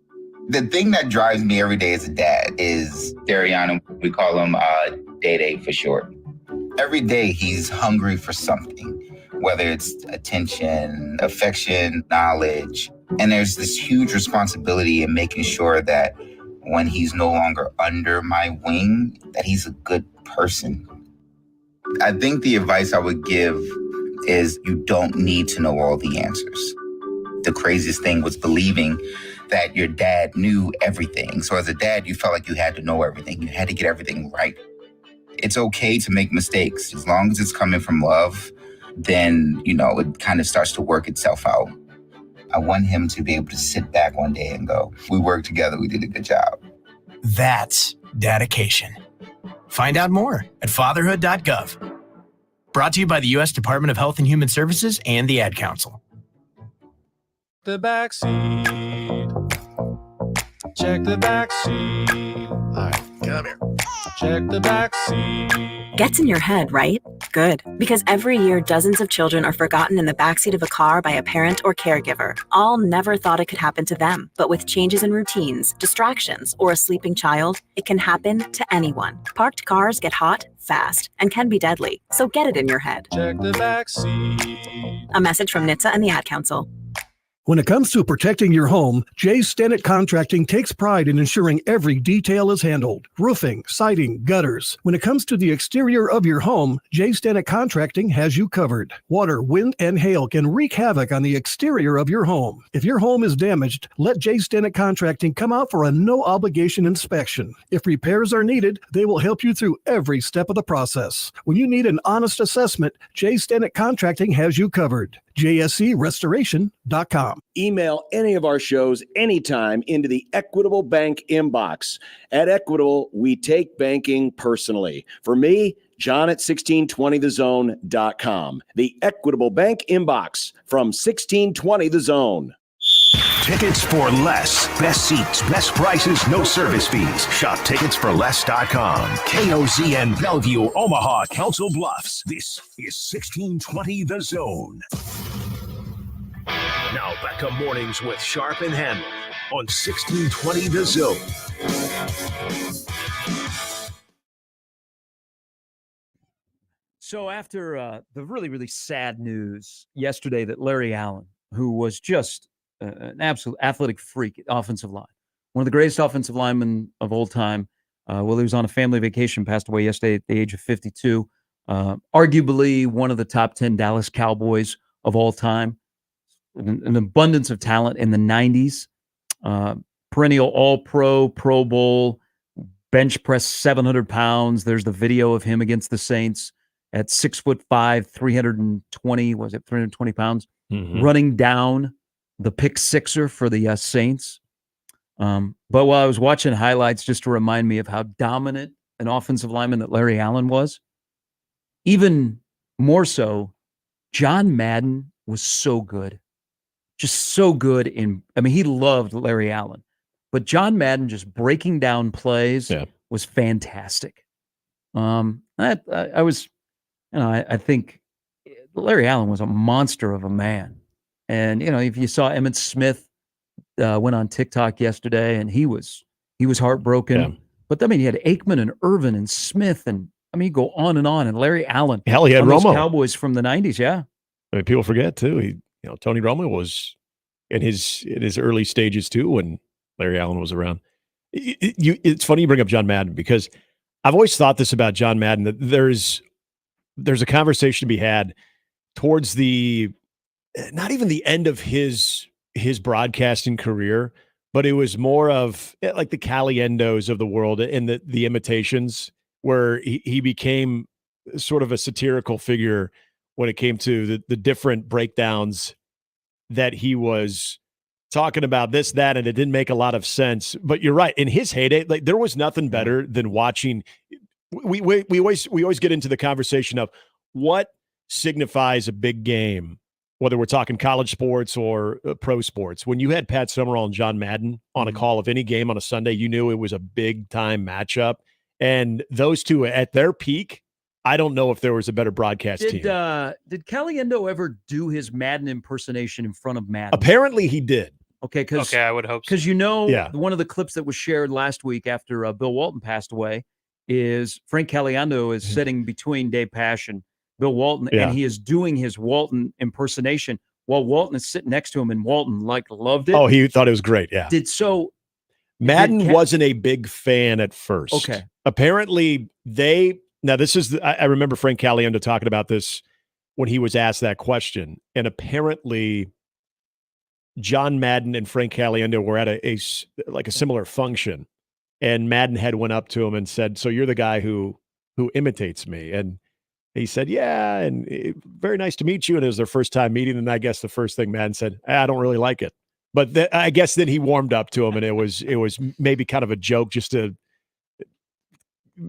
The thing that drives me every day as a dad is Dariano. We call him Day for short. Every day he's hungry for something, whether it's attention, affection, knowledge. And there's this huge responsibility in making sure that when he's no longer under my wing, that he's a good person. I think the advice I would give is you don't need to know all the answers. The craziest thing was believing that your dad knew everything. So as a dad, you felt like you had to know everything. You had to get everything right. It's okay to make mistakes. As long as it's coming from love, then, it kind of starts to work itself out. I want him to be able to sit back one day and go, we worked together, we did a good job. That's dedication. Find out more at fatherhood.gov. Brought to you by the U.S. Department of Health and Human Services and the Ad Council. The back seat. Check the back seat. All right, come here. Check the back seat. Gets in your head, right? Good. Because every year, dozens of children are forgotten in the backseat of a car by a parent or caregiver. All never thought it could happen to them. But with changes in routines, distractions, or a sleeping child, it can happen to anyone. Parked cars get hot, fast, and can be deadly. So get it in your head. Check the back seat. A message from NHTSA and the Ad Council. When it comes to protecting your home, Jay Stennett Contracting takes pride in ensuring every detail is handled. Roofing, siding, gutters. When it comes to the exterior of your home, Jay Stennett Contracting has you covered. Water, wind, and hail can wreak havoc on the exterior of your home. If your home is damaged, let Jay Stennett Contracting come out for a no-obligation inspection. If repairs are needed, they will help you through every step of the process. When you need an honest assessment, Jay Stennett Contracting has you covered. JSCRestoration.com. Email any of our shows anytime into the Equitable Bank inbox. At Equitable, we take banking personally. For me, John at 1620thezone.com. The Equitable Bank inbox from 1620 The Zone. Tickets for less. Best seats, best prices, no service fees. Shop ticketsforless.com. KOZN Bellevue, Omaha, Council Bluffs. This is 1620 The Zone. Now back to mornings with Sharp and Handley on 1620 The Zone. So after the really, really sad news yesterday that Larry Allen, who was just an absolute athletic freak at offensive line, one of the greatest offensive linemen of all time, he was on a family vacation, passed away yesterday at the age of 52. Arguably one of the top 10 Dallas Cowboys of all time. An abundance of talent in the 90s. Perennial All-Pro, Pro Bowl, bench press 700 pounds. There's the video of him against the Saints at 6'5", 320 pounds, running down the pick sixer for the Saints. But while I was watching highlights just to remind me of how dominant an offensive lineman that Larry Allen was, even more so, John Madden was so good. Just so good he loved Larry Allen, but John Madden just breaking down plays was fantastic. I think Larry Allen was a monster of a man. And, if you saw Emmitt Smith went on TikTok yesterday and he was heartbroken, but he had Aikman and Irvin and Smith and you go on and Larry Allen. Hell, he had Romo. Cowboys from the 90s. Yeah. People forget too. Tony Romo was in his early stages too when Larry Allen was around. It's funny you bring up John Madden because I've always thought this about John Madden, that there's a conversation to be had towards not even the end of his broadcasting career, but it was more of like the Caliendos of the world and the imitations where he became sort of a satirical figure when it came to the different breakdowns that he was talking about this, that, and it didn't make a lot of sense. But you're right. In his heyday, like there was nothing better than watching. We always get into the conversation of what signifies a big game, whether we're talking college sports or pro sports. When you had Pat Summerall and John Madden on a call of any game on a Sunday, you knew it was a big time matchup. And those two at their peak, I don't know if there was a better broadcast team. Did Caliendo ever do his Madden impersonation in front of Madden? Apparently he did. Okay, I would hope so. Because one of the clips that was shared last week after Bill Walton passed away is Frank Caliendo is sitting between Dave Pasch and Bill Walton, and he is doing his Walton impersonation while Walton is sitting next to him, and Walton loved it. Oh, he thought it was great. Yeah. Madden wasn't a big fan at first. Okay. Apparently now this is I remember Frank Caliendo talking about this when he was asked that question, and apparently John Madden and Frank Caliendo were at a similar function, and Madden had went up to him and said, "So you're the guy who imitates me?" And he said, "Yeah, and very nice to meet you." And it was their first time meeting, and I guess the first thing Madden said, "I don't really like it." But I guess then he warmed up to him, and it was maybe kind of a joke just to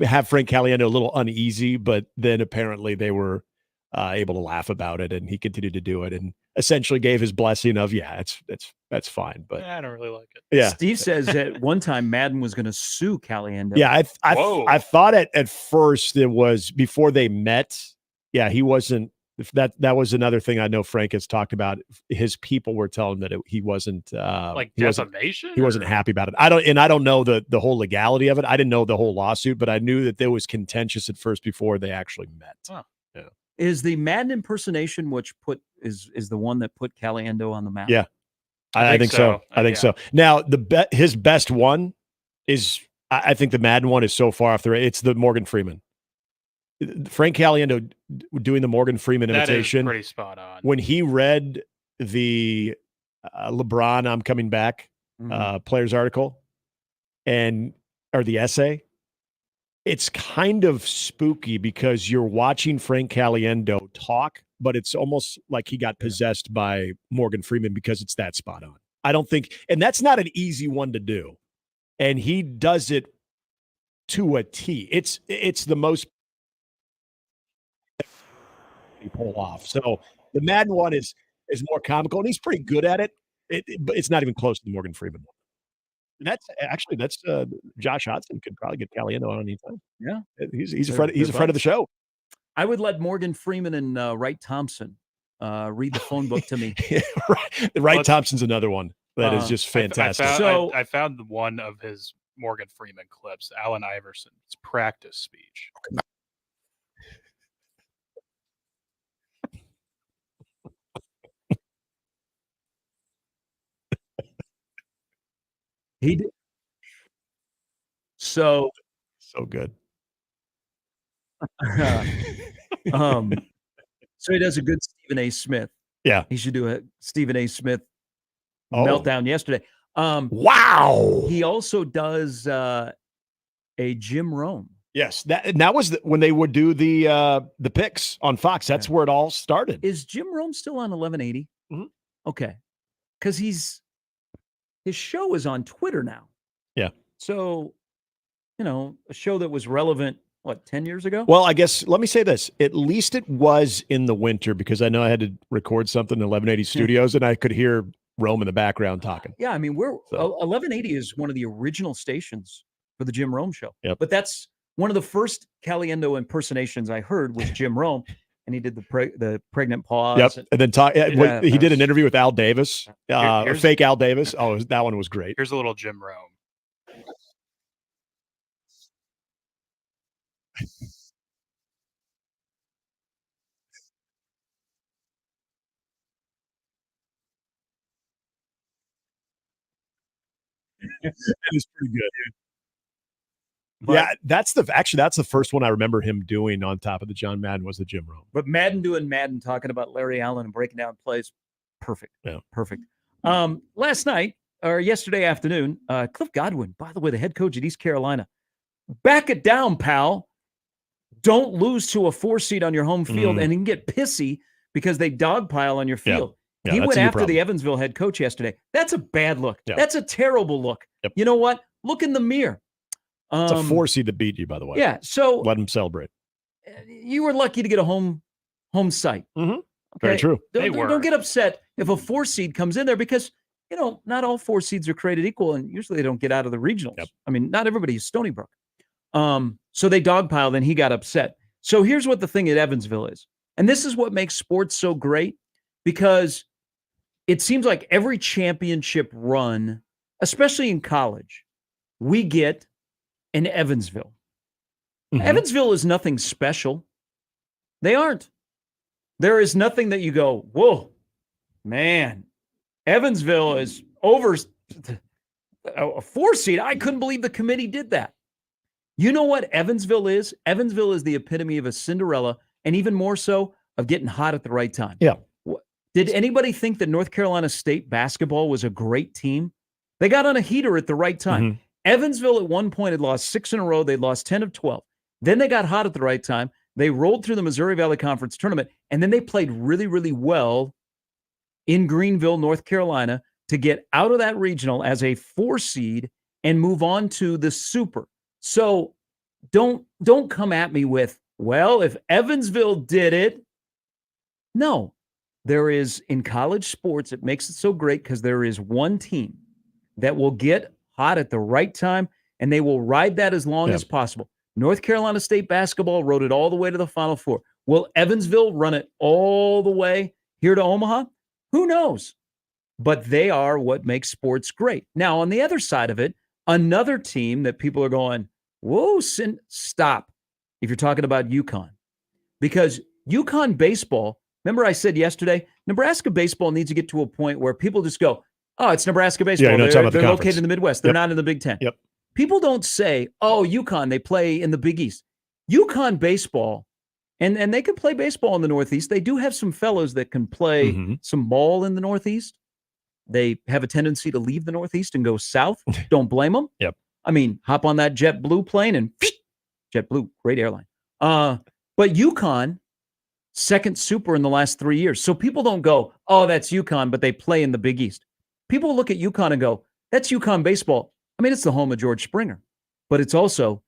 have Frank Caliendo a little uneasy. But then apparently they were able to laugh about it, and he continued to do it, and essentially gave his blessing of, that's fine. But I don't really like it. Yeah, Steve says at one time Madden was going to sue Caliendo. Yeah, I thought at first it was before they met. Yeah, he wasn't. That was another thing I know Frank has talked about. His people were telling him that he wasn't defamation. He wasn't happy about it. I don't know the whole legality of it. I didn't know the whole lawsuit, but I knew that there was contentious at first before they actually met. Huh. Yeah. Is the Madden impersonation is the one that put Caliendo on the map? Yeah. I think so. I think so. Now, his best one is, I think the Madden one is so far off the rail. It's the Morgan Freeman. Frank Caliendo doing the Morgan Freeman imitation. That is pretty spot on. When he read the LeBron I'm coming back players article or the essay, it's kind of spooky because you're watching Frank Caliendo talk, but it's almost like he got possessed by Morgan Freeman because it's that spot on. I don't think, and that's not an easy one to do. And he does it to a T. It's the most he pull off. So the Madden one is more comical, and he's pretty good at it. But it's not even close to the Morgan Freeman one. And that's Josh Hodgson could probably get Caliendo on anytime. Yeah, he's a friend of the show. I would let Morgan Freeman and Wright Thompson read the phone book to me. Wright Thompson's another one that is just fantastic. I found one of his Morgan Freeman clips, Allen Iverson's practice speech. He did. So good. So he does a good Stephen A. Smith. Yeah. He should do a Stephen A. Smith meltdown yesterday. Wow. He also does a Jim Rome. Yes, that was when they would do the picks on Fox. That's where it all started. Is Jim Rome still on 1180? Mm-hmm. Okay, because his show is on Twitter now. Yeah. So, a show that was relevant, 10 years ago? Well, I guess, let me say this. At least it was in the winter because I know I had to record something in 1180 studios and I could hear Rome in the background talking. Yeah, I mean, 1180 is one of the original stations for the Jim Rome show. Yep. But that's one of the first Caliendo impersonations I heard was Jim Rome, and he did the pregnant pause. Yep, and then he did an interview with Al Davis, fake Al Davis. Oh, that one was great. Here's a little Jim Rome. That is pretty good. Yeah, that's the first one I remember him doing on top of the John Madden was the Jim Rome. But Madden doing Madden, talking about Larry Allen and breaking down plays, perfect. Yeah, perfect. Last night or yesterday afternoon, Cliff Godwin, by the way, the head coach at East Carolina, back it down, pal. Don't lose to a 4 seed on your home field and you can get pissy because they dogpile on your field. Yeah, he went after the Evansville head coach yesterday. That's a bad look. Yeah. That's a terrible look. Yep. You know what? Look in the mirror. It's a 4 seed that beat you, by the way. Yeah, so let them celebrate. You were lucky to get a home site. Mm-hmm. Okay? Very true. Don't get upset if a 4 seed comes in there because not all 4 seeds are created equal, and usually they don't get out of the regionals. Yep. I mean, not everybody is Stony Brook. So they dogpiled, and he got upset. So here's what the thing at Evansville is, and this is what makes sports so great because it seems like every championship run, especially in college, we get in Evansville. Mm-hmm. Evansville is nothing special. They aren't. There is nothing that you go, whoa, man, Evansville is over a 4 seed. I couldn't believe the committee did that. You know what Evansville is? Evansville is the epitome of a Cinderella, and even more so of getting hot at the right time. Yeah. Did anybody think that North Carolina State basketball was a great team? They got on a heater at the right time. Mm-hmm. Evansville at one point had lost 6 in a row. They lost 10 of 12. Then they got hot at the right time. They rolled through the Missouri Valley Conference tournament, and then they played really, really well in Greenville, North Carolina, to get out of that regional as a 4 seed and move on to the Super. So don't come at me with, well, if Evansville did it. No, there is in college sports, it makes it so great because there is one team that will get hot at the right time, and they will ride that as long as possible. North Carolina State basketball rode it all the way to the Final Four. Will Evansville run it all the way here to Omaha? Who knows? But they are what makes sports great. Now, on the other side of it, another team that people are going, whoa, stop, if you're talking about UConn. Because UConn baseball, remember I said yesterday, Nebraska baseball needs to get to a point where people just go, Oh, it's Nebraska baseball. Yeah, they're the located in the Midwest. They're Yep. not in the Big Ten. Yep. People don't say, oh, UConn, they play in the Big East. UConn baseball, and they can play baseball in the Northeast. They do have some fellows that can play some ball in the Northeast. They have a tendency to leave the Northeast and go south. Don't blame them. Yep. I mean, hop on that JetBlue plane and JetBlue, great airline. But UConn, second super in the last 3 years. So people don't go, oh, that's UConn, but they play in the Big East. People look at UConn and go, that's UConn baseball. I mean, it's the home of George Springer, but it's also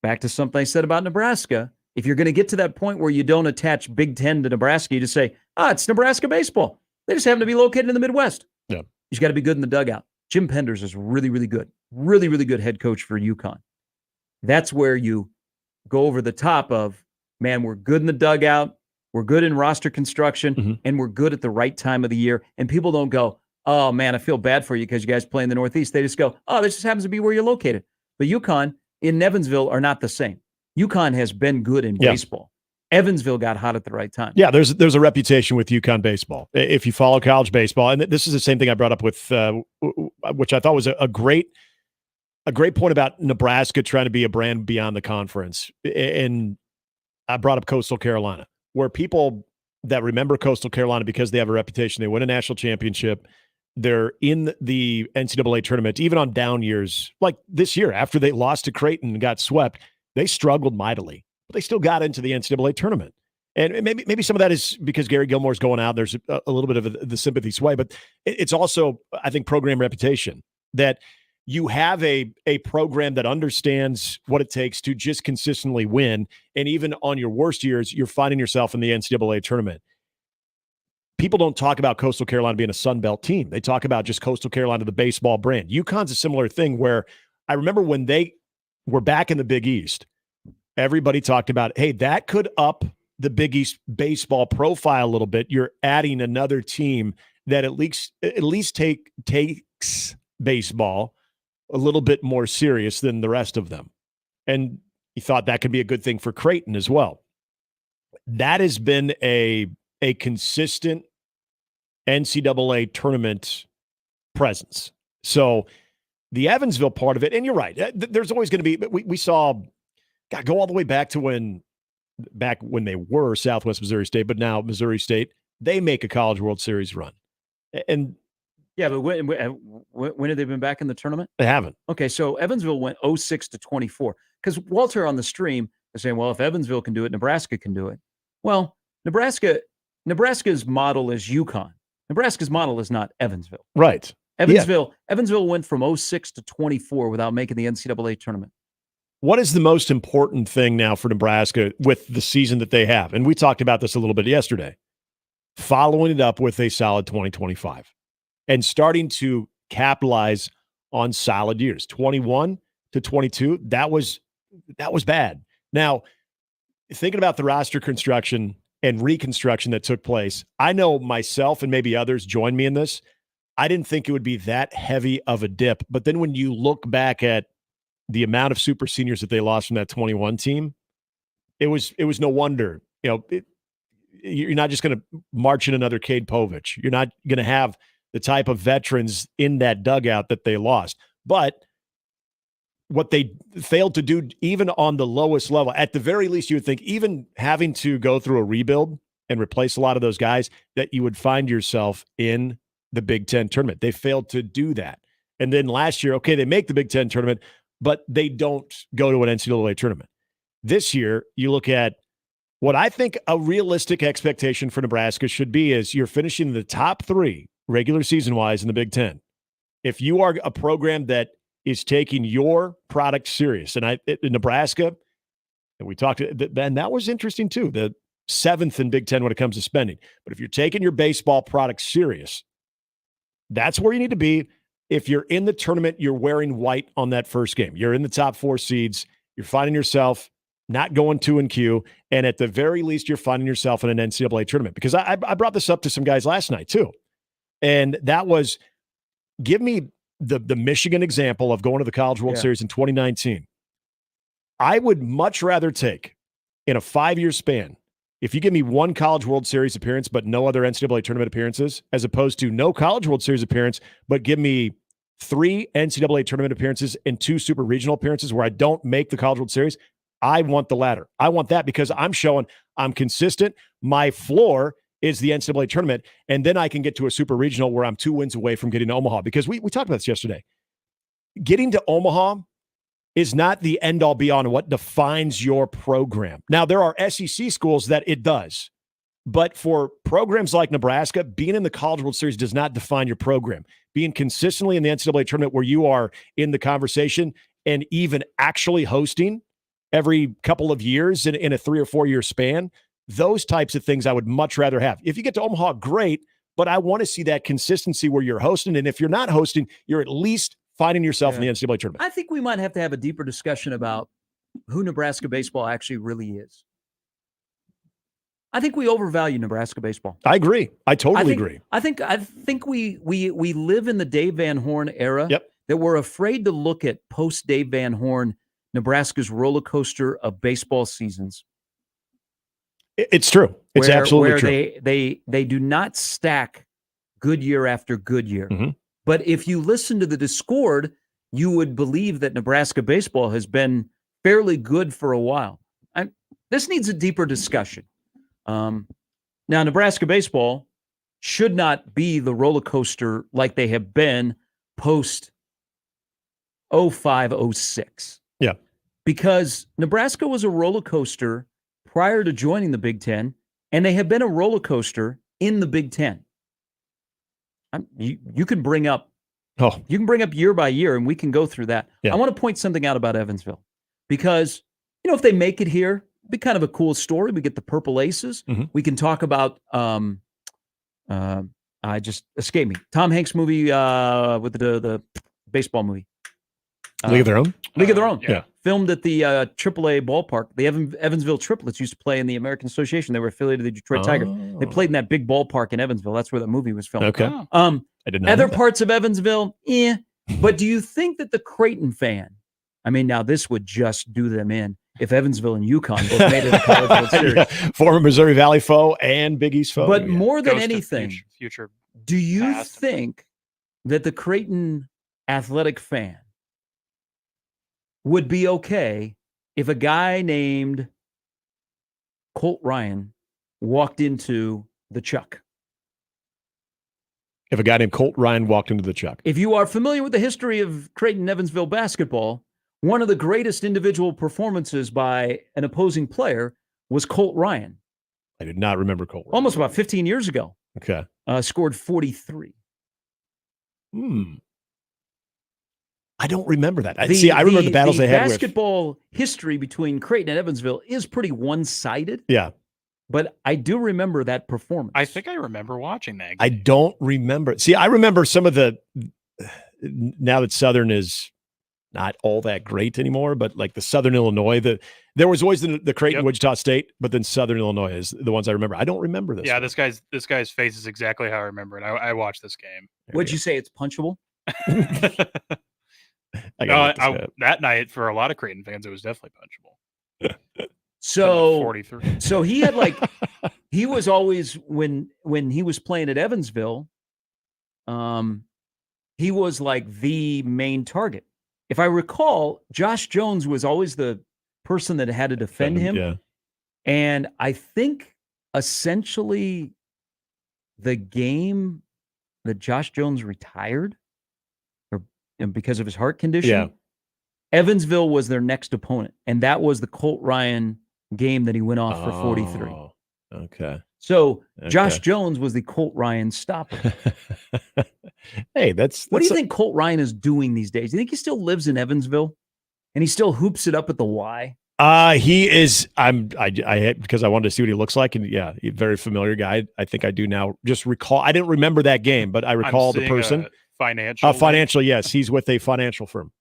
back to something I said about Nebraska. If you're going to get to that point where you don't attach Big Ten to Nebraska, you just say, it's Nebraska baseball. They just happen to be located in the Midwest. Yeah. You just got to be good in the dugout. Jim Penders is really, really good. Really, really good head coach for UConn. That's where you go over the top of, man, we're good in the dugout. We're good in roster construction, and we're good at the right time of the year. And people don't go, oh, man, I feel bad for you because you guys play in the Northeast. They just go, oh, this just happens to be where you're located. But UConn in Evansville are not the same. UConn has been good in baseball. Evansville got hot at the right time. Yeah, there's a reputation with UConn baseball. If you follow college baseball, and this is the same thing I brought up with, which I thought was a great point about Nebraska trying to be a brand beyond the conference. And I brought up Coastal Carolina, where people that remember Coastal Carolina because they have a reputation, they win a national championship, they're in the NCAA tournament, even on down years, like this year after they lost to Creighton and got swept, they struggled mightily. But they still got into the NCAA tournament. And maybe some of that is because Gary Gilmore's going out. There's a little bit of the sympathy sway, but it's also, I think, program reputation that you have a program that understands what it takes to just consistently win. And even on your worst years, you're finding yourself in the NCAA tournament. People don't talk about Coastal Carolina being a Sun Belt team. They talk about just Coastal Carolina, the baseball brand. UConn's a similar thing where I remember when they were back in the Big East, everybody talked about, hey, that could up the Big East baseball profile a little bit. You're adding another team that at least takes baseball a little bit more serious than the rest of them. And he thought that could be a good thing for Creighton as well. That has been a consistent NCAA tournament presence. So the Evansville part of it, and you're right, there's always going to be, we saw, go all the way back to when they were Southwest Missouri State, but now Missouri State, they make a College World Series run. And yeah, but when have they been back in the tournament? They haven't. Okay, so Evansville went 06-24. Because Walter on the stream is saying, well, if Evansville can do it, Nebraska can do it. Well, Nebraska's model is UConn. Nebraska's model is not Evansville. Right. Evansville went from 06-24 without making the NCAA tournament. What is the most important thing now for Nebraska with the season that they have? And we talked about this a little bit yesterday. Following it up with a solid 2025 and starting to capitalize on solid years. 21-22, that was bad. Now, thinking about the roster construction and reconstruction that took place, I know myself and maybe others join me in this. I didn't think it would be that heavy of a dip. But then when you look back at the amount of super seniors that they lost from that 21 team, it was no wonder. You're not just going to march in another Cade Povich. You're not going to have the type of veterans in that dugout that they lost. But what they failed to do, even on the lowest level, at the very least, you would think, even having to go through a rebuild and replace a lot of those guys, that you would find yourself in the Big Ten tournament. They failed to do that. And then last year, okay, they make the Big Ten tournament, but they don't go to an NCAA tournament. This year, you look at what I think a realistic expectation for Nebraska should be is you're finishing the top 3 regular season-wise in the Big Ten. If you are a program that is taking your product serious, and in Nebraska, and we talked, and that was interesting too, the 7th in Big Ten when it comes to spending. But if you're taking your baseball product serious, that's where you need to be. If you're in the tournament, you're wearing white on that first game. You're in the top 4 seeds. You're finding yourself not going 2-Q, and at the very least, you're finding yourself in an NCAA tournament. Because I brought this up to some guys last night too, and that was, give me the Michigan example of going to the College World Series in 2019. I would much rather take, in a 5-year span, If you give me one College World Series appearance but no other NCAA tournament appearances, as opposed to no College World Series appearance but give me 3 NCAA tournament appearances and 2 super regional appearances where I don't make the College World Series, I want the latter. I want that because I'm showing I'm consistent. My floor is the NCAA tournament, and then I can get to a super regional where I'm 2 wins away from getting to Omaha. Because we talked about this yesterday. Getting to Omaha is not the end-all, be-all on what defines your program. Now, there are SEC schools that it does. But for programs like Nebraska, being in the College World Series does not define your program. Being consistently in the NCAA tournament where you are in the conversation and even actually hosting every couple of years in a 3 or 4 year span, those types of things I would much rather have. If you get to Omaha, great, but I want to see that consistency where you're hosting. And if you're not hosting, you're at least finding yourself in the NCAA tournament. I think we might have to have a deeper discussion about who Nebraska baseball actually really is. I think we overvalue Nebraska baseball. I agree. I totally agree. I think we live in the Dave Van Horn era. Yep. That we're afraid to look at post Dave Van Horn Nebraska's roller coaster of baseball seasons. It's true. It's absolutely true. Where they do not stack good year after good year. Mm-hmm. But if you listen to the Discord, you would believe that Nebraska baseball has been fairly good for a while. This needs a deeper discussion. Now, Nebraska baseball should not be the roller coaster like they have been post 05-06. Yeah. Because Nebraska was a roller coaster prior to joining the Big Ten, and they have been a roller coaster in the Big Ten. You can bring up year by year, and we can go through that. Yeah. I want to point something out about Evansville because, if they make it here, it'd be kind of a cool story. We get the Purple Aces. Mm-hmm. We can talk about, I just escaped me. Tom Hanks movie with the baseball movie. League of Their Own? League of Their Own. Yeah. Filmed at the AAA ballpark. The Evansville Triplets used to play in the American Association. They were affiliated with the Detroit Tigers. They played in that big ballpark in Evansville. That's where the movie was filmed. Okay. I didn't know other that. parts of Evansville, But do you think that the Creighton fan, now this would just do them in if Evansville and UConn both made it a College World Series. Yeah. Former Missouri Valley foe and Big East foe. But Yeah. more than Ghost of anything, future do you past. think that the Creighton athletic fan would be okay if a guy named Colt Ryan walked into the Chuck? If a guy named Colt Ryan walked into the Chuck. If you are familiar with the history of Creighton Evansville basketball, one of the greatest individual performances by an opposing player was Colt Ryan. I did not remember Colt Ryan. Almost about 15 years ago. Okay. Scored 43. I don't remember that. I remember the battles they had with. Basketball history between Creighton and Evansville is pretty one-sided. Yeah. But I do remember that performance. I think I remember watching that game. I don't remember. See, I remember some of the, now that Southern is not all that great anymore, but like the Southern Illinois, there was always the Creighton, Wichita State, but then Southern Illinois is the ones I remember. I don't remember this. Yeah, one. this guy's face is exactly how I remember it. I watched this game. Would you say it's punchable? That night for a lot of Creighton fans, it was definitely punchable. So 43. So he had he was always when he was playing at Evansville, he was like the main target. If I recall, Josh Jones was always the person that had to defend him. Yeah. And I think essentially the game that Josh Jones retired because of his heart condition, Evansville was their next opponent. And that was the Colt Ryan game that he went off for 43. Okay. So Josh Jones was the Colt Ryan stopper. Hey, what do you think Colt Ryan is doing these days? Do you think he still lives in Evansville and he still hoops it up at the Y? He is. Because I wanted to see what he looks like, and very familiar guy. I think I do now. Just recall. I didn't remember that game, but I recall the person. Financial. Yes, he's with a financial firm.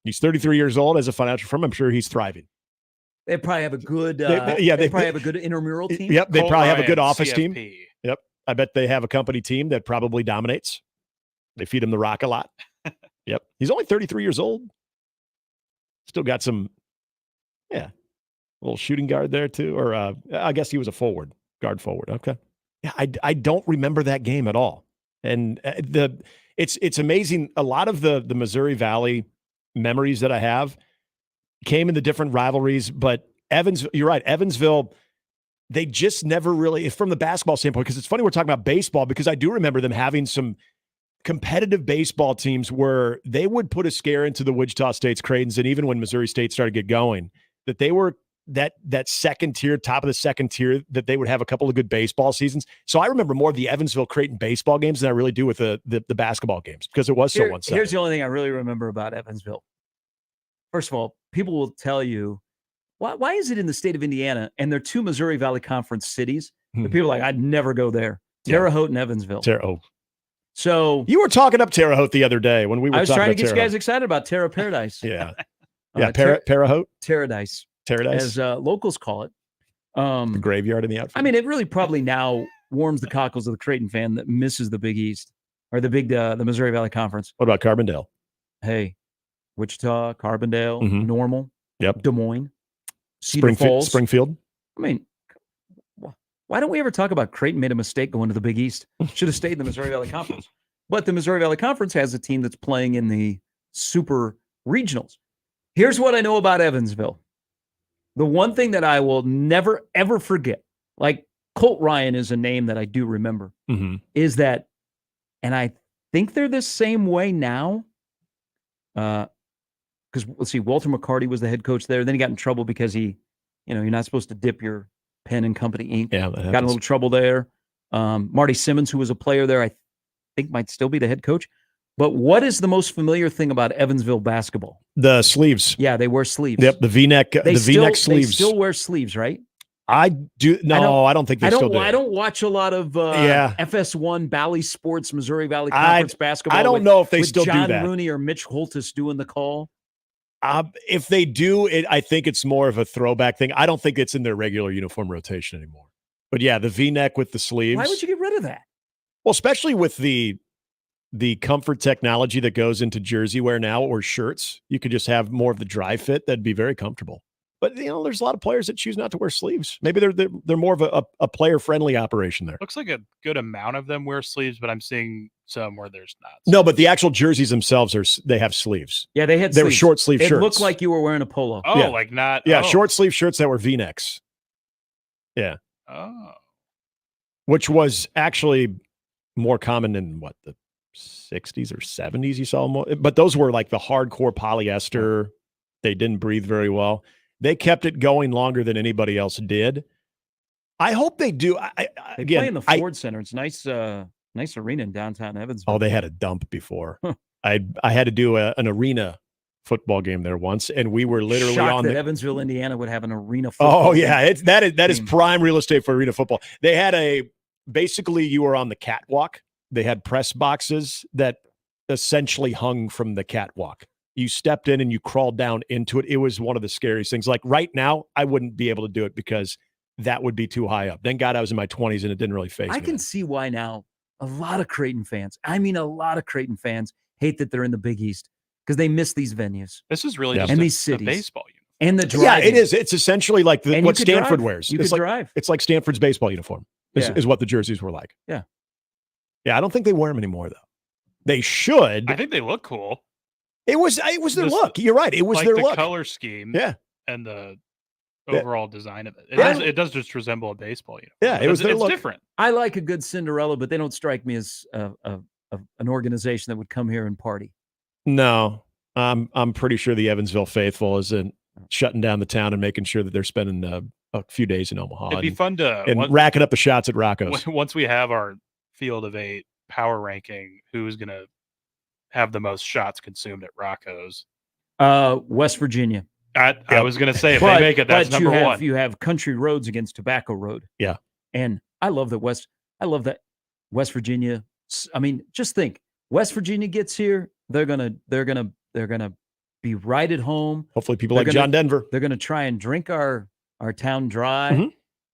He's 33 years old as a financial firm. I'm sure he's thriving. They probably have a good. They probably have a good intramural team. Yep, they Colt probably have a Ryan, good office CFP. team. Yep, I bet they have a company team that probably dominates. They feed him the rock a lot. Yep, he's only 33 years old. Still got some. Yeah, little shooting guard there too, or I guess he was a guard forward. Okay, yeah, I don't remember that game at all, and it's amazing. A lot of the Missouri Valley memories that I have came in the different rivalries, but you're right, Evansville. They just never really, from the basketball standpoint, because it's funny we're talking about baseball, because I do remember them having some competitive baseball teams where they would put a scare into the Wichita State's, Creighton's, and even when Missouri State started to get going, that they were that second tier, top of the second tier, that they would have a couple of good baseball seasons. So I remember more of the Evansville Creighton baseball games than I really do with the basketball games, because it was so one-sided. Here's the only thing I really remember about Evansville. First of all, people will tell you, why is it in the state of Indiana and they're two Missouri Valley Conference cities? But people are like, I'd never go there. Terre Haute and Evansville. So you were talking up Terre Haute the other day when we were. I was trying to get you Terre guys excited about Terra Paradise. Yeah, Terre Haute, Paradise, as locals call it. The graveyard in the outfield. I mean, it really probably now warms the cockles of the Creighton fan that misses the Big East or the Missouri Valley Conference. What about Carbondale? Hey, Wichita, Carbondale, Normal, Des Moines, Cedar Falls, Springfield. I mean, why don't we ever talk about Creighton made a mistake going to the Big East? Should have stayed in the Missouri Valley Conference. But the Missouri Valley Conference has a team that's playing in the super regionals. Here's what I know about Evansville. The one thing that I will never, ever forget, like Colt Ryan is a name that I do remember, is that, and I think they're the same way now, because let's see, Walter McCarty was the head coach there. Then he got in trouble because you're not supposed to dip your pen in company ink. Yeah, got in a little trouble there. Marty Simmons, who was a player there, I think might still be the head coach. But what is the most familiar thing about Evansville basketball? The sleeves. Yeah, they wear sleeves. Yep, the V-neck. The V-neck sleeves. They still wear sleeves, right? I do. No, I don't think they still do. I don't watch a lot of FS1 Bally Sports Missouri Valley Conference basketball. I don't know if they still do that. John Rooney or Mitch Holtis doing the call. If they do, I think it's more of a throwback thing. I don't think it's in their regular uniform rotation anymore. But yeah, the V-neck with the sleeves. Why would you get rid of that? Well, especially with the comfort technology that goes into jersey wear now, or shirts, you could just have more of the dry fit. That'd be very comfortable. But there's a lot of players that choose not to wear sleeves. Maybe they're more of a player friendly operation there. Looks like a good amount of them wear sleeves, but I'm seeing some where there's not. No, but the actual jerseys themselves they have sleeves. Yeah, they were short sleeve shirts. It looked like you were wearing a polo. Oh, yeah. like not. Yeah, oh. Short sleeve shirts that were V-necks. Yeah. Oh. Which was actually more common in the 60s or 70s. You saw more, but those were like the hardcore polyester. They didn't breathe very well. They kept it going longer than anybody else did. I hope they do. They play in the Ford Center. It's nice arena in downtown Evansville. Oh, they had a dump before. I had to do an arena football game there once, and we were literally shocked on that Evansville, Indiana would have an arena football. Oh yeah, that is prime real estate for arena football. They had basically you were on the catwalk. They had press boxes that essentially hung from the catwalk. You stepped in and you crawled down into it. It was one of the scariest things. Like right now, I wouldn't be able to do it because that would be too high up. Thank God I was in my 20s and it didn't really faze me. I can see why now a lot of Creighton fans, hate that they're in the Big East because they miss these venues. This is really just these cities. The baseball uniform. And the driving. Yeah, it is. It's essentially like what Stanford wears. You it's could like, drive. It's like Stanford's baseball uniform is what the jerseys were like. Yeah. Yeah, I don't think they wear them anymore, though. They should. I think they look cool. It was their look. You're right. It was like their the look. Color scheme. Yeah. And the overall design of it. It does just resemble a baseball uniform. Yeah, it's different. I like a good Cinderella, but they don't strike me as an organization that would come here and party. No, I'm pretty sure the Evansville faithful isn't shutting down the town and making sure that they're spending a few days in Omaha. It'd be fun to racking up the shots at Rocco's. Once we have our field of 8 power ranking, who's going to have the most shots consumed at Rocco's? West Virginia. I was going to say, if they make it, that's number one. You have Country Roads against Tobacco Road. Yeah. And I love that West Virginia. I mean, just think, West Virginia gets here, they're gonna be right at home. Hopefully people like John Denver. They're gonna try and drink our town dry,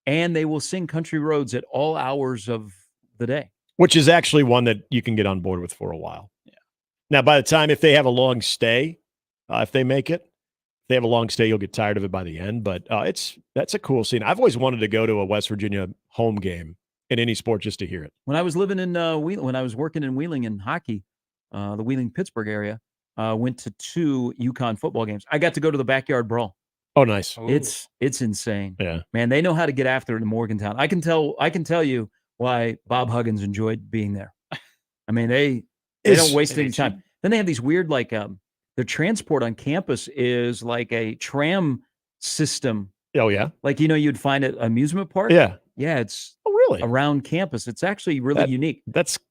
and they will sing Country Roads at all hours of the day. Which is actually one that you can get on board with for a while. Yeah. Now, by the time, if they have a long stay, if they make it, they have a long stay, you'll get tired of it by the end. But that's a cool scene. I've always wanted to go to a West Virginia home game in any sport just to hear it. When I was living in when I was working in Wheeling in hockey, the Wheeling-Pittsburgh area, went to 2 UConn football games. I got to go to the backyard brawl. Oh, nice. It's insane. Yeah. Man, they know how to get after it in Morgantown. I can tell you why Bob Huggins enjoyed being there. I mean, they don't waste any time. Then they have these weird, like, their transport on campus is like a tram system. Oh, yeah? Like, you'd find at amusement park. Yeah. Yeah, it's really around campus. It's actually really unique.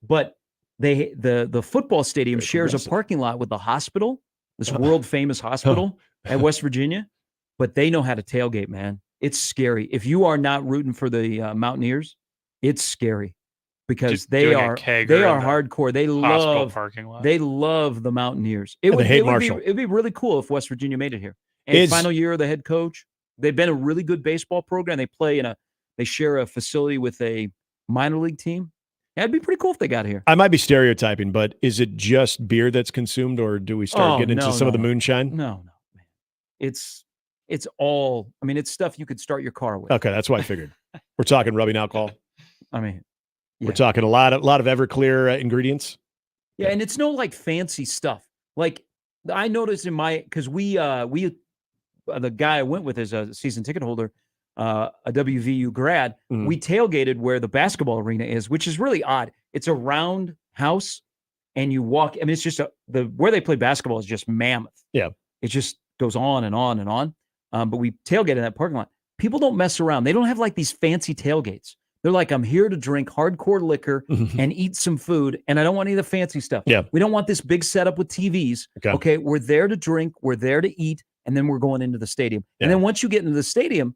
But the football stadium shares a parking lot with the hospital, this world famous hospital at West Virginia. But they know how to tailgate, man. It's scary. If you are not rooting for the Mountaineers, it's scary because they are hardcore. They love the Mountaineers. It would be really cool if West Virginia made it here. And final year of the head coach, they've been a really good baseball program. They share a facility with a minor league team. Yeah, it'd be pretty cool if they got here. I might be stereotyping, but is it just beer that's consumed, or do we start getting into some of the moonshine? No, man. It's all, I mean, it's stuff you could start your car with. Okay, that's what I figured. We're talking rubbing alcohol. I mean, we're talking a lot of Everclear ingredients. Yeah, and it's no like fancy stuff. Like I noticed because we the guy I went with is a season ticket holder, a WVU grad. Mm-hmm. We tailgated where the basketball arena is, which is really odd. It's a round house, and you walk. I mean, it's just where they play basketball is just mammoth. Yeah, it just goes on and on and on. But we tailgated in that parking lot. People don't mess around. They don't have like these fancy tailgates. They're like, I'm here to drink hardcore liquor and eat some food, and I don't want any of the fancy stuff. Yeah. We don't want this big setup with TVs. Okay, we're there to drink, we're there to eat, and then we're going into the stadium. Yeah. And then once you get into the stadium,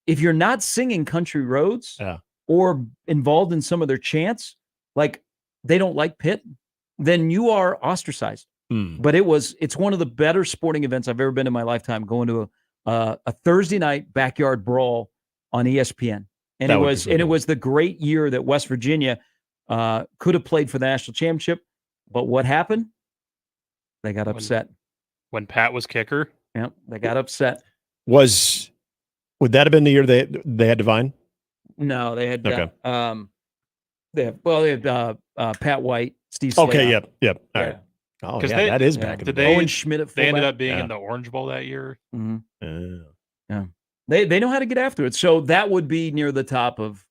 if you're not singing Country Roads or involved in some of their chants, like they don't like Pitt, then you are ostracized. But it's one of the better sporting events I've ever been in my lifetime, going to a Thursday night backyard brawl on ESPN. And it was the great year that West Virginia could have played for the national championship. But what happened? They got upset. When Pat was kicker? Yeah, they got upset. Would that have been the year they had Divine? No, they had okay. They had Pat White, Steve. Okay, Slayoff. yep. All right. Oh, yeah, that is back in the day. day. Owen Schmidt at They ended fullback. up being in the Orange Bowl that year. Mm-hmm. Yeah. They know how to get after it. So that would be near the top of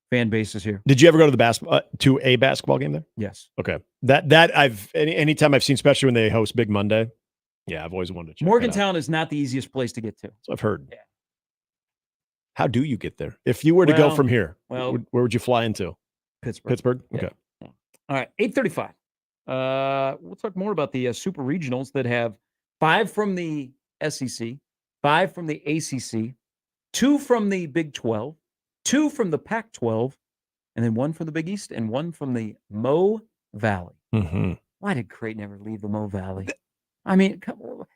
fan bases here. Did you ever go to a basketball game there? Yes. Okay. That anytime I've seen, especially when they host Big Monday. Yeah, I've always wanted to check Morgantown is not the easiest place to get to. So I've heard. Yeah. How do you get there? If you were to go from here, where would you fly into? Pittsburgh. Okay. Yeah. All right. 8:35. We'll talk more about the super regionals that have 5 from the SEC, 5 from the ACC, 2 from the Big 12, 2 from the Pac-12, and then 1 from the Big East and 1 from the Mo Valley. Mm-hmm. Why did Creighton ever leave the Mo Valley? I mean,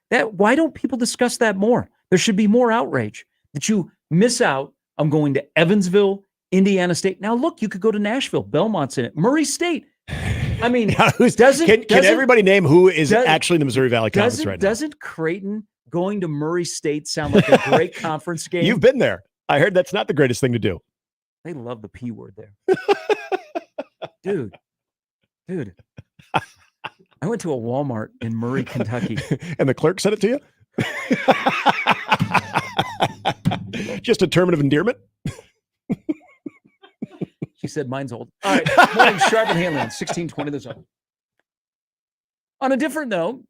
why don't people discuss that more? There should be more outrage that you miss out on going to Evansville, Indiana State. Now, look, you could go to Nashville. Belmont's in it. Murray State. I mean, can everybody name who is actually in the Missouri Valley Conference right now? Doesn't Creighton going to Murray State sound like a great conference game? You've been there. I heard that's not the greatest thing to do. They love the P word there. Dude. I went to a Walmart in Murray, Kentucky. And the clerk sent it to you? Just a term of endearment? She said, mine's old. All right. Morning, Sharp and Handley on 1620 The Zone. On a different note,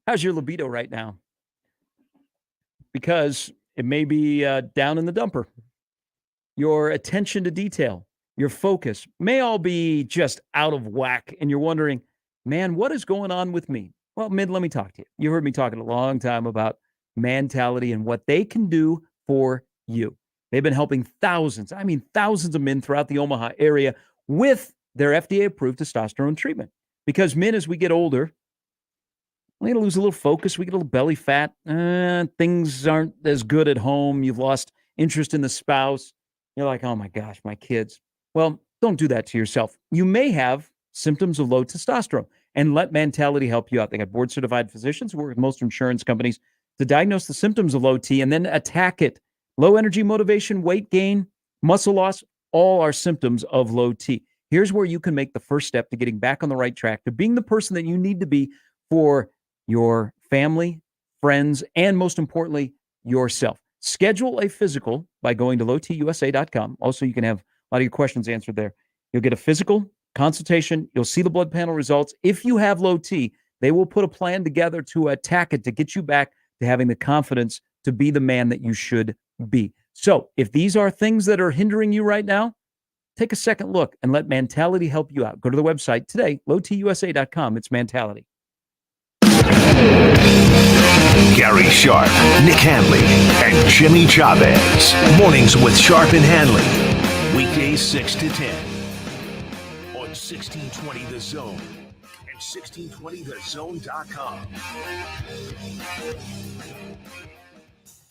how's your libido right now? Because it may be down in the dumper. Your attention to detail, your focus may all be just out of whack. And you're wondering, man, what is going on with me? Well, Mid, let me talk to you. You heard me talking a long time about Mentality and what they can do for you. They've been helping thousands of men throughout the Omaha area with their FDA-approved testosterone treatment. Because men, as we get older, we lose a little focus. We get a little belly fat. Things aren't as good at home. You've lost interest in the spouse. You're like, oh my gosh, my kids. Well, don't do that to yourself. You may have symptoms of low testosterone. and let Mentality help you out. They got board-certified physicians who work with most insurance companies to diagnose the symptoms of low T and then attack it. Low energy, motivation, weight gain, muscle loss, all are symptoms of low T. Here's where you can make the first step to getting back on the right track, to being the person that you need to be for your family, friends, and most importantly, yourself. Schedule a physical by going to lowtusa.com. Also, you can have a lot of your questions answered there. You'll get a physical consultation. You'll see the blood panel results. If you have low T, they will put a plan together to attack it, to get you back to having the confidence to be the man that you should be. So if these are things that are hindering you right now, take a second look and let Mentality help you out. Go to the website today, lowtusa.com. It's Mentality. Gary Sharp, Nick Handley, and Jimmy Chavez. Mornings with Sharp and Handley. Weekdays 6 to 10 on 1620 The Zone and 1620thezone.com.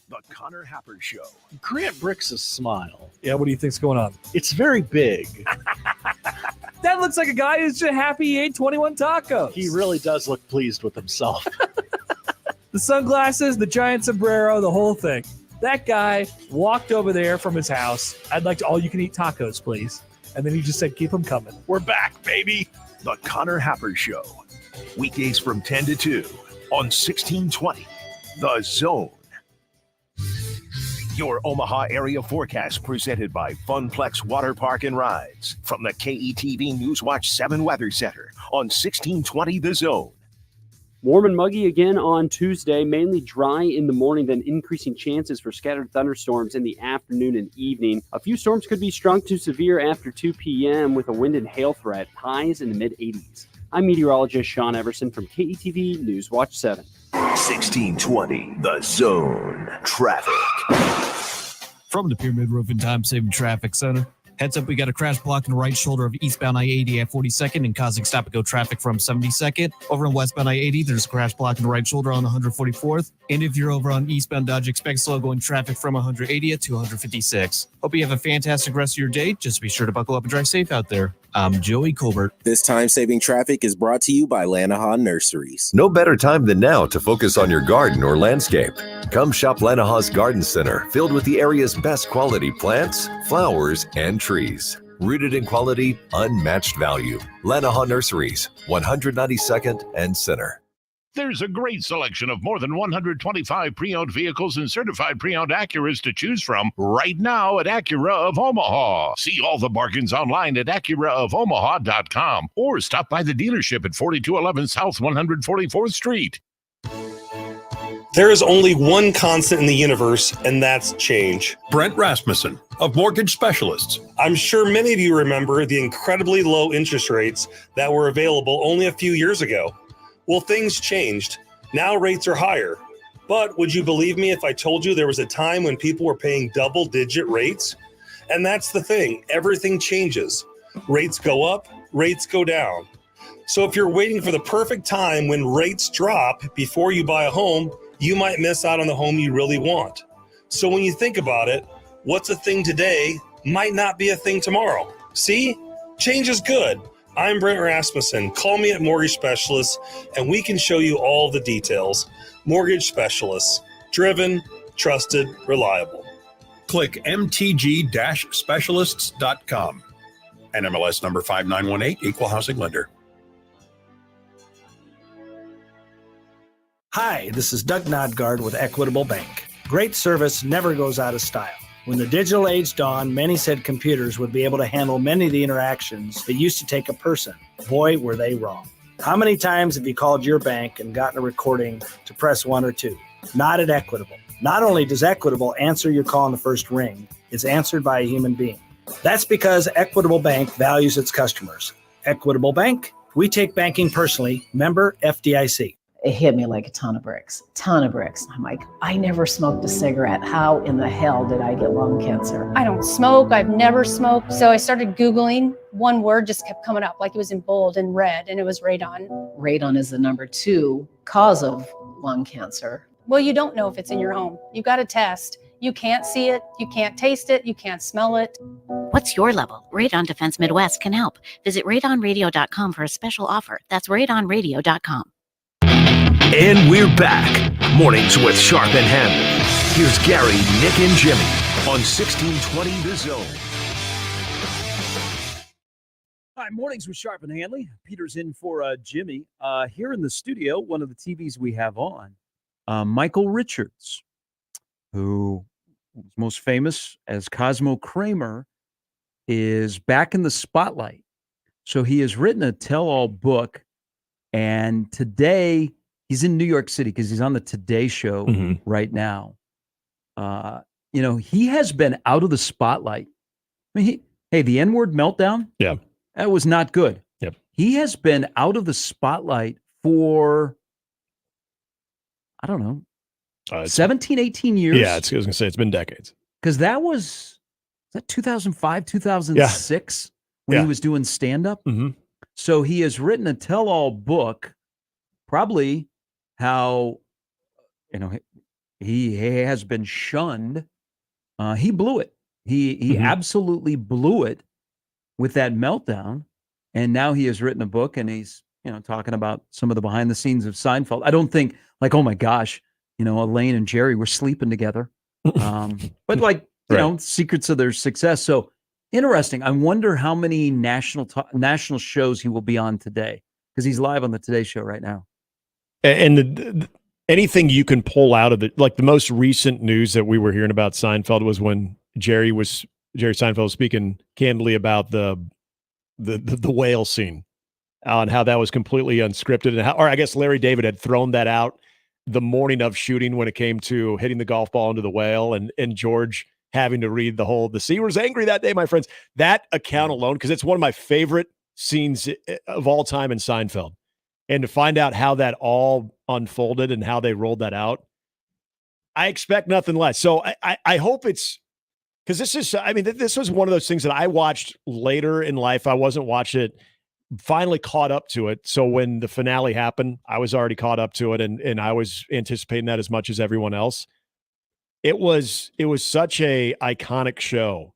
The Connor Happer Show. Grant Bricks' smile. Yeah, what do you think's going on? It's very big. That looks like a guy who's just happy he ate 21 tacos. He really does look pleased with himself. The sunglasses, the giant sombrero, the whole thing. That guy walked over there from his house. I'd like to all-you-can-eat tacos, please. And then he just said, keep them coming. We're back, baby. The Connor Happer Show. Weekdays from 10 to 2 on 1620 The Zone. Your Omaha area forecast presented by Funplex Water Park and Rides from the KETV Newswatch 7 Weather Center on 1620 The Zone. Warm and muggy again on Tuesday, mainly dry in the morning, then increasing chances for scattered thunderstorms in the afternoon and evening. A few storms could be strong to severe after 2 p.m. with a wind and hail threat, highs in the mid-80s. I'm meteorologist Sean Everson from KETV Newswatch 7. 1620 The Zone. Traffic. From the Pyramid Roofing Time Saving Traffic Center. Heads up, we got a crash block in the right shoulder of eastbound I-80 at 42nd and causing stop-and-go traffic from 72nd. Over on westbound I-80, there's a crash block in the right shoulder on 144th. And if you're over on eastbound Dodge, expect slow-going traffic from 180 at 256. Hope you have a fantastic rest of your day. Just be sure to buckle up and drive safe out there. I'm Joey Colbert. This time-saving traffic is brought to you by Lanahaw Nurseries. No better time than now to focus on your garden or landscape. Come shop Lanahaw's Garden Center, filled with the area's best quality plants, flowers, and trees. Rooted in quality, unmatched value. Lanahaw Nurseries, 192nd and Center. There's a great selection of more than 125 pre-owned vehicles and certified pre-owned Acuras to choose from right now at Acura of Omaha. See all the bargains online at AcuraofOmaha.com or stop by the dealership at 4211 South 144th Street. There is only one constant in the universe, and that's change. Brent Rasmussen of Mortgage Specialists. I'm sure many of you remember the incredibly low interest rates that were available only a few years ago. Well, things changed. Now rates are higher. But would you believe me if I told you there was a time when people were paying double-digit rates? And that's the thing. Everything changes. Rates go up, rates go down. So if you're waiting for the perfect time when rates drop before you buy a home, you might miss out on the home you really want. So when you think about it, what's a thing today might not be a thing tomorrow. See? Change is good. I'm Brent Rasmussen. Call me at Mortgage Specialists, and we can show you all the details. Mortgage Specialists. Driven, trusted, reliable. Click mtg-specialists.com. NMLS number 5918, Equal Housing Lender. Hi, this is Doug Nodgard with Equitable Bank. Great service never goes out of style. When the digital age dawned, many said computers would be able to handle many of the interactions that used to take a person. Boy, were they wrong. How many times have you called your bank and gotten a recording to press 1 or 2? Not at Equitable. Not only does Equitable answer your call on the first ring, it's answered by a human being. That's because Equitable Bank values its customers. Equitable Bank, we take banking personally. Member FDIC. It hit me like a ton of bricks. I'm like, I never smoked a cigarette. How in the hell did I get lung cancer? I don't smoke. I've never smoked. So I started Googling. One word just kept coming up, like it was in bold and red, and it was radon. Radon is the number 2 cause of lung cancer. Well, you don't know if it's in your home. You got to test. You can't see it. You can't taste it. You can't smell it. What's your level? Radon Defense Midwest can help. Visit radonradio.com for a special offer. That's radonradio.com. And we're back. Mornings with Sharp and Handley. Here's Gary, Nick, and Jimmy on 1620 The Zone. Hi, mornings with Sharp and Handley. Peter's in for Jimmy. Here in the studio, one of the TVs we have on, Michael Richards, who is most famous as Cosmo Kramer, is back in the spotlight. So he has written a tell-all book, and today he's in New York City because he's on the Today Show right now. He has been out of the spotlight. I mean, the N-word meltdown? Yeah. That was not good. Yep. He has been out of the spotlight for, I don't know, 17, 18 years. Yeah, I was going to say it's been decades. Because was that 2005, 2006 when he was doing stand-up? Mm-hmm. So he has written a tell-all book, probably how, he has been shunned. He blew it. He absolutely blew it with that meltdown. And now he has written a book, and he's, talking about some of the behind the scenes of Seinfeld. I don't think like, oh my gosh, Elaine and Jerry were sleeping together. But like, secrets of their success. So interesting. I wonder how many national shows he will be on today, because he's live on the Today Show right now. And anything you can pull out of it, like the most recent news that we were hearing about Seinfeld was when Jerry Seinfeld was speaking candidly about the whale scene, on how that was completely unscripted, and or I guess Larry David had thrown that out the morning of shooting when it came to hitting the golf ball into the whale, and George having to read the sea was angry that day, my friends. That account alone, because it's one of my favorite scenes of all time in Seinfeld. And to find out how that all unfolded and how they rolled that out, I expect nothing less. So I hope it's, because this was one of those things that I watched later in life. I wasn't watching it, finally caught up to it. So when the finale happened, I was already caught up to it, and I was anticipating that as much as everyone else. It was such a iconic show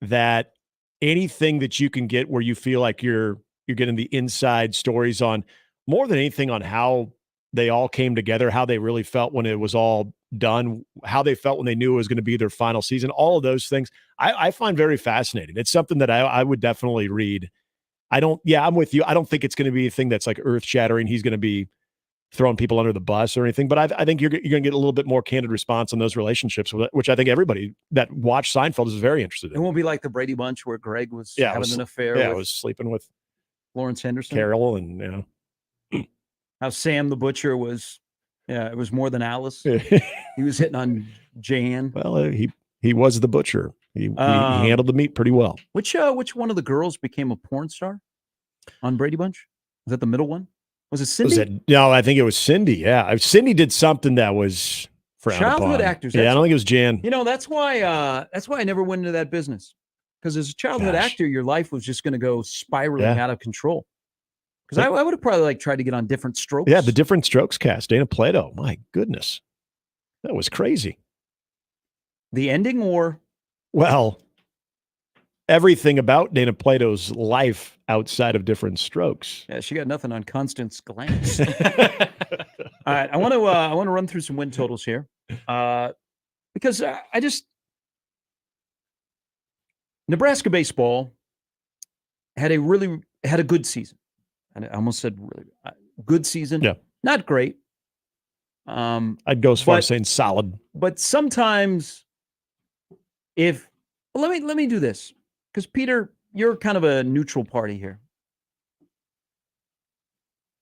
that anything that you can get where you feel like you're getting the inside stories on, more than anything, on how they all came together, how they really felt when it was all done, how they felt when they knew it was going to be their final season, all of those things I find very fascinating. It's something that I would definitely read. I'm with you. I don't think it's going to be a thing that's like earth shattering. He's going to be throwing people under the bus or anything, but I think you're going to get a little bit more candid response on those relationships, which I think everybody that watched Seinfeld is very interested in. It won't be like the Brady Bunch where Greg was having an affair. Yeah, I was sleeping with Lawrence Henderson, Carol, and how Sam the Butcher was. Yeah, it was more than Alice. He was hitting on Jan. Well, he was the butcher. He handled the meat pretty well. Which one of the girls became a porn star on Brady Bunch? Was that the middle one? Was it Cindy? No, I think it was Cindy. Yeah, Cindy did something that was frowned childhood upon. actors. Yeah, I don't think it was Jan. That's why I never went into that business, because as a childhood actor, your life was just going to go spiraling out of control. Because I would have probably tried to get on Different Strokes. Yeah, the Different Strokes cast. Dana Plato. My goodness, that was crazy. The ending, or everything about Dana Plato's life outside of Different Strokes. Yeah, she got nothing on Constance Glantz. All right, I want to run through some win totals here, because Nebraska baseball had a good season. I almost said really good season. Yeah, not great. I'd go as far as saying solid. But sometimes, let me do this, because Peter, you're kind of a neutral party here.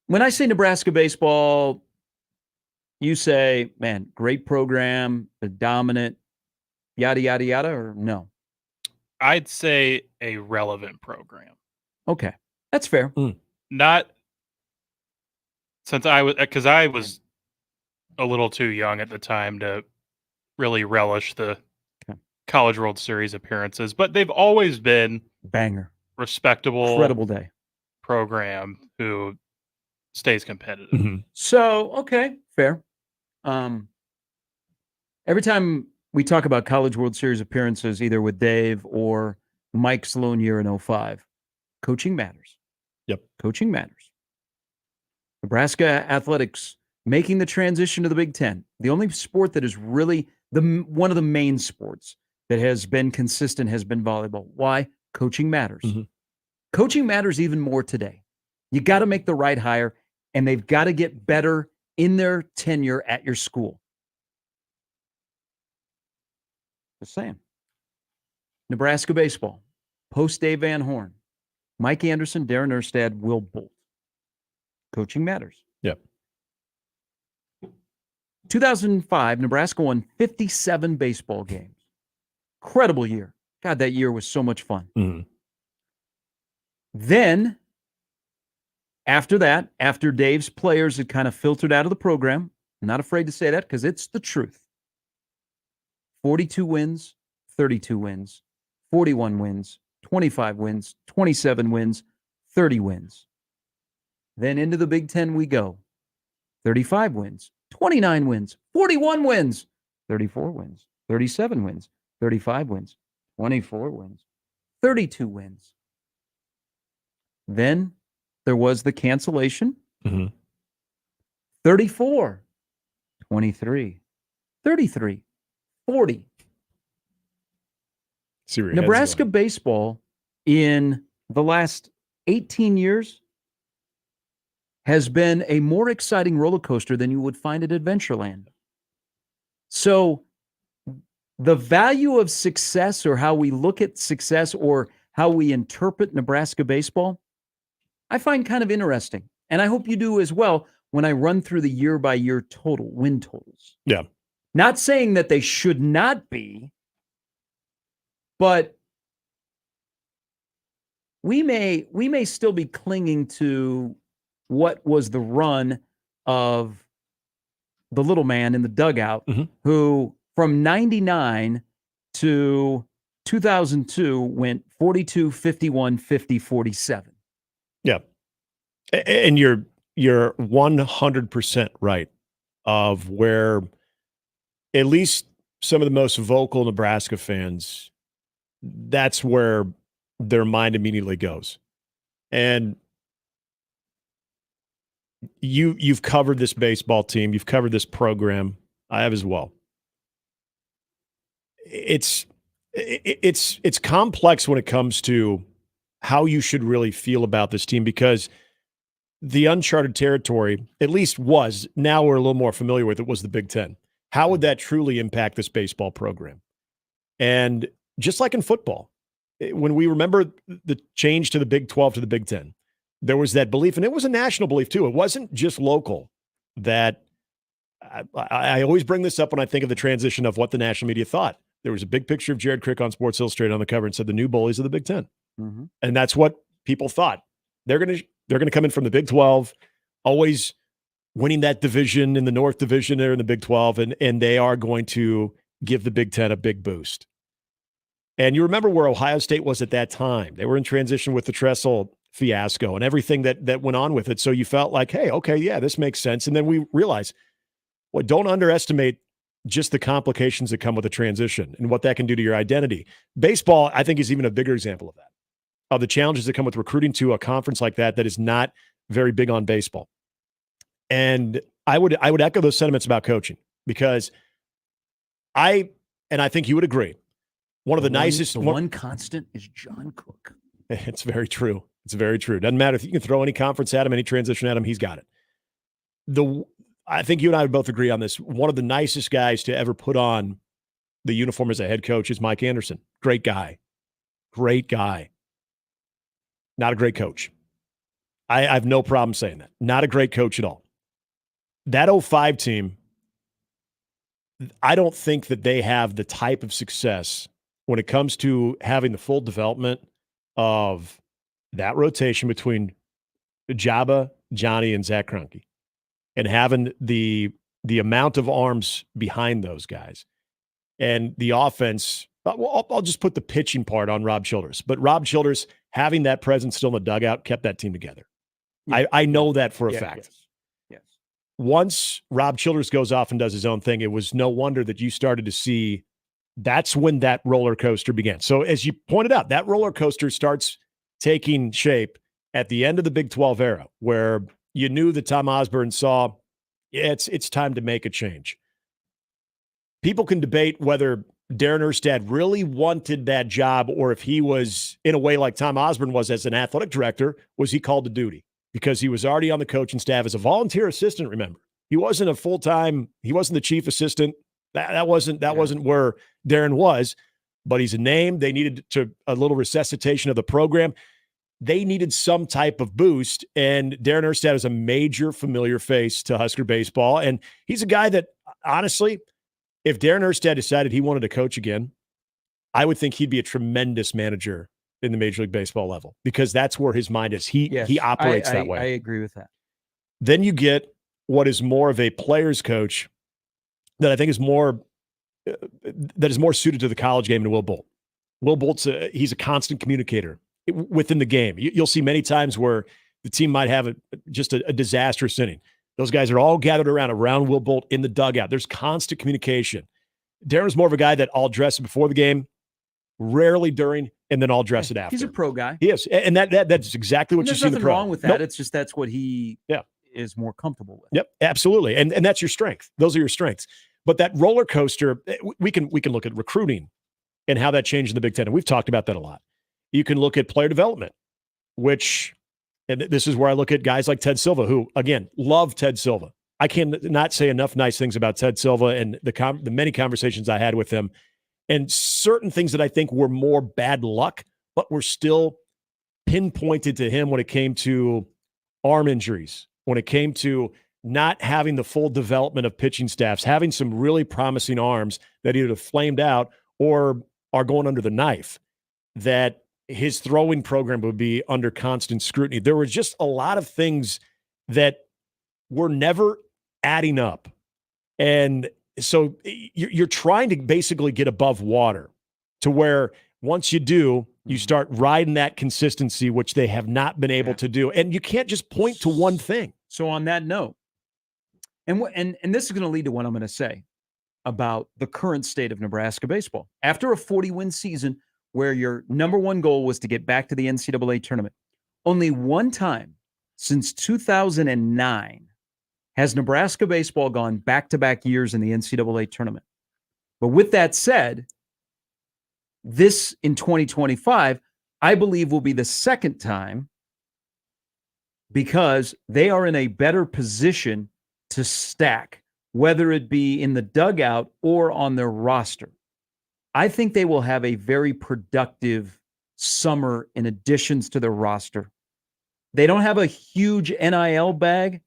When I say Nebraska baseball, you say, man, great program, they're dominant, yada, yada, yada, or no? I'd say a relevant program. Okay, that's fair. Not since because I was a little too young at the time to really relish the College World Series appearances, but they've always been banger, respectable, incredible day program who stays competitive. Mm-hmm. So, okay, fair. Every time we talk about College World Series appearances, either with Dave or Mike Sloan year in 2005. Coaching matters. Yep. Coaching matters. Nebraska athletics making the transition to the Big Ten. The only sport that is really one of the main sports that has been consistent has been volleyball. Why? Coaching matters. Coaching matters even more today. You got to make the right hire, and they've got to get better in their tenure at your school. Just saying. Nebraska baseball, post Dave Van Horn, Mike Anderson, Darren Erstad, Will Bolt. Coaching matters. Yep. 2005, Nebraska won 57 baseball games. Incredible year. God, that year was so much fun. Then, after that, after Dave's players had kind of filtered out of the program, I'm not afraid to say that because it's the truth. 42 wins, 32 wins, 41 wins, 25 wins, 27 wins, 30 wins. Then into the Big Ten we go. 35 wins, 29 wins, 41 wins, 34 wins, 37 wins, 35 wins, 24 wins, 32 wins. Then there was the cancellation. 34, 23, 33, 40. Nebraska baseball in the last 18 years has been a more exciting roller coaster than you would find at Adventureland. So the value of success, or how we look at success, or how we interpret Nebraska baseball, I find kind of interesting. And I hope you do as well when I run through the year-by-year win totals. Yeah. Not saying that they should not be, but we may still be clinging to what was the run of the little man in the dugout, who from 99 to 2002 went 42, 51, 50, 47. Yeah. And you're 100% right of where at least some of the most vocal Nebraska fans, that's where their mind immediately goes. And you've covered this baseball team, you've covered this program. I have as well. It's complex when it comes to how you should really feel about this team, because the uncharted territory, at least was, now we're a little more familiar with it, was the Big Ten. How would that truly impact this baseball program? And just like in football, when we remember the change to the Big 12 to the Big Ten, there was that belief, and it was a national belief too. It wasn't just local. That I always bring this up when I think of the transition of what the national media thought. There was a big picture of Jared Crick on Sports Illustrated on the cover and said the new bullies of the Big Ten. And that's what people thought. They're going to come in from the Big 12, always winning that division in the North Division there in the Big 12, and they are going to give the Big Ten a big boost. And you remember where Ohio State was at that time. They were in transition with the Tressel fiasco and everything that went on with it. So you felt like, hey, okay, yeah, this makes sense. And then we realized, well, don't underestimate just the complications that come with a transition and what that can do to your identity. Baseball, I think, is even a bigger example of that, of the challenges that come with recruiting to a conference like that is not very big on baseball. And I would echo those sentiments about coaching, because I think you would agree, one of the nicest. The one constant is John Cook. It's very true. It's very true. Doesn't matter if you can throw any conference at him, any transition at him, he's got it. I think you and I would both agree on this. One of the nicest guys to ever put on the uniform as a head coach is Mike Anderson. Great guy. Great guy. Not a great coach. I have no problem saying that. Not a great coach at all. That 05 team, I don't think that they have the type of success when it comes to having the full development of that rotation between Jabba, Johnny, and Zach Kroenke, and having the amount of arms behind those guys. And the offense, well, I'll just put the pitching part on Rob Childress. But Rob Childress, having that presence still in the dugout, kept that team together. Yeah. I know that for a fact. Yes. Once Rob Childress goes off and does his own thing, it was no wonder that you started to see That's when that roller coaster began. So as you pointed out, that roller coaster starts taking shape at the end of the Big 12 era, where you knew that Tom Osborne saw it's time to make a change. People can debate whether Darren Erstad really wanted that job or if he was, in a way like Tom Osborne was as an athletic director, was he called to duty? Because he was already on the coaching staff as a volunteer assistant, remember. He wasn't a full-time, he wasn't the chief assistant. That wasn't where Darren was, but he's a name. They needed a little resuscitation of the program. They needed some type of boost, and Darren Erstad is a major familiar face to Husker baseball, and he's a guy that, honestly, if Darren Erstad decided he wanted to coach again, I would think he'd be a tremendous manager in the Major League Baseball level because that's where his mind is. He operates that way. I agree with that. Then you get what is more of a player's coach that I think is more suited to the college game than Will Bolt. Will Bolt's he's a constant communicator within the game. You'll see many times where the team might have just a disastrous inning. Those guys are all gathered around Will Bolt in the dugout. There's constant communication. Darren's more of a guy that I'll dress before the game, rarely during, and then I'll dress it after. He's a pro guy. He is, and that's exactly what you see in the pro. There's nothing wrong with that. Nope. It's just that's what he is more comfortable with. Yep, absolutely, and that's your strength. Those are your strengths. But that roller coaster, we can look at recruiting and how that changed in the Big Ten, and we've talked about that a lot. You can look at player development, which, and this is where I look at guys like Ted Silva, who, again, love Ted Silva. I cannot say enough nice things about Ted Silva and the many conversations I had with him, and certain things that I think were more bad luck, but were still pinpointed to him when it came to arm injuries, when it came to not having the full development of pitching staffs, having some really promising arms that either flamed out or are going under the knife, that his throwing program would be under constant scrutiny. There were just a lot of things that were never adding up. And so you're trying to basically get above water to where once you do, you start riding that consistency, which they have not been able to do. And you can't just point to one thing. So on that note, and this is going to lead to what I'm going to say about the current state of Nebraska baseball. After a 40-win season where your number one goal was to get back to the NCAA tournament, only one time since 2009 has Nebraska baseball gone back-to-back years in the NCAA tournament. But with that said, this in 2025, I believe will be the second time because they are in a better position to stack, whether it be in the dugout or on their roster. I think they will have a very productive summer in additions to their roster. They don't have a huge NIL bag,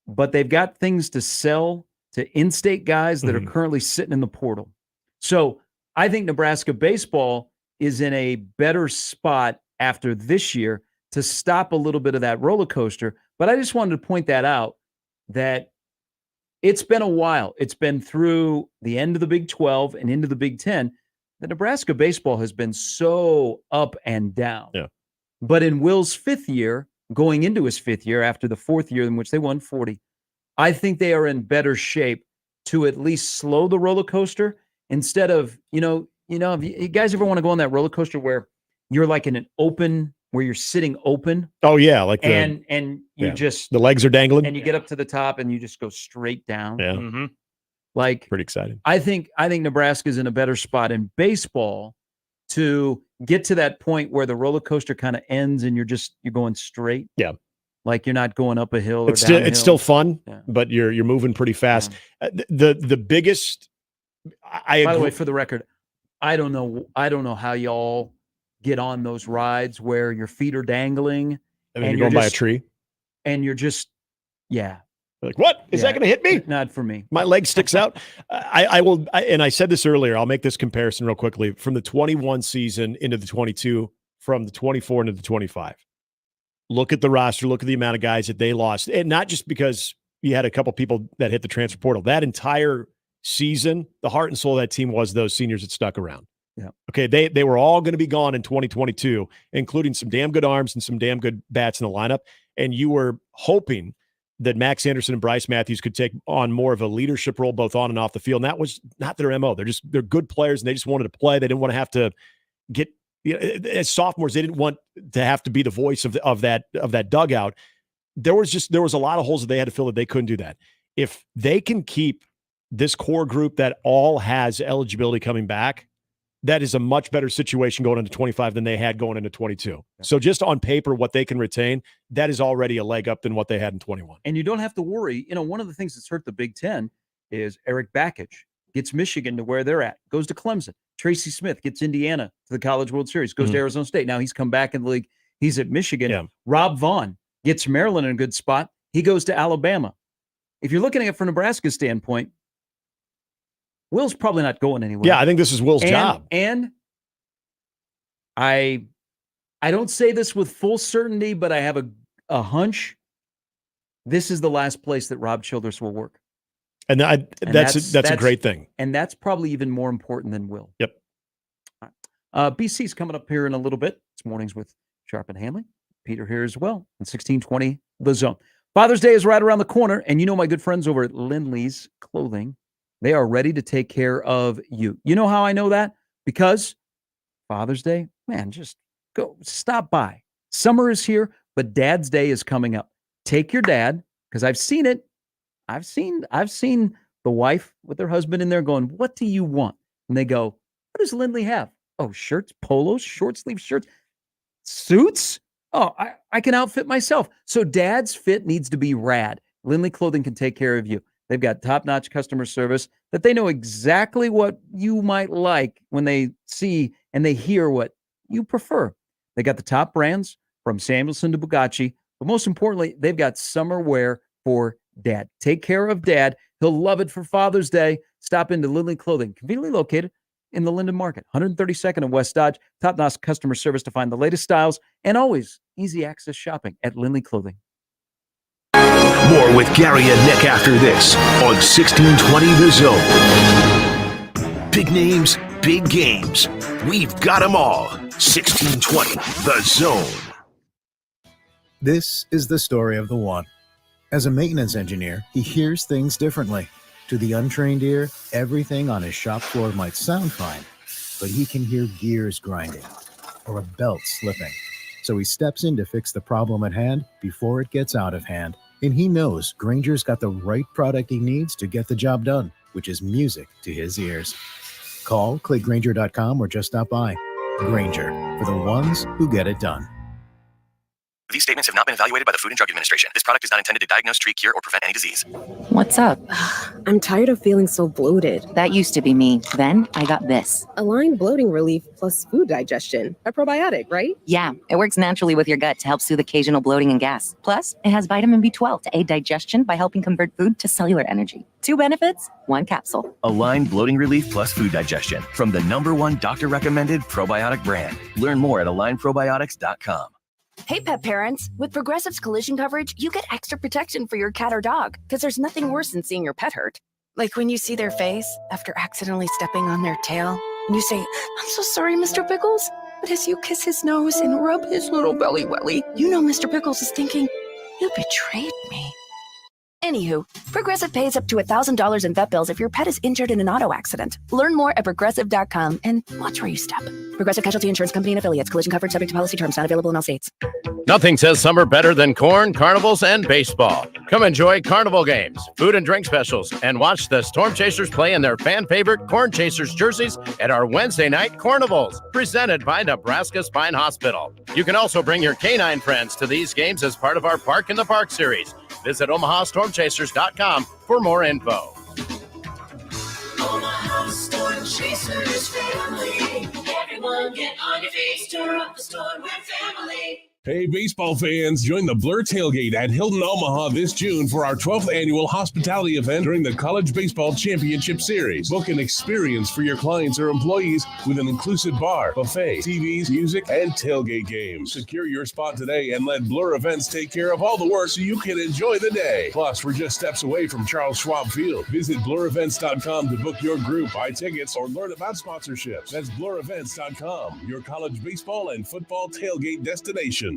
but they've got things to sell to in-state guys that are currently sitting in the portal. So I think Nebraska baseball is in a better spot after this year to stop a little bit of that roller coaster. But I just wanted to point that out, that it's been a while. It's been through the end of the Big 12 and into the Big 10 that Nebraska baseball has been so up and down. Yeah. But in Will's fifth year, going into his fifth year after the fourth year in which they won 40, I think they are in better shape to at least slow the roller coaster instead of, if you guys ever want to go on that roller coaster where you're like in an open, where you're sitting open. Oh yeah. Like and you just, the legs are dangling and you get up to the top and you just go straight down. Yeah. Mm-hmm. Like pretty exciting. I think Nebraska's in a better spot in baseball to get to that point where the roller coaster kind of ends and you're going straight. Yeah. Like you're not going up a hill or it's down a hill. It's still fun, but you're moving pretty fast. Yeah. The biggest, By the way, for the record, I don't know how y'all get on those rides where your feet are dangling and you're going by a tree and you're just, like, what is that going to hit me? Not for me. My leg sticks out. And I said this earlier, I'll make this comparison real quickly from the 21 season into the 22, from the 24 into the 25. Look at the roster, look at the amount of guys that they lost. And not just because you had a couple people that hit the transfer portal. That entire season, the heart and soul of that team was those seniors that stuck around. Yeah. Okay. They were all going to be gone in 2022, including some damn good arms and some damn good bats in the lineup. And you were hoping that Max Anderson and Bryce Matthews could take on more of a leadership role, both on and off the field. And that was not their MO. They're good players, and they just wanted to play. They didn't want to have to get, as sophomores, they didn't want to have to be the voice of that dugout. There was a lot of holes that they had to fill that they couldn't do that. If they can keep this core group that all has eligibility coming back, that is a much better situation going into 25 than they had going into 22. So just on paper, what they can retain, that is already a leg up than what they had in 21. And you don't have to worry. One of the things that's hurt the Big Ten is Eric Bakich gets Michigan to where they're at, goes to Clemson. Tracy Smith gets Indiana to the College World Series, goes to Arizona State. Now he's come back in the league. He's at Michigan. Yeah. Rob Vaughn gets Maryland in a good spot. He goes to Alabama. If you're looking at it from Nebraska's standpoint, Will's probably not going anywhere. Yeah, I think this is Will's job. And I don't say this with full certainty, but I have a hunch. This is the last place that Rob Childress will work. And that's a great thing. And that's probably even more important than Will. Yep. BC's coming up here in a little bit. It's Mornings with Sharp and Handley. Peter here as well. And 1620 The Zone. Father's Day is right around the corner. And my good friends over at Lindley's Clothing, they are ready to take care of you. You know how I know that? Because Father's Day, man, just go stop by. Summer is here, but Dad's Day is coming up. Take your dad, because I've seen it. I've seen the wife with her husband in there going, "What do you want?" And they go, "What does Lindley have? Oh, shirts, polos, short sleeve shirts, suits. Oh, I can outfit myself." So Dad's fit needs to be rad. Lindley Clothing can take care of you. They've got top-notch customer service that they know exactly what you might like when they see and they hear what you prefer. They got the top brands from Samuelson to Bugatti, but most importantly, they've got summer wear for Dad. Take care of Dad. He'll love it for Father's Day. Stop into Lindley Clothing, conveniently located in the Linden Market, 132nd and West Dodge. Top-notch customer service to find the latest styles and always easy access shopping at Lindley Clothing. More with Gary and Nick after this on 1620 The Zone. Big names, big games. We've got them all. 1620 The Zone. This is the story of the one. As a maintenance engineer, he hears things differently. To the untrained ear, everything on his shop floor might sound fine, but he can hear gears grinding or a belt slipping. So he steps in to fix the problem at hand before it gets out of hand. And he knows Grainger's got the right product he needs to get the job done, which is music to his ears. Call, click Grainger.com, or just stop by. Grainger, for the ones who get it done. These statements have not been evaluated by the Food and Drug Administration. This product is not intended to diagnose, treat, cure, or prevent any disease. What's up? I'm tired of feeling so bloated. That used to be me. Then I got this. Align Bloating Relief plus Food Digestion. A probiotic, right? Yeah, it works naturally with your gut to help soothe occasional bloating and gas. Plus, it has vitamin B12 to aid digestion by helping convert food to cellular energy. 2 benefits, 1 capsule. Align Bloating Relief plus Food Digestion from the #1 doctor-recommended probiotic brand. Learn more at alignprobiotics.com. Hey, pet parents. With Progressive's collision coverage, you get extra protection for your cat or dog, because there's nothing worse than seeing your pet hurt. Like when you see their face after accidentally stepping on their tail, and you say, "I'm so sorry, Mr. Pickles." But as you kiss his nose and rub his little belly welly, you know Mr. Pickles is thinking, "You betrayed me." Anywho, Progressive pays up to $1,000 in vet bills if your pet is injured in an auto accident. Learn more at Progressive.com and watch where you step. Progressive Casualty Insurance Company and Affiliates. Collision coverage subject to policy terms. Not available in all states. Nothing says summer better than corn, carnivals, and baseball. Come enjoy carnival games, food and drink specials, and watch the Storm Chasers play in their fan-favorite Corn Chasers jerseys at our Wednesday night carnivals, presented by Nebraska Spine Hospital. You can also bring your canine friends to these games as part of our Park in the Park series. Visit OmahaStormChasers.com for more info. Omaha Storm Chasers family. Everyone get on your feet, stir up the storm with family. Hey, baseball fans, join the Blur Tailgate at Hilton, Omaha this June for our 12th annual hospitality event during the College Baseball Championship Series. Book an experience for your clients or employees with an inclusive bar, buffet, TVs, music, and tailgate games. Secure your spot today and let Blur Events take care of all the work so you can enjoy the day. Plus, we're just steps away from Charles Schwab Field. Visit blurevents.com to book your group, buy tickets, or learn about sponsorships. That's blurevents.com, your college baseball and football tailgate destination.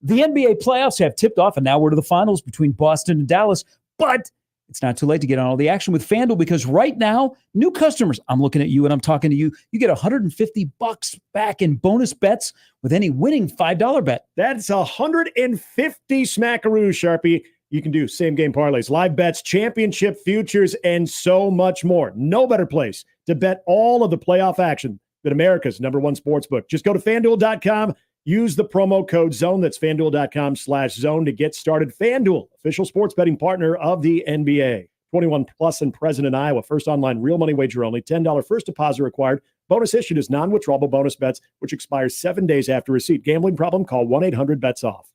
The NBA playoffs have tipped off, and now we're to the finals between Boston and Dallas. But it's not too late to get on all the action with FanDuel, because right now, new customers, I'm looking at you and I'm talking to you, you get $150 back in bonus bets with any winning $5 bet. That's 150 smackaroos, Sharpie. You can do same game parlays, live bets, championship futures, and so much more. No better place to bet all of the playoff action than America's #1 sportsbook. Just go to FanDuel.com. Use the promo code ZONE. That's FanDuel.com/zone to get started. FanDuel, official sports betting partner of the NBA. 21 plus and present in Iowa. First online real money wager only. $10 first deposit required. Bonus issued is non-withdrawable bonus bets, which expires 7 days after receipt. Gambling problem? Call 1-800-BETS-OFF.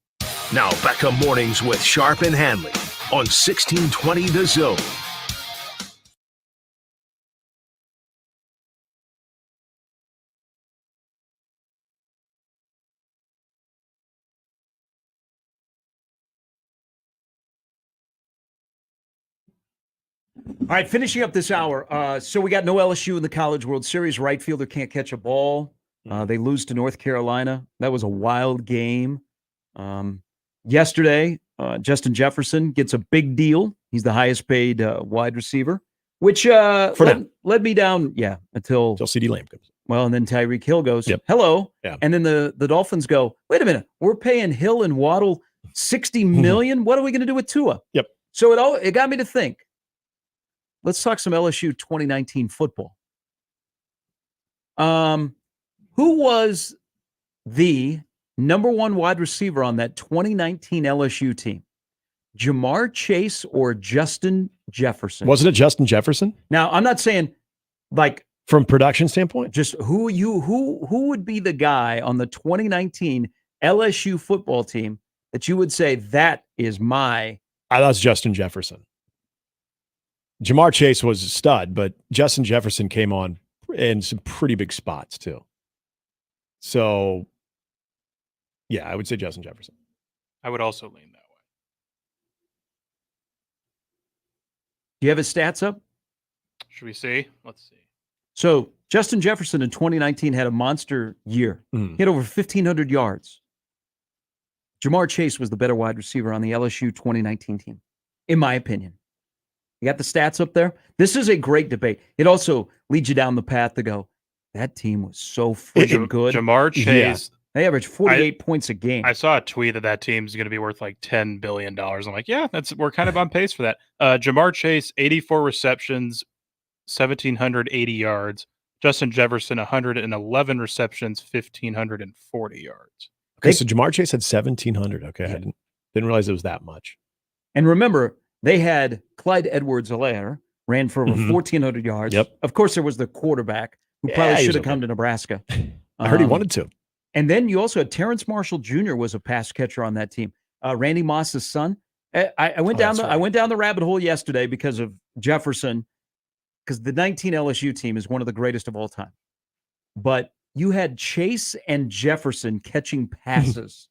Now back to Mornings with Sharp and Handley on 1620 The Zone. All right, finishing up this hour. So we got no LSU in the College World Series. Right fielder can't catch a ball. They lose to North Carolina. That was a wild game. Yesterday, Justin Jefferson gets a big deal. He's the highest paid wide receiver, which led me down, until CeeDee Lamb comes. Well, and then Tyreek Hill goes, hello. Yeah. And then the Dolphins go, wait a minute, we're paying Hill and Waddle $60 million. What are we going to do with Tua? Yep. So it got me to think. Let's talk some LSU 2019 football. Who was the #1 wide receiver on that 2019 LSU team? Jamar Chase or Justin Jefferson? Wasn't it Justin Jefferson? Now, I'm not saying like from production standpoint. Just who would be the guy on the 2019 LSU football team that you would say that is my? I thought it was Justin Jefferson. Jamar Chase was a stud, but Justin Jefferson came on in some pretty big spots too. So, yeah, I would say Justin Jefferson. I would also lean that way. Do you have his stats up? Should we see? Let's see. So Justin Jefferson in 2019 had a monster year. He had over 1,500 yards. Jamar Chase was the better wide receiver on the LSU 2019 team, in my opinion. You got the stats up there? This is a great debate. It also leads you down the path to go, that team was so freaking good. Jamar Chase. They averaged 48 points a game. I saw a tweet that team's going to be worth like $10 billion. I'm like, yeah, we're kind of on pace for that. Jamar Chase, 84 receptions, 1,780 yards. Justin Jefferson, 111 receptions, 1,540 yards. Okay, so Jamar Chase had 1,700. Okay, I didn't realize it was that much. And remember, they had Clyde Edwards-Helaire, ran for over 1,400 yards. Yep. Of course, there was the quarterback who probably should have come to Nebraska. I heard he wanted to. And then you also had Terrence Marshall Jr. was a pass catcher on that team. Randy Moss's son. I went down the rabbit hole yesterday because of Jefferson, because the 19 LSU team is one of the greatest of all time. But you had Chase and Jefferson catching passes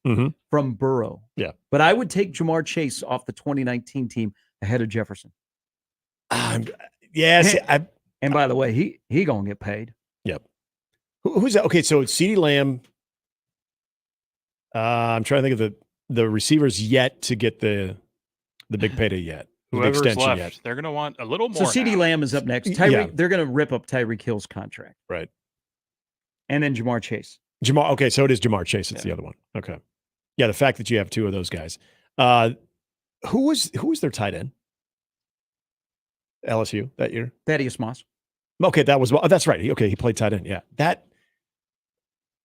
from Burrow. Yeah. But I would take Jamar Chase off the 2019 team ahead of Jefferson. Yes. And by the way, he gonna get paid. Yep. Who's that? Okay, so it's CeeDee Lamb. I'm trying to think of the receivers yet to get the big payday yet. Whoever's left, they're going to want a little more. So CeeDee Lamb is up next. They're going to rip up Tyreek Hill's contract. Right. And then Jamar Chase. Okay, so it is Jamar Chase. It's the other one. Okay. Yeah, the fact that you have two of those guys. Who was their tight end? LSU that year? Thaddeus Moss. Okay, that's right. He played tight end. Yeah.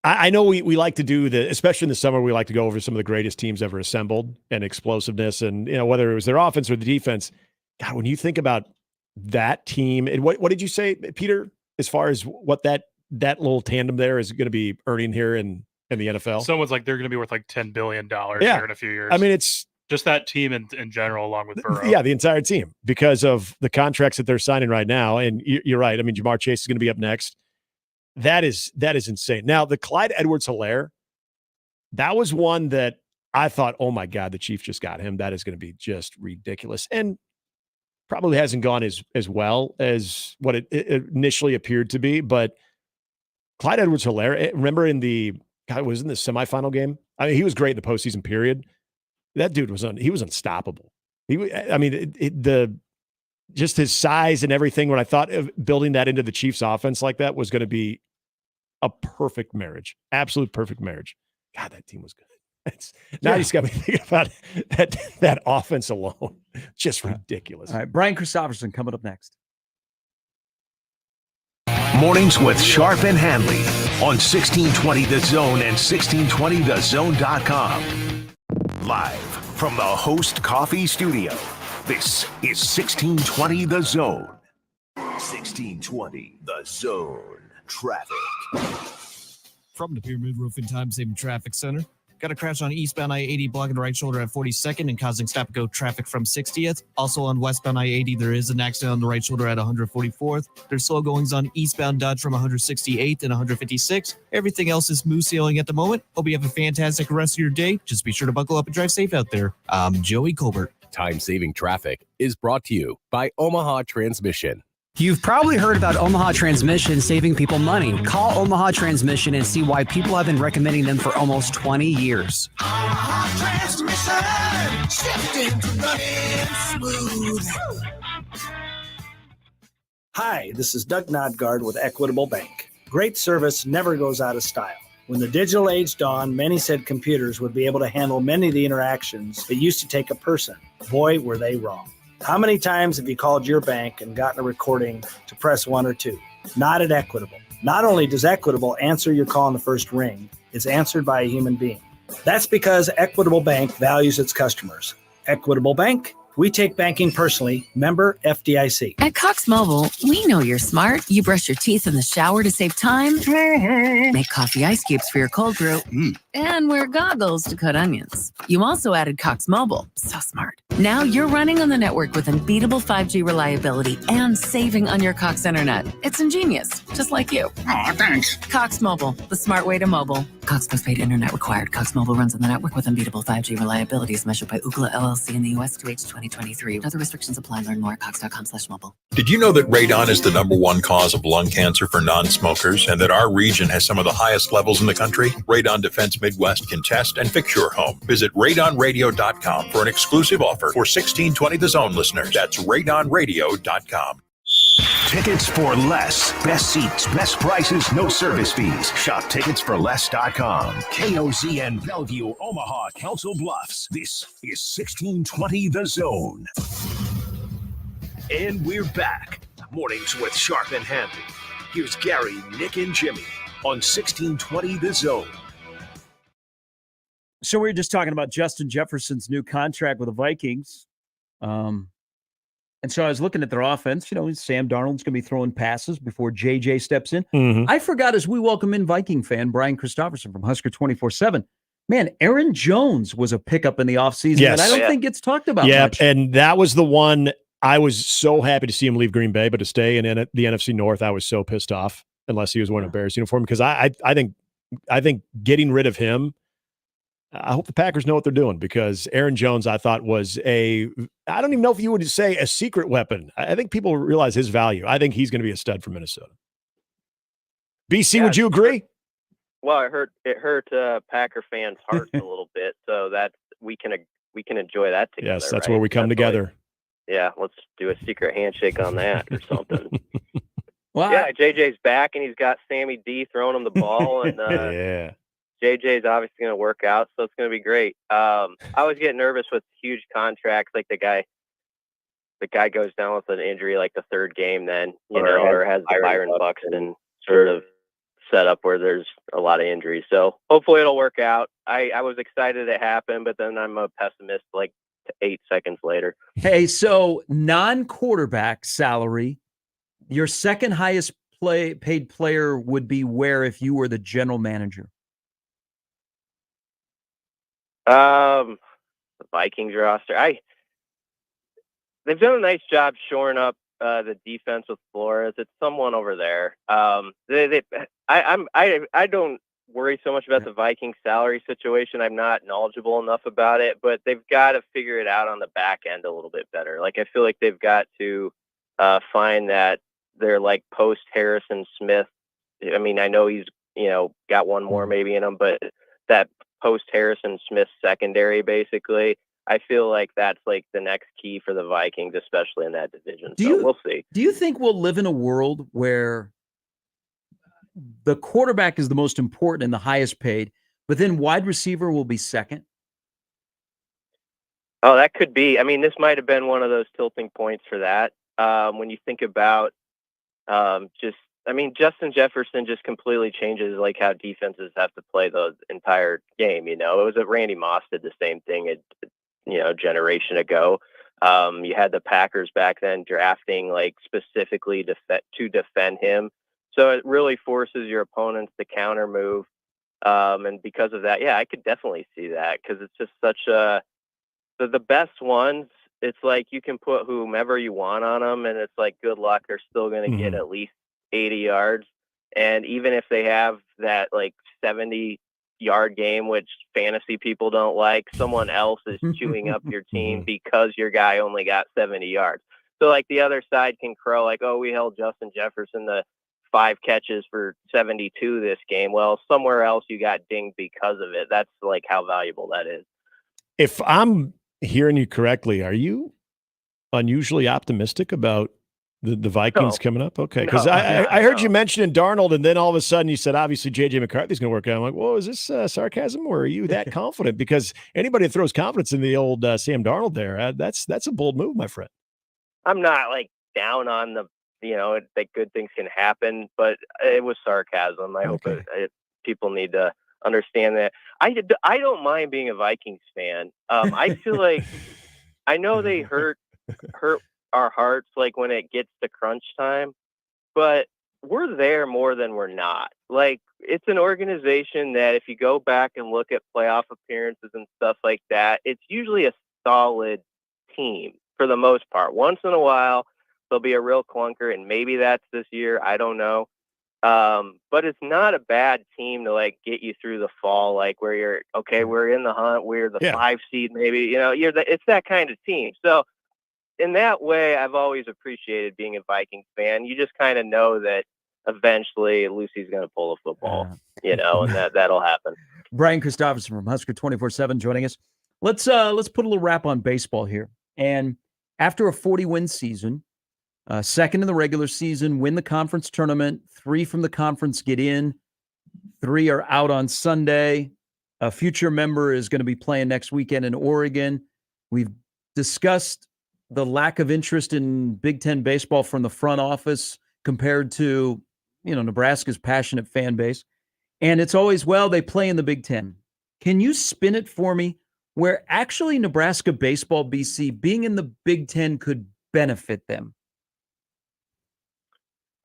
I know we like to do especially in the summer, we like to go over some of the greatest teams ever assembled and explosiveness and, whether it was their offense or the defense. God, when you think about that team, and what did you say, Peter, as far as what that little tandem there is going to be earning here in the NFL? Someone's like, they're going to be worth like $10 billion here in a few years. I mean, it's just that team in general, along with Burrow. Yeah, the entire team, because of the contracts that they're signing right now. And you're right. I mean, Jamar Chase is going to be up next. That is insane. Now, the Clyde Edwards-Helaire, that was one that I thought, oh my God, the Chiefs just got him. That is going to be just ridiculous. And probably hasn't gone as well as what it initially appeared to be. But Clyde Edwards-Helaire, remember in the God, was in the semifinal game. I mean, he was great in the postseason period. That dude was unstoppable. Just his size and everything. When I thought of building that into the Chiefs offense like that was going to be a perfect marriage, absolute perfect marriage. God, that team was good. Now he's got me thinking about that offense alone. Just ridiculous. All right, Brian Christopherson coming up next. Mornings with Sharp and Handley on 1620 The Zone and 1620thezone.com. Live from the Host Coffee Studio, this is 1620 The Zone. 1620 The Zone. Traffic. From the Pyramid Roofing Time Saving Traffic Center. Got a crash on eastbound I-80 blocking the right shoulder at 42nd and causing stop-and-go traffic from 60th. Also on westbound I-80, there is an accident on the right shoulder at 144th. There's slow goings on eastbound Dodge from 168th and 156. Everything else is smooth sailing at the moment. Hope you have a fantastic rest of your day. Just be sure to buckle up and drive safe out there. I'm Joey Colbert. Time-saving traffic is brought to you by Omaha Transmission. You've probably heard about Omaha Transmission saving people money. Call Omaha Transmission and see why people have been recommending them for almost 20 years. Omaha Transmission, shifting to running smooth. Hi, this is Doug Nodgard with Equitable Bank. Great service never goes out of style. When the digital age dawned, many said computers would be able to handle many of the interactions that used to take a person. Boy, were they wrong. How many times have you called your bank and gotten a recording to press 1 or 2? Not at Equitable. Not only does Equitable answer your call in the first ring, it's answered by a human being. That's because Equitable Bank values its customers. Equitable Bank, we take banking personally. Member FDIC. At Cox Mobile, we know you're smart. You brush your teeth in the shower to save time, make coffee ice cubes for your cold brew, and wear goggles to cut onions. You also added Cox Mobile. So smart. Now you're running on the network with unbeatable 5G reliability and saving on your Cox internet. It's ingenious, just like you. Aw, thanks. Cox Mobile, the smart way to mobile. Cox postpaid internet required. Cox Mobile runs on the network with unbeatable 5G reliability as measured by Ookla LLC in the U.S. to H 2023. Other restrictions apply. Learn more at cox.com/mobile. Did you know that radon is the #1 cause of lung cancer for non-smokers and that our region has some of the highest levels in the country? Radon Defense Midwest can test and fix your home. Visit radonradio.com for an exclusive offer for 1620 The Zone listeners. That's radonradio.com. Tickets for less. Best seats, best prices, no service fees. Shop ticketsforless.com. KOZN Bellevue, Omaha, Council Bluffs. This is 1620 The Zone. And we're back. Mornings with Sharp and Handley. Here's Gary, Nick, and Jimmy on 1620 The Zone. So we were just talking about Justin Jefferson's new contract with the Vikings. And so I was looking at their offense. You know, Sam Darnold's going to be throwing passes before JJ steps in. Mm-hmm. I forgot as we welcome in Viking fan Brian Christopherson from Husker 24/7. Man, Aaron Jones was a pickup in the offseason Yes. that I don't think gets talked about Yeah, much. and that was the one I was so happy to see him leave Green Bay, but to stay in the NFC North, I was so pissed off unless he was wearing a Bears uniform because I think getting rid of him, I hope the Packers know what they're doing because Aaron Jones, I thought, was I don't even know if you would say a secret weapon. I think people realize his value. I think he's going to be a stud for Minnesota. BC, would you agree? Well, it hurt Packer fans' hearts a little bit, so that we can enjoy that together. Yes, that's right? where we come together. Yeah, let's do a secret handshake on that or something. Well, yeah, JJ's back and he's got Sammy D throwing him the ball, and yeah. JJ's obviously going to work out, so it's going to be great. I always get nervous with huge contracts, like the guy goes down with an injury like the third game, then or has the Byron Buxton sort of setup where there's a lot of injuries. So hopefully it'll work out. I was excited it happened, but then I'm a pessimist like 8 seconds later. Hey, so non-quarterback salary, your second highest paid player would be where if you were the general manager? The Vikings roster. They've done a nice job shoring up the defense with Flores. It's someone over there. I don't worry so much about the Vikings salary situation. I'm not knowledgeable enough about it, but they've got to figure it out on the back end a little bit better. Like I feel like they've got to find that they're like post Harrison Smith. I mean, I know he's got one more maybe in them, but that post Harrison Smith secondary, basically, I feel like that's like the next key for the Vikings, especially in that division. We'll see. Do you think we'll live in a world where the quarterback is the most important and the highest paid, but then wide receiver will be second? Oh, that could be. I mean, this might have been one of those tilting points for that. When you think about Justin Jefferson just completely changes like how defenses have to play the entire game. It was Randy Moss did the same thing a generation ago. You had the Packers back then drafting like specifically to defend him. So it really forces your opponents to counter move. And because of that, I could definitely see that because it's just such the best ones. It's like you can put whomever you want on them, and it's like good luck. They're still going to get at least 80 yards. And even if they have that like 70-yard game, which fantasy people don't like, someone else is chewing up your team because your guy only got 70 yards. So like the other side can crow like, oh, we held Justin Jefferson to 5 catches for 72 this game. Well, somewhere else you got dinged because of it. That's like how valuable that is. If I'm hearing you correctly, are you unusually optimistic about the Vikings coming up? Okay, because I heard you mentioning Darnold, and then all of a sudden you said, obviously, J.J. McCarthy's going to work out. I'm like, whoa, is this sarcasm, or are you that confident? Because anybody that throws confidence in the old Sam Darnold there, that's a bold move, my friend. I'm not like down on the, that good things can happen, but it was sarcasm. I hope people need to understand that. I don't mind being a Vikings fan. I feel like I know they hurt our hearts like when it gets to crunch time, but we're there more than we're not. Like it's an organization that if you go back and look at playoff appearances and stuff like that, it's usually a solid team for the most part. Once in a while, there'll be a real clunker, and maybe that's this year. I don't know. But it's not a bad team to like get you through the fall, like where you're okay, we're in the hunt, we're the 5 seed, maybe, it's that kind of team. So in that way, I've always appreciated being a Vikings fan. You just kind of know that eventually Lucy's going to pull a football, and that'll happen. Brian Christopherson from Husker 24/7 joining us. Let's put a little wrap on baseball here. And after a 40-win season, second in the regular season, win the conference tournament, 3 from the conference get in, 3 are out on Sunday. A future member is going to be playing next weekend in Oregon. We've discussed the lack of interest in Big Ten baseball from the front office compared to, Nebraska's passionate fan base. And it's always, they play in the Big Ten. Can you spin it for me where actually Nebraska baseball, BC, being in the Big Ten could benefit them?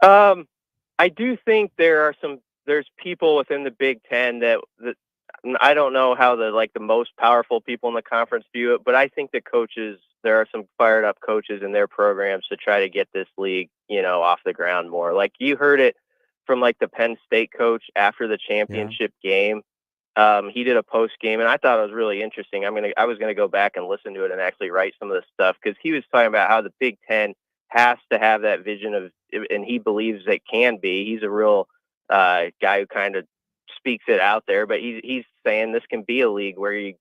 I do think there's people within the Big Ten that I don't know how the most powerful people in the conference view it, but I think the coaches, there are some fired up coaches in their programs to try to get this league, off the ground more. Like you heard it from like the Penn State coach after the championship game. He did a post game, and I thought it was really interesting. I was gonna go back and listen to it and actually write some of the stuff because he was talking about how the Big Ten has to have that vision of, and he believes it can be. He's a real guy who kind of speaks it out there, but he's saying this can be a league where you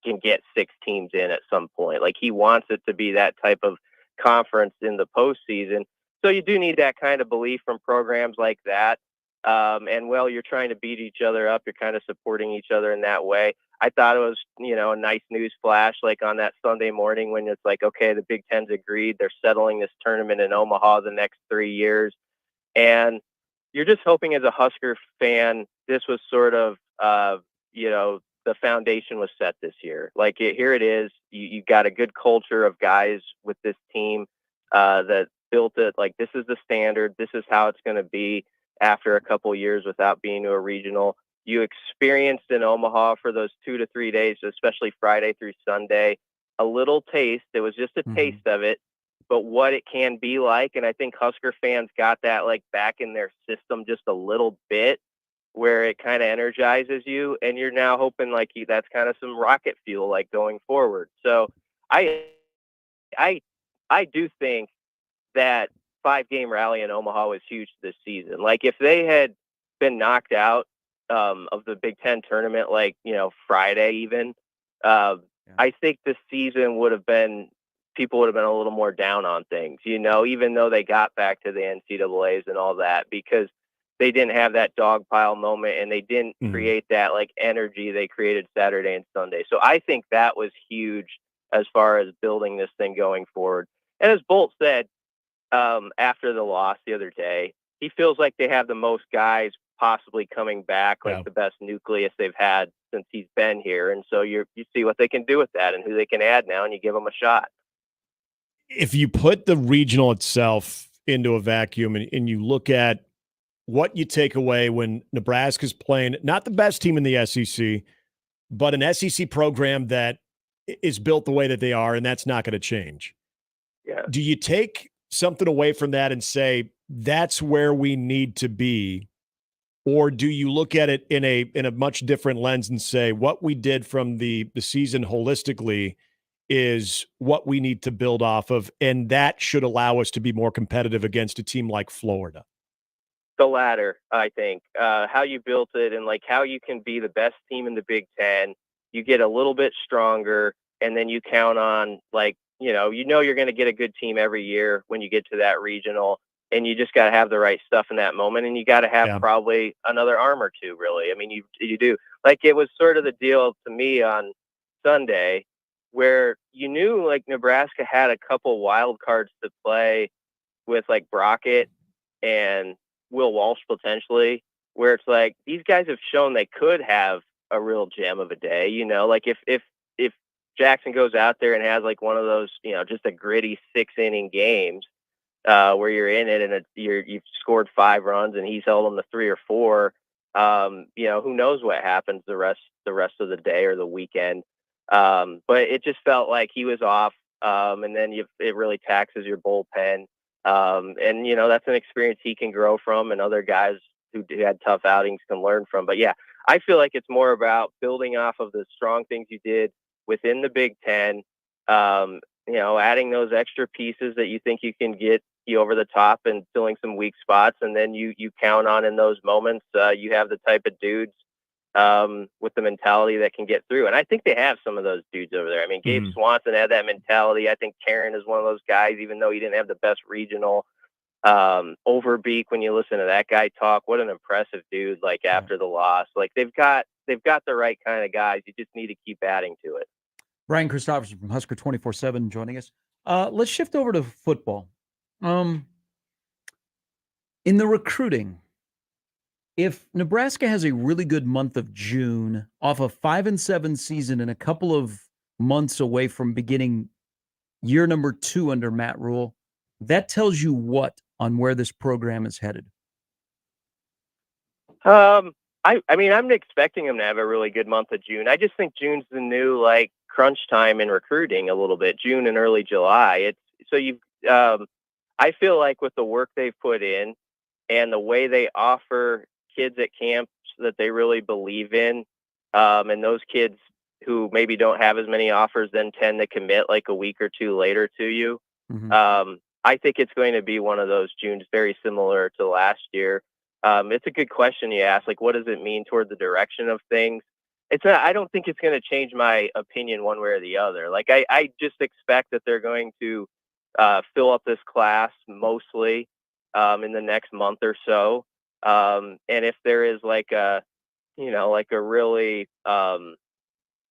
can get 6 teams in at some point. Like he wants it to be that type of conference in the postseason. So you do need that kind of belief from programs like that. And you're trying to beat each other up. You're kind of supporting each other in that way. I thought it was, a nice news flash, like on that Sunday morning when it's like, okay, the Big Ten's agreed. They're settling this tournament in Omaha the next 3 years. And you're just hoping as a Husker fan, this was sort of, the foundation was set this year. Like here it is. You got a good culture of guys with this team that built it. Like this is the standard. This is how it's going to be after a couple years without being to a regional. You experienced in Omaha for those 2 to 3 days, especially Friday through Sunday, a little taste. It was just a taste of it, but what it can be like. And I think Husker fans got that like back in their system just a little bit, where it kind of energizes you, and you're now hoping like that's kind of some rocket fuel like going forward. So I do think that 5-game rally in Omaha was huge this season. Like if they had been knocked out of the Big Ten tournament, like, Friday even, I think this season people would have been a little more down on things, even though they got back to the NCAAs and all that, because they didn't have that dogpile moment and they didn't create that like energy they created Saturday and Sunday. So I think that was huge as far as building this thing going forward. And as Bolt said, after the loss the other day, he feels like they have the most guys possibly coming back, like the best nucleus they've had since he's been here. And so you see what they can do with that and who they can add now, and you give them a shot. If you put the regional itself into a vacuum and you look at what you take away when Nebraska's playing, not the best team in the SEC, but an SEC program that is built the way that they are, and that's not going to change. Yeah. Do you take something away from that and say, that's where we need to be? Or do you look at it in a much different lens and say, what we did from the season holistically is what we need to build off of, and that should allow us to be more competitive against a team like Florida? The latter, I think. How you built it and like how you can be the best team in the Big Ten. You get a little bit stronger, and then you count on you're going to get a good team every year when you get to that regional, and you just got to have the right stuff in that moment, and you got to have probably another arm or two, really. I mean, you do. Like, it was sort of the deal to me on Sunday where you knew like Nebraska had a couple wild cards to play with, like Brockett and Will Walsh potentially, where it's like these guys have shown they could have a real gem of a day, like if Jackson goes out there and has like one of those, just a gritty 6-inning games where you're in it and you've scored 5 runs and he's held them to 3 or 4, who knows what happens the rest of the day or the weekend. But it just felt like he was off, and then it really taxes your bullpen. And that's an experience he can grow from, and other guys who had tough outings can learn from. But yeah, I feel like it's more about building off of the strong things you did within the Big Ten, adding those extra pieces that you think you can get you over the top and filling some weak spots. And then you count on in those moments, you have the type of dudes with the mentality that can get through. And I think they have some of those dudes over there. I mean, Gabe Swanson had that mentality. I think Taryn is one of those guys, even though he didn't have the best regional. Overbeak, when you listen to that guy talk, what an impressive dude, like after the loss. Like they've got the right kind of guys. You just need to keep adding to it. Brian Christopherson from Husker 24/7 joining us. Let's shift over to football. In the recruiting, if Nebraska has a really good month of June off a 5-7 season and a couple of months away from beginning year number 2 under Matt Rule, that tells you what on where this program is headed? I mean, I'm expecting him to have a really good month of June. I just think June's the new like crunch time in recruiting a little bit. June and early July. I feel like with the work they've put in and the way they offer kids at camps that they really believe in, and those kids who maybe don't have as many offers then tend to commit like a week or two later to you. I think it's going to be one of those Junes very similar to last year. It's a good question you ask. Like, what does it mean toward the direction of things? I don't think it's going to change my opinion one way or the other. Like, I just expect that they're going to fill up this class mostly in the next month or so. And if there is like a really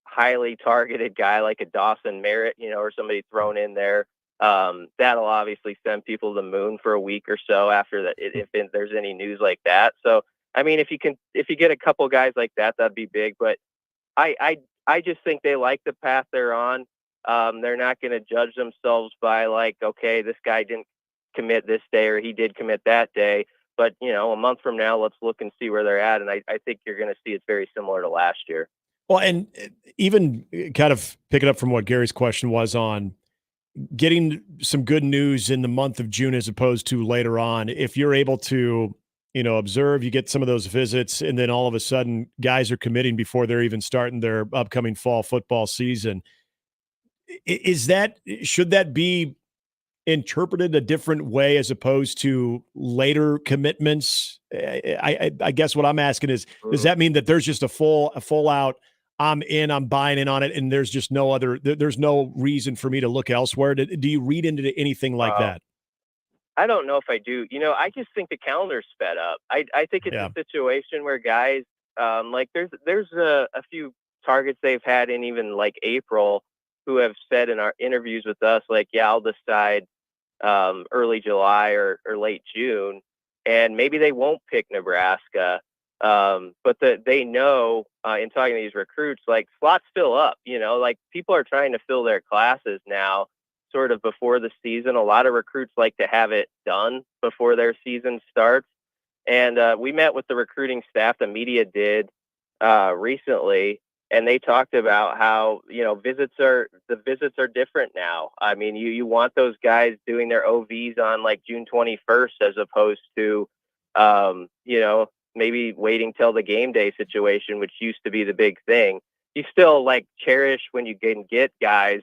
highly targeted guy like a Dawson Merritt, or somebody thrown in there, that'll obviously send people to the moon for a week or so after that, if there's any news like that. So, I mean, if you get a couple guys like that, that'd be big. But I just think they like the path they're on. They're not going to judge themselves by like, okay, this guy didn't commit this day or he did commit that day. But, a month from now, let's look and see where they're at. And I think you're going to see it's very similar to last year. Well, and even kind of picking up from what Gary's question was on getting some good news in the month of June as opposed to later on, if you're able to, observe, you get some of those visits, and then all of a sudden guys are committing before they're even starting their upcoming fall football season. Should that be interpreted a different way as opposed to later commitments? I guess what I'm asking is, does that mean that there's just a full out, I'm in, I'm buying in on it, and there's just no other, there's no reason for me to look elsewhere? Do you read into anything like that? I don't know if I do. I just think the calendar's sped up. I think it's a situation where guys, like there's a few targets they've had in even like April who have said in our interviews with us, like, yeah, I'll decide early July or late June, and maybe they won't pick Nebraska. But they know in talking to these recruits, like slots fill up, like people are trying to fill their classes now sort of before the season. A lot of recruits like to have it done before their season starts. And we met with the recruiting staff, the media did recently, and they talked about how, visits are different now. I mean, you want those guys doing their OVs on like June 21st as opposed to, maybe waiting till the game day situation, which used to be the big thing. You still like cherish when you can get guys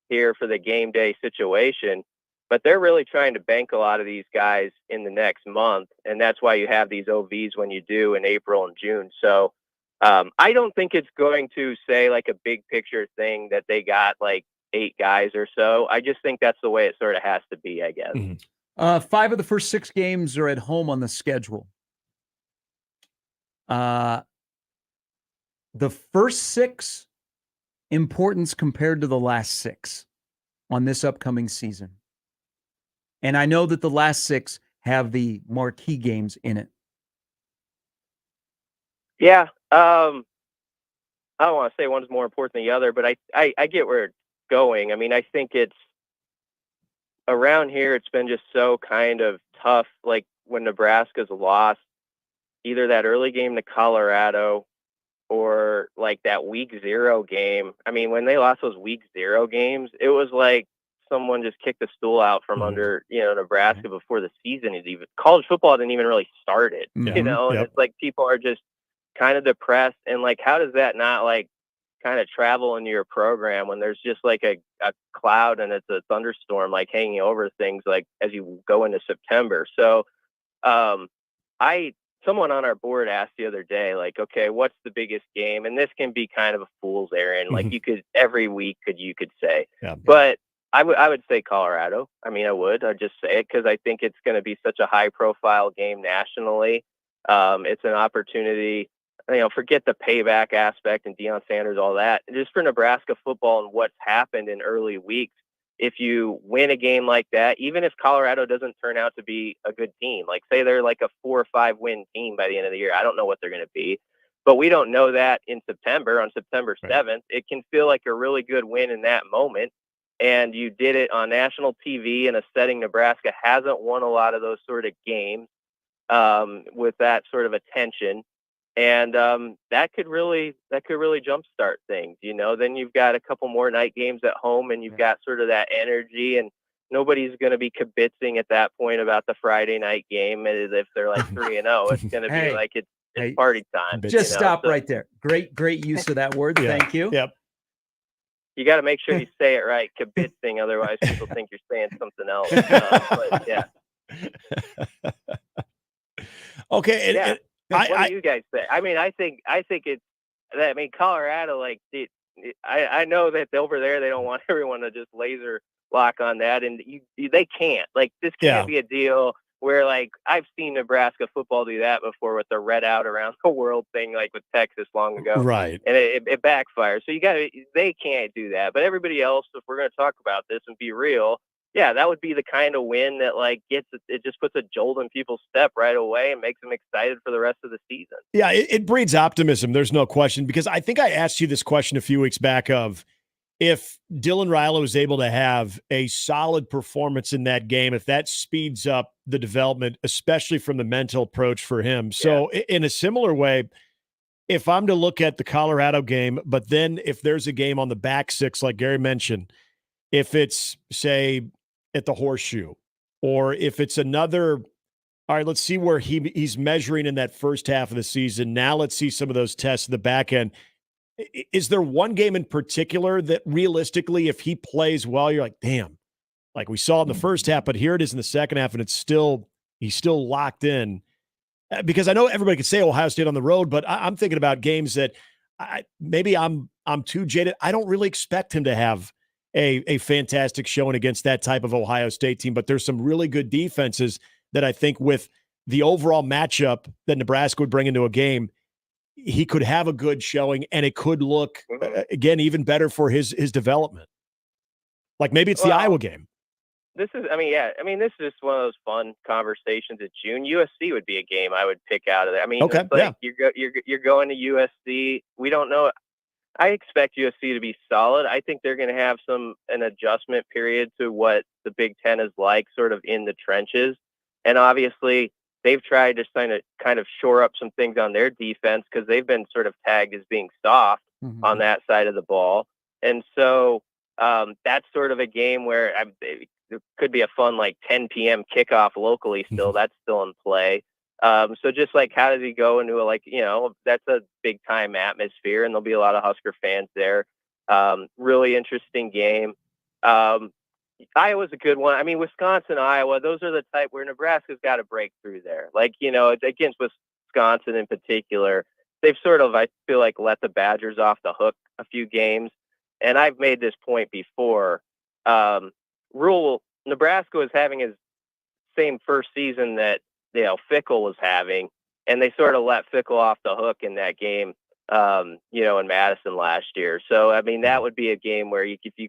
here for the game day situation, but they're really trying to bank a lot of these guys in the next month. And that's why you have these OVs when you do in April and June. So I don't think it's going to say like a big picture thing that they got like 8 guys or so. I just think that's the way it sort of has to be, I guess. 5 of the first 6 games are at home on the schedule. The first 6 importance compared to the last 6 on this upcoming season. And I know that the last 6 have the marquee games in it. Yeah. I don't want to say one's more important than the other, but I get where it's going. I mean, I think it's around here, it's been just so kind of tough. Like when Nebraska's lost either that early game to Colorado or like that week 0 game. I mean, when they lost those week 0 games, it was like someone just kicked the stool out from under, Nebraska before the season is even, college football didn't even really started, and it's like people are just kind of depressed. And like, how does that not like kind of travel into your program when there's just like a cloud and it's a thunderstorm like hanging over things like as you go into September? So someone on our board asked the other day, like, okay, what's the biggest game? And this can be kind of a fool's errand. Like you could every week you could say, but I would say Colorado. I mean, I'd just say it because I think it's going to be such a high profile game nationally. It's an opportunity, forget the payback aspect and Deion Sanders, all that. Just for Nebraska football and what's happened in early weeks, if you win a game like that, even if Colorado doesn't turn out to be a good team, like say they're like a 4 or 5 win team by the end of the year, I don't know what they're going to be, but we don't know that in September, on September 7th, it can feel like a really good win in that moment. And you did it on national TV in a setting Nebraska hasn't won a lot of those sort of games with that sort of attention. And that could really jumpstart things, Then you've got a couple more night games at home, and you've got sort of that energy, and nobody's going to be kibitzing at that point about the Friday night game. And if they're like 3-0, it's going to be like it's party time. Just stop right there. Great use of that word. Thank you. Yep. You got to make sure you say it right, kibitzing. Otherwise, people think you're saying something else. But yeah. Okay. Yeah. What do you guys say? I mean, I think it's. I mean, Colorado, like, I know that over there they don't want everyone to just laser lock on that, and they can't. Like, this can't be a deal where, like, I've seen Nebraska football do that before with the red out around the world thing, like with Texas long ago, right? And it backfires. So they can't do that. But everybody else, if we're going to talk about this and be real. Yeah, that would be the kind of win that like it just puts a jolt in people's step right away and makes them excited for the rest of the season. Yeah, it breeds optimism. There's no question, because I think I asked you this question a few weeks back of if Dylan Riley was able to have a solid performance in that game, if that speeds up the development, especially from the mental approach for him. So in a similar way, if I'm to look at the Colorado game, but then if there's a game on the back 6, like Gary mentioned, if it's, say, at the Horseshoe, or if it's another, all right, let's see where he's measuring in that first half of the season. Now let's see some of those tests at the back end. Is there one game in particular that realistically, if he plays well, you're like, damn, Like we saw in the first half, but here it is in the second half, and he's still locked in. Because I know everybody could say Ohio State on the road, but I'm thinking about games that maybe I'm too jaded. I don't really expect him to have a fantastic showing against that type of Ohio State team, but there's some really good defenses that I think with the overall matchup that Nebraska would bring into a game, he could have a good showing, and it could look, again, even better for his development. Like maybe it's the Iowa game. This is just one of those fun conversations at June. USC would be a game I would pick out of there. I mean, okay, it's like you're going to USC. We don't know. I expect USC to be solid. I think they're going to have an adjustment period to what the Big Ten is like, sort of in the trenches. And obviously, they've tried to kind of shore up some things on their defense because they've been sort of tagged as being soft on that side of the ball. And so that's sort of a game where there could be a fun 10 p.m. kickoff locally still. That's still in play. So just how does he go into that's a big time atmosphere, and there'll be a lot of Husker fans there. Really interesting game. Iowa's a good one. I mean, Wisconsin, Iowa, those are the type where Nebraska's got to break through there. Against Wisconsin in particular, they've sort of, I feel like, let the Badgers off the hook a few games. And I've made this point before. Nebraska was having his same first season that Fickle was having, and they sort of let Fickle off the hook in that game, in Madison last year. So I mean, that would be a game where if you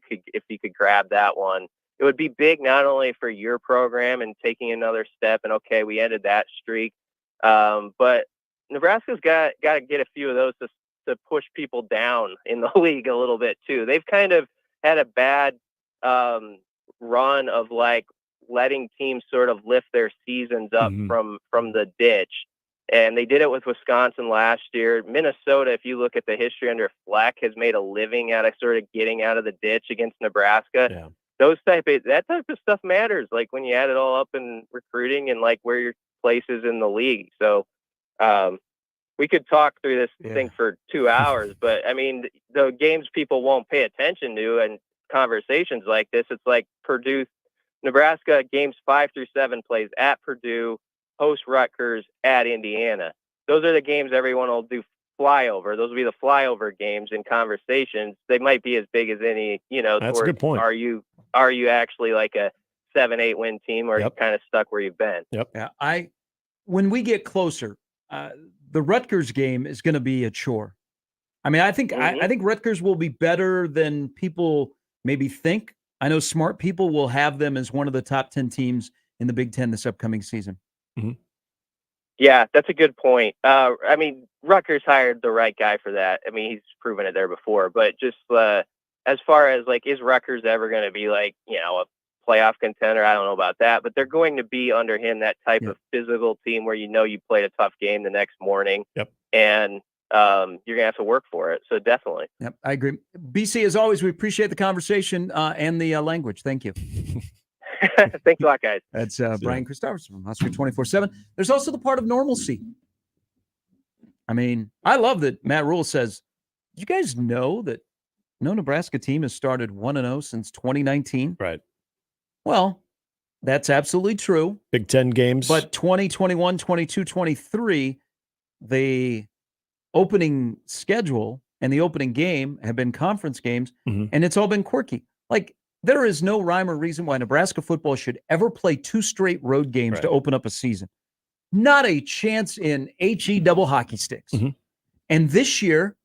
could grab that one, it would be big not only for your program and taking another step. And okay, we ended that streak, but Nebraska's got to get a few of those to push people down in the league a little bit too. They've kind of had a bad run of letting teams sort of lift their seasons up from the ditch. And they did it with Wisconsin last year. Minnesota, if you look at the history under Fleck, has made a living out of sort of getting out of the ditch against Nebraska. Yeah. That type of stuff matters, when you add it all up in recruiting and where your place is in the league. So we could talk through this thing for 2 hours, but I mean, the games people won't pay attention to and conversations like this, it's like Purdue, Nebraska games 5 through 7 plays at Purdue, host Rutgers, at Indiana. Those are the games everyone will do flyover. Those will be the flyover games in conversations. They might be as big as any, That's a good point. Are you actually like a 7-8 win team, or are you kind of stuck where you've been? Yep. Yeah. When we get closer, the Rutgers game is going to be a chore. I mean, I think Rutgers will be better than people maybe think. I know smart people will have them as one of the top 10 teams in the Big Ten this upcoming season. Yeah, that's a good point. I mean, Rutgers hired the right guy for that. I mean, he's proven it there before, but just as far as is Rutgers ever going to be a playoff contender? I don't know about that, but they're going to be under him that type of physical team where you played a tough game the next morning. Yep. And you're gonna have to work for it. So definitely. Yep, I agree. BC, as always, we appreciate the conversation and the language. Thank you. Thanks a lot, guys. That's Brian Christopherson from Husker 24/7. There's also the part of normalcy. I mean, I love that Matt Rule says, "You guys know that no Nebraska team has started 1-0 since 2019." Right. Well, that's absolutely true. Big Ten games, but 2021, 22, 23, the opening schedule and the opening game have been conference games, and it's all been quirky. There is no rhyme or reason why Nebraska football should ever play 2 straight road games to open up a season. Not a chance in HE double hockey sticks. And this year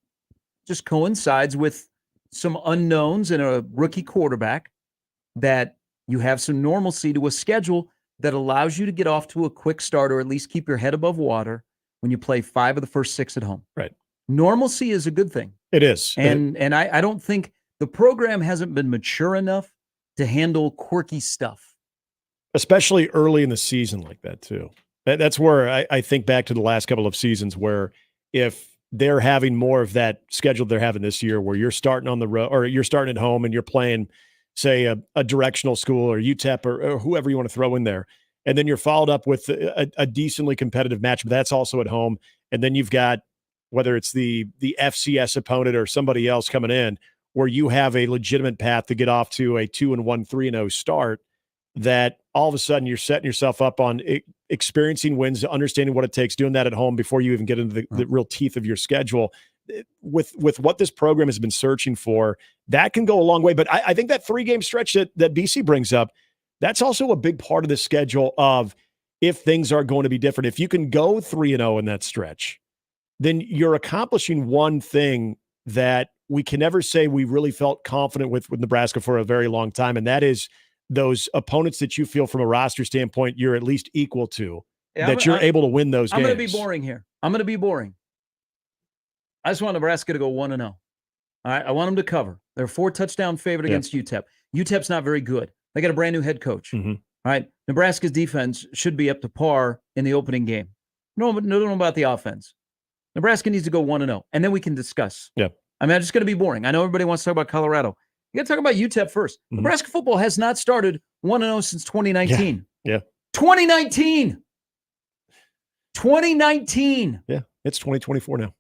just coincides with some unknowns and a rookie quarterback, that you have some normalcy to a schedule that allows you to get off to a quick start, or at least keep your head above water when you play 5 of the first 6 at home. Right. Normalcy is a good thing. It is. And I don't think the program hasn't been mature enough to handle quirky stuff. Especially early in the season like that, too. That's where I think back to the last couple of seasons, where if they're having more of that schedule they're having this year, where you're starting on the road, or you're starting at home and you're playing, say, a directional school or UTEP or whoever you want to throw in there, and then you're followed up with a decently competitive match, but that's also at home. And then you've got, whether it's the FCS opponent or somebody else coming in, where you have a legitimate path to get off to a 2-1, 3-0 start, that all of a sudden you're setting yourself up on experiencing wins, understanding what it takes, doing that at home before you even get into the real teeth of your schedule. With what this program has been searching for, that can go a long way. But I think that 3-game stretch that BC brings up, that's also a big part of the schedule of if things are going to be different. If you can go 3-0 in that stretch, then you're accomplishing one thing that we can never say we really felt confident with Nebraska for a very long time, and that is those opponents that you feel from a roster standpoint you're at least equal to, you're able to win those games. I'm going to be boring here. I'm going to be boring. I just want Nebraska to go 1-0. All right, I want them to cover. They're a 4-touchdown favorite against UTEP. UTEP's not very good. They got a brand new head coach. All right, Nebraska's defense should be up to par in the opening game. No about the offense. Nebraska needs to go 1-0, and then we can discuss. Yeah. I mean, I'm just going to be boring. I know everybody wants to talk about Colorado. You got to talk about UTEP first. Nebraska football has not started 1-0 since 2019. Yeah. 2019. 2019. Yeah, it's 2024 now.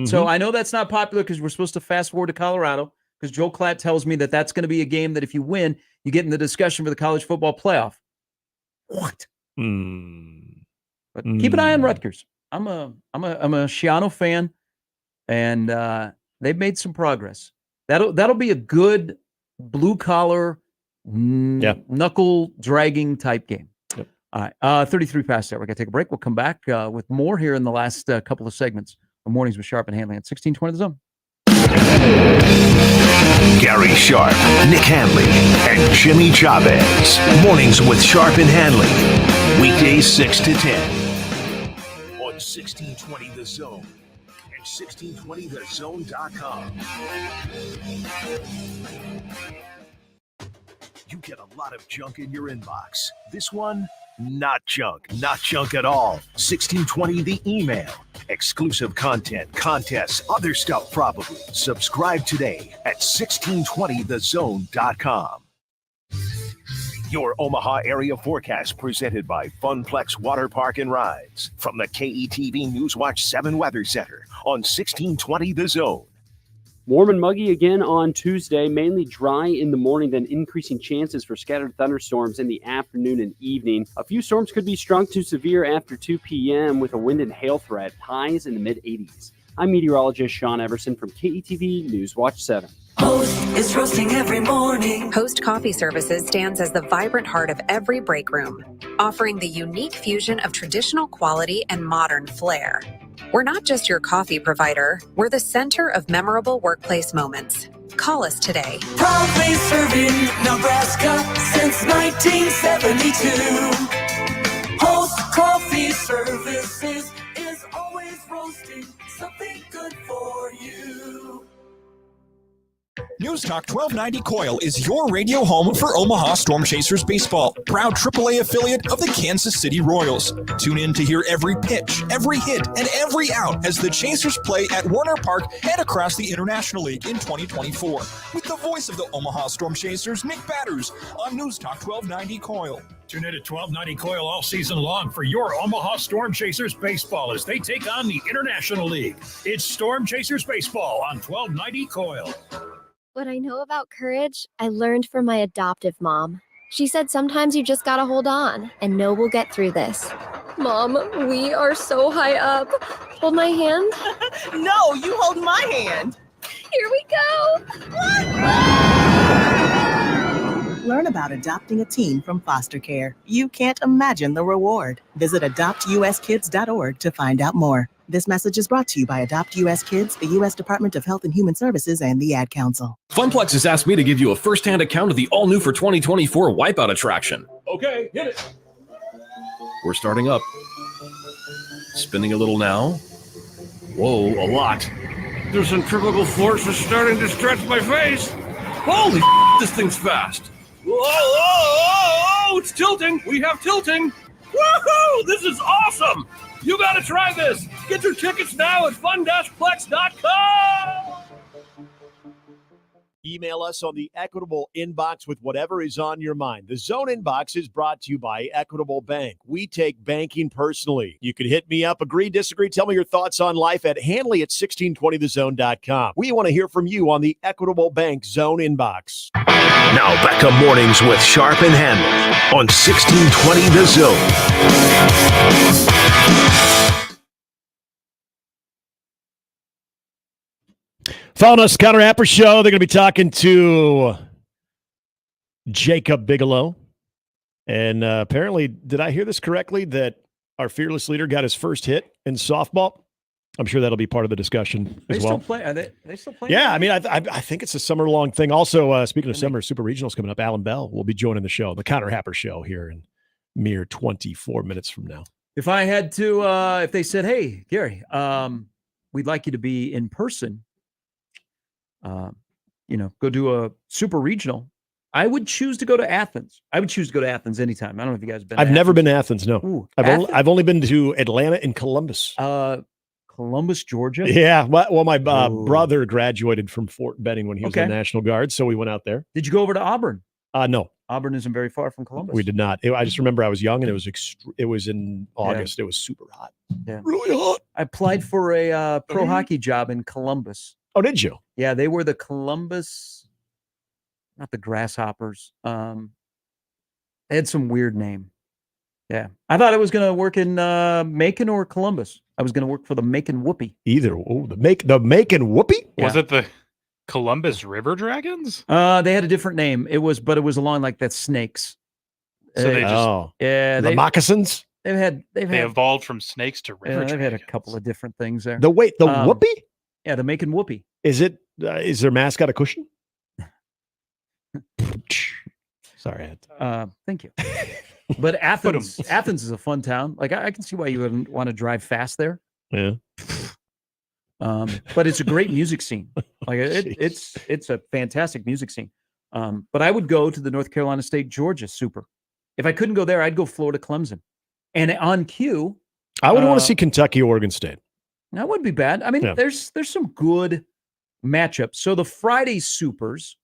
So I know that's not popular because we're supposed to fast forward to Colorado because Joe Klatt tells me that that's going to be a game that if you win, you get in the discussion for the college football playoff. What? But keep an eye on Rutgers. I'm a Schiano fan, and they've made some progress. That'll be a good blue collar, knuckle dragging type game. Yep. All right, 33 past that. We're gonna take a break. We'll come back with more here in the last couple of segments of Mornings with Sharp and Handley at 1620 The Zone. Gary Sharp, Nick Handley, and Jimmy Chavez. Mornings with Sharp and Handley. Weekdays 6 to 10. On 1620 The Zone and 1620thezone.com. You get a lot of junk in your inbox. This one, not junk. Not junk at all. 1620 The Email. Exclusive content, contests, other stuff probably. Subscribe today at 1620thezone.com. Your Omaha area forecast presented by Funplex Water Park and Rides from the KETV Newswatch 7 Weather Center on 1620 The Zone. Warm and muggy again on Tuesday, mainly dry in the morning, then increasing chances for scattered thunderstorms in the afternoon and evening. A few storms could be strong to severe after 2 p.m. with a wind and hail threat, highs in the mid-80s. I'm meteorologist Sean Everson from KETV Newswatch 7. Host is roasting every morning. Host Coffee Services stands as the vibrant heart of every break room, offering the unique fusion of traditional quality and modern flair. We're not just your coffee provider, we're the center of memorable workplace moments. Call us today. Proudly serving Nebraska since 1972. Host Coffee Services is always roasting something good for you. News Talk 1290 Coil is your radio home for Omaha Storm Chasers baseball, proud AAA affiliate of the Kansas City Royals. Tune in to hear every pitch, every hit, and every out as the Chasers play at Warner Park and across the International League in 2024. With the voice of the Omaha Storm Chasers, Nick Batters, on News Talk 1290 Coil. Tune in at 1290 Coil all season long for your Omaha Storm Chasers baseball as they take on the International League. It's Storm Chasers baseball on 1290 Coil. What I know about courage, I learned from my adoptive mom. She said sometimes you just gotta hold on and know we'll get through this. Mom, we are so high up. Hold my hand. No, you hold my hand. Here we go. Learn about adopting a teen from foster care. You can't imagine the reward. Visit adoptuskids.org to find out more. This message is brought to you by Adopt US Kids, the U.S. Department of Health and Human Services, and the Ad Council. Funplex has asked me to give you a first-hand account of the all-new for 2024 Wipeout attraction. Okay, hit it. We're starting up. Spinning a little now. Whoa, a lot. The centrifugal force is starting to stretch my face. Holy this thing's fast. Whoa, it's tilting. We have tilting. Woohoo, this is awesome. You got to try this. Get your tickets now at fun-plex.com. Email us on the Equitable inbox with whatever is on your mind. The Zone inbox is brought to you by Equitable Bank. We take banking personally. You can hit me up, agree, disagree, tell me your thoughts on life at Handley at 1620thezone.com. We want to hear from you on the Equitable Bank Zone inbox. Now back to mornings with Sharp and Handley on 1620 The Zone. Follow us, Connor Apper Show. They're going to be talking to Jacob Bigelow. And apparently, did I hear this correctly, that our fearless leader got his first hit in softball? I'm sure that'll be part of the discussion as well. Are they still playing? Yeah, I mean, I think it's a summer-long thing. Also, speaking of summer, Super Regionals coming up. Alan Bell will be joining the show, the Connor Happer Show, here in mere 24 minutes from now. If I had to, if they said, hey, Gary, we'd like you to be in person, go do a super regional, I would choose to go to Athens. I would choose to go to Athens anytime. I don't know if you guys have been. I've never been to Athens. No, Ooh, I've only been to Atlanta and Columbus. Columbus, Georgia. Yeah. Well, my brother graduated from Fort Benning when he was in the National Guard, so we went out there. Did you go over to Auburn? No. Auburn isn't very far from Columbus. We did not. I just remember I was young and it was in August. It was super hot. Yeah. Really hot. I applied for a pro hockey job in Columbus. Oh, did you? Yeah, they were the Columbus, not the Grasshoppers. They had some weird name. Yeah. I thought I was going to work in Macon or Columbus. I was going to work for the Macon Whoopie. Either. Oh, the Macon Whoopie? Yeah. Was it the Columbus River Dragons? They had a different name. It was along like that snakes. So they just the moccasins? They evolved from snakes to river they've dragons. had a couple of different things there. The Whoopie? Yeah, the Macon Whoopie. Is their mascot a cushion? Sorry. Thank you. But Athens is a fun town. Like I can see why you wouldn't want to drive fast there. Yeah. But it's a great music scene. Like it's a fantastic music scene. But I would go to the North Carolina State Georgia Super. If I couldn't go there, I'd go Florida Clemson. And on cue, I would want to see Kentucky, Oregon State. That wouldn't be bad. I mean, there's some good matchups. So the Friday Supers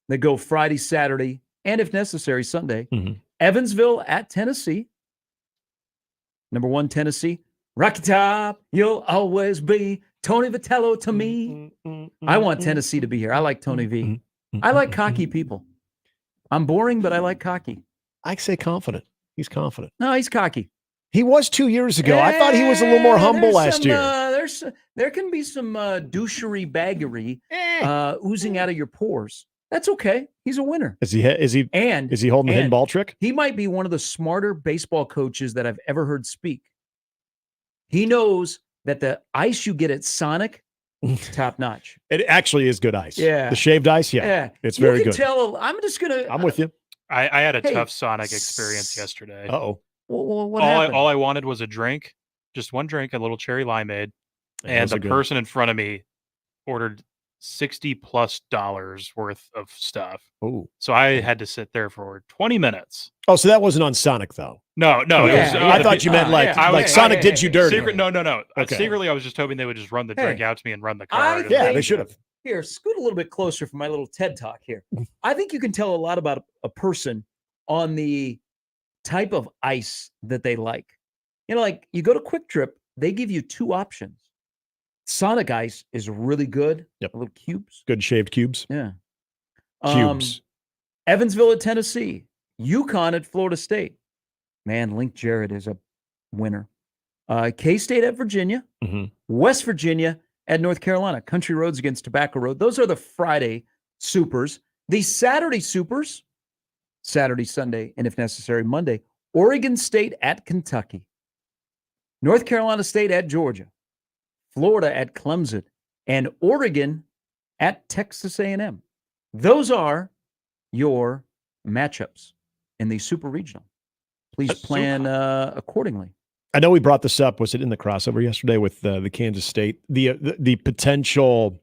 that go Friday, Saturday, and if necessary, Sunday. Evansville at Tennessee. Number 1, Tennessee. Rocky Top, you'll always be Tony Vitello to me. I want Tennessee to be here. I like Tony V. I like cocky people. I'm boring, but I like cocky. I say confident. He's confident. No, he's cocky. He was 2 years ago. I thought he was a little more humble last year. There can be some douchery baggery oozing out of your pores. That's okay. He's a winner. Is he holding the hidden ball trick? He might be one of the smarter baseball coaches that I've ever heard speak. He knows that the ice you get at Sonic, top notch. It actually is good ice. Yeah. The shaved ice, it's very good. I'm with you. I had a tough Sonic experience yesterday. Uh-oh. What happened? All I wanted was a drink, just one drink, a little cherry limeade, and the person in front of me ordered $60+ worth of stuff. Oh, so I had to sit there for 20 minutes. Oh, so that wasn't on Sonic though. No. I thought you meant like Sonic did you dirty. No. Okay. Secretly, I was just hoping they would just run the drink out to me and run the I card. think- Yeah, they should have. Here, scoot a little bit closer for my little TED talk here. I think you can tell a lot about a person on the type of ice that they like. You know, like you go to Quick Trip, they give you 2 options. Sonic ice is really good. Yep. Little cubes. Good shaved cubes. Yeah. Cubes. Evansville at Tennessee. UConn at Florida State. Man, Link Jarrett is a winner. K-State at Virginia. West Virginia at North Carolina. Country Roads against Tobacco Road. Those are the Friday Supers. The Saturday Supers. Saturday, Sunday, and if necessary, Monday. Oregon State at Kentucky. North Carolina State at Georgia. Florida at Clemson. And Oregon at Texas A&M. Those are your matchups in the Super Regional. Please plan accordingly. I know we brought this up. Was it in the crossover yesterday with the Kansas State? The potential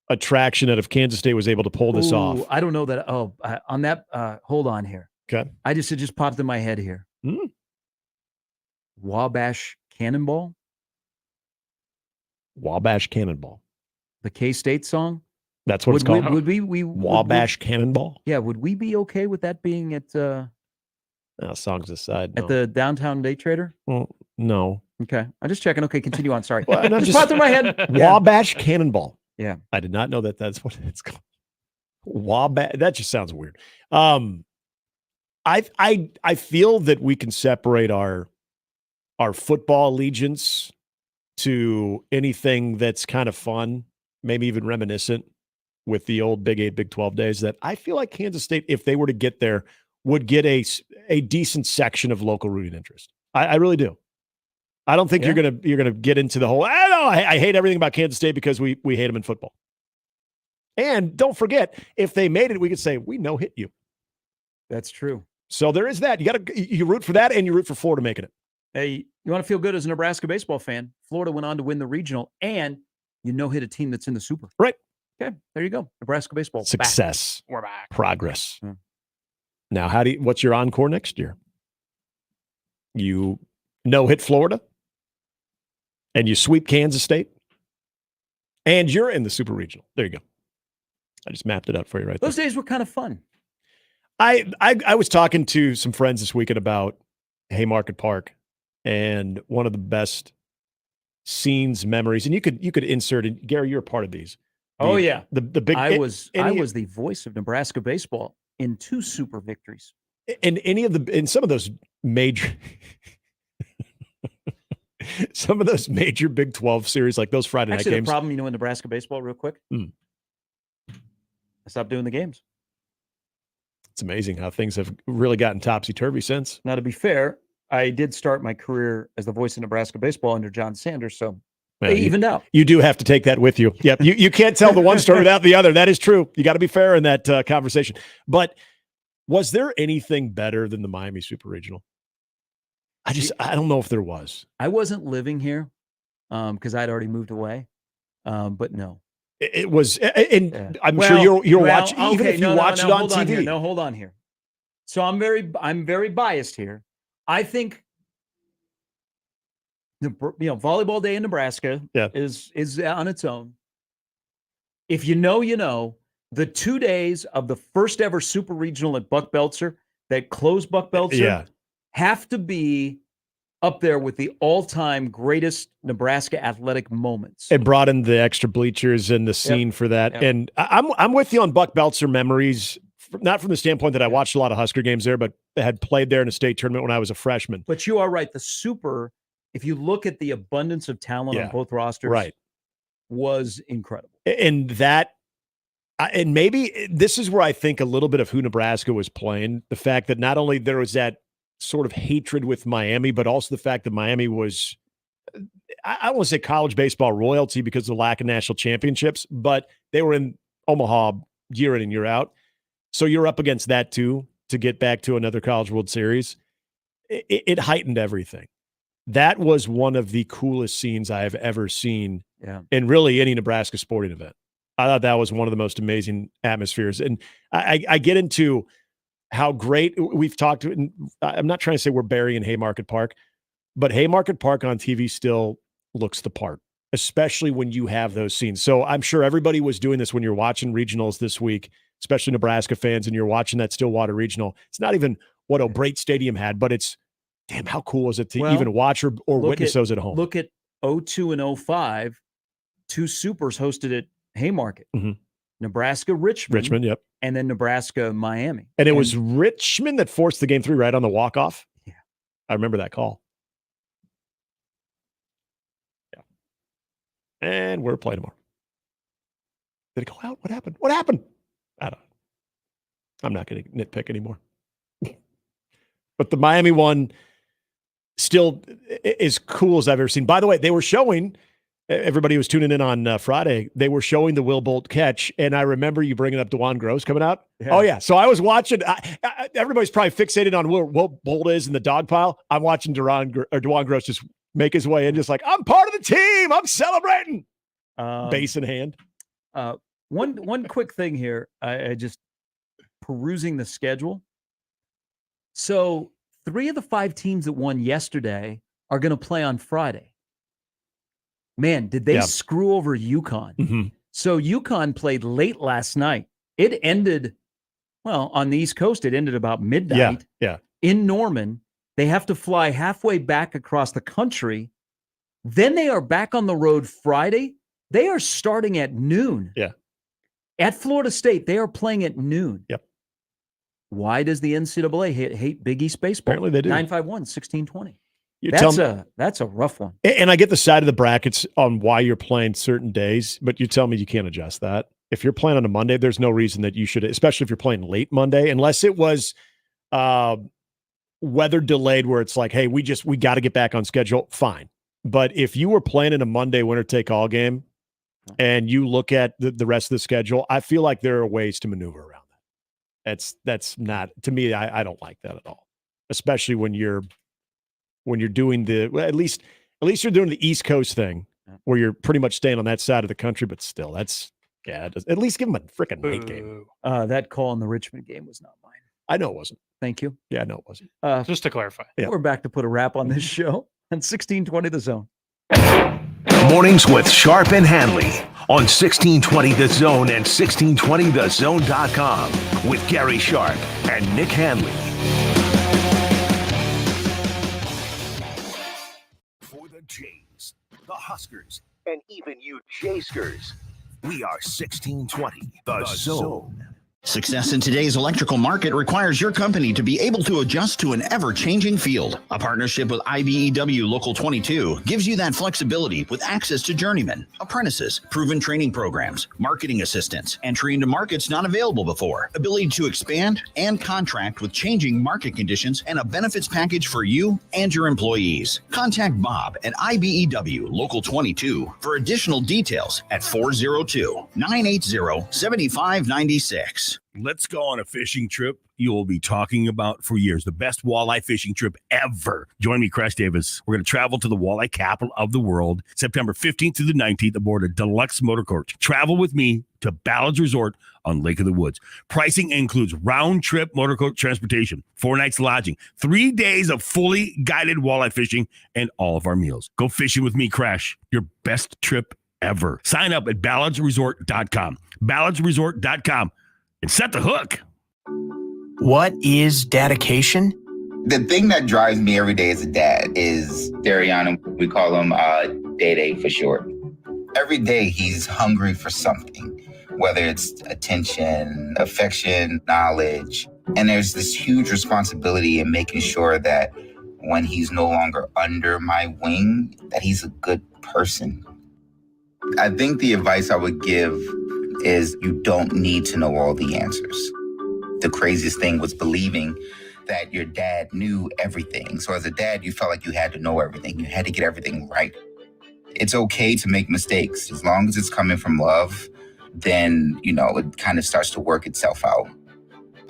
attraction that if Kansas State was able to pull this off. I don't know that. On that, hold on here. Okay. It just popped in my head here. Wabash Cannonball. Wabash Cannonball. The K-State song. That's what it's called. Would we Wabash Cannonball? Yeah, would we be okay with that being at songs aside, at the downtown Day Trader? Well, no. Okay, I'm just checking. Okay, continue on. Sorry, Well, just popped through my head. Wabash Cannonball. Yeah, I did not know that that's what it's called. Wabash. That just sounds weird. I feel that we can separate our football allegiance to anything that's kind of fun, maybe even reminiscent with the old Big 8, Big 12 days. That I feel like Kansas State, if they were to get there, would get a decent section of local rooting interest. I really do. I don't think you're gonna get into the whole. I hate everything about Kansas State because we hate them in football. And don't forget, if they made it, we could say we no-hit you. That's true. So there is that. You root for that, and you root for Florida making it. Hey, you want to feel good as a Nebraska baseball fan? Florida went on to win the regional, and you no-hit a team that's in the Super. Right. Okay, there you go. Nebraska baseball. Success. We're back. Progress. Hmm. Now, what's your encore next year? You no-hit Florida, and you sweep Kansas State, and you're in the Super Regional. There you go. I just mapped it out for you right there. Those days were kind of fun. I was talking to some friends this weekend about Haymarket Park, and one of the best scenes, memories, and you could insert it. Gary, you're a part of these. The big. I was the voice of Nebraska baseball in 2 Super victories. And in some of those major some of those major Big 12 series, like those Friday night Actually, games. the problem, in Nebraska baseball, real quick, I stopped doing the games. It's amazing how things have really gotten topsy-turvy since. Now, to be fair, I did start my career as the voice of Nebraska baseball under John Sanders, so they evened out. You do have to take that with you. Yep. You can't tell the one story without the other. That is true. You got to be fair in that conversation. But was there anything better than the Miami Super Regional? I don't know if there was. I wasn't living here because I'd already moved away, but no. It was, and I'm sure you're watching, even if you watch it on TV. Hold on here. So I'm very biased here. I think volleyball day in Nebraska is on its own. If you know, you know. The 2 days of the first ever Super Regional at Buck Belzer that closed Buck Belzer have to be up there with the all-time greatest Nebraska athletic moments. It brought in the extra bleachers and the scene for that. Yep. And I'm with you on Buck Belzer memories, not from the standpoint that I watched a lot of Husker games there, but I had played there in a state tournament when I was a freshman. But you are right. The Super, if you look at the abundance of talent on both rosters, was incredible. And that, and maybe this is where I think a little bit of who Nebraska was playing, the fact that not only there was that sort of hatred with Miami, but also the fact that Miami was, I don't want to say college baseball royalty because of the lack of national championships, but they were in Omaha year in and year out. So you're up against that too, to get back to another College World Series. It heightened everything. That was one of the coolest scenes I have ever seen in really any Nebraska sporting event. I thought that was one of the most amazing atmospheres. And I get into how great we've talked to, and I'm not trying to say we're burying Haymarket Park, but Haymarket Park on TV still looks the part, especially when you have those scenes. So I'm sure everybody was doing this when you're watching regionals this week, especially Nebraska fans, and you're watching that Stillwater Regional. It's not even what O'Brate Stadium had, but it's, damn, how cool is it to even watch or witness those at home? Look at 02 and 05, 2 Supers hosted at Haymarket. Nebraska, Richmond, yep. And then Nebraska, Miami. And it was Richmond that forced the game 3 right on the walk-off. Yeah. I remember that call. Yeah. And we're playing tomorrow. Did it go out? What happened? What happened? I don't know. I'm not going to nitpick anymore. But the Miami one still as cool as I've ever seen. By the way, they were showing, everybody was tuning in on Friday, they were showing the Will Bolt catch, and I remember you bringing up DeJuan Gross coming out. Yeah. Oh, yeah. So I was watching. Everybody's probably fixated on where Will Bolt is in the dog pile. I'm watching DeJuan Gross just make his way in, just like, I'm part of the team. I'm celebrating. Base in hand. One quick thing here. I just perusing the schedule. So 3 of the 5 teams that won yesterday are going to play on Friday. Man, did they screw over UConn? So UConn played late last night. It ended, well, on the East Coast, it ended about midnight. Yeah. In Norman. They have to fly halfway back across the country. Then they are back on the road Friday. They are starting at noon. Yeah. At Florida State, they are playing at noon. Yep. Why does the NCAA hate Big East baseball? Apparently they do. 951-1620. You That's a rough one. And I get the side of the brackets on why you're playing certain days, but you tell me you can't adjust that. If you're playing on a Monday, there's no reason that you should, especially if you're playing late Monday, unless it was weather delayed where it's like, hey, we got to get back on schedule. Fine. But if you were playing in a Monday winner take all game and you look at the rest of the schedule, I feel like there are ways to maneuver around that. That's not, to me, I don't like that at all. Especially when you're doing at least you're doing the East Coast thing where you're pretty much staying on that side of the country, but still at least give them a freaking night game. That call in the Richmond game was not mine. I know it wasn't. Thank you. Yeah, no, it wasn't. Just to clarify. We're back to put a wrap on this show on 1620 The Zone. Mornings with Sharp and Handley on 1620 The Zone and 1620thezone.com with Gary Sharp and Nick Handley. For the Jays, the Huskers, and even you Jayskers, we are 1620 The Zone. Success in today's electrical market requires your company to be able to adjust to an ever-changing field. A partnership with IBEW Local 22 gives you that flexibility with access to journeymen, apprentices, proven training programs, marketing assistance, entry into markets not available before, ability to expand and contract with changing market conditions, and a benefits package for you and your employees. Contact Bob at IBEW Local 22 for additional details at 402-980-7596. Let's go on a fishing trip you will be talking about for years. The best walleye fishing trip ever. Join me, Crash Davis. We're going to travel to the walleye capital of the world, September 15th through the 19th aboard a deluxe motor coach. Travel with me to Ballard's Resort on Lake of the Woods. Pricing includes round-trip motor coach transportation, 4 nights lodging, 3 days of fully guided walleye fishing, and all of our meals. Go fishing with me, Crash. Your best trip ever. Sign up at ballardsresort.com. ballardsresort.com. And set the hook. What is dedication? The thing that drives me every day as a dad is Dariana. We call him Day for short. Every day he's hungry for something, whether it's attention, affection, knowledge. And there's this huge responsibility in making sure that when he's no longer under my wing, that he's a good person. I think the advice I would give is you don't need to know all the answers. The craziest thing was believing that your dad knew everything. So as a dad, you felt like you had to know everything. You had to get everything right. It's okay to make mistakes. As long as it's coming from love, then, it kind of starts to work itself out.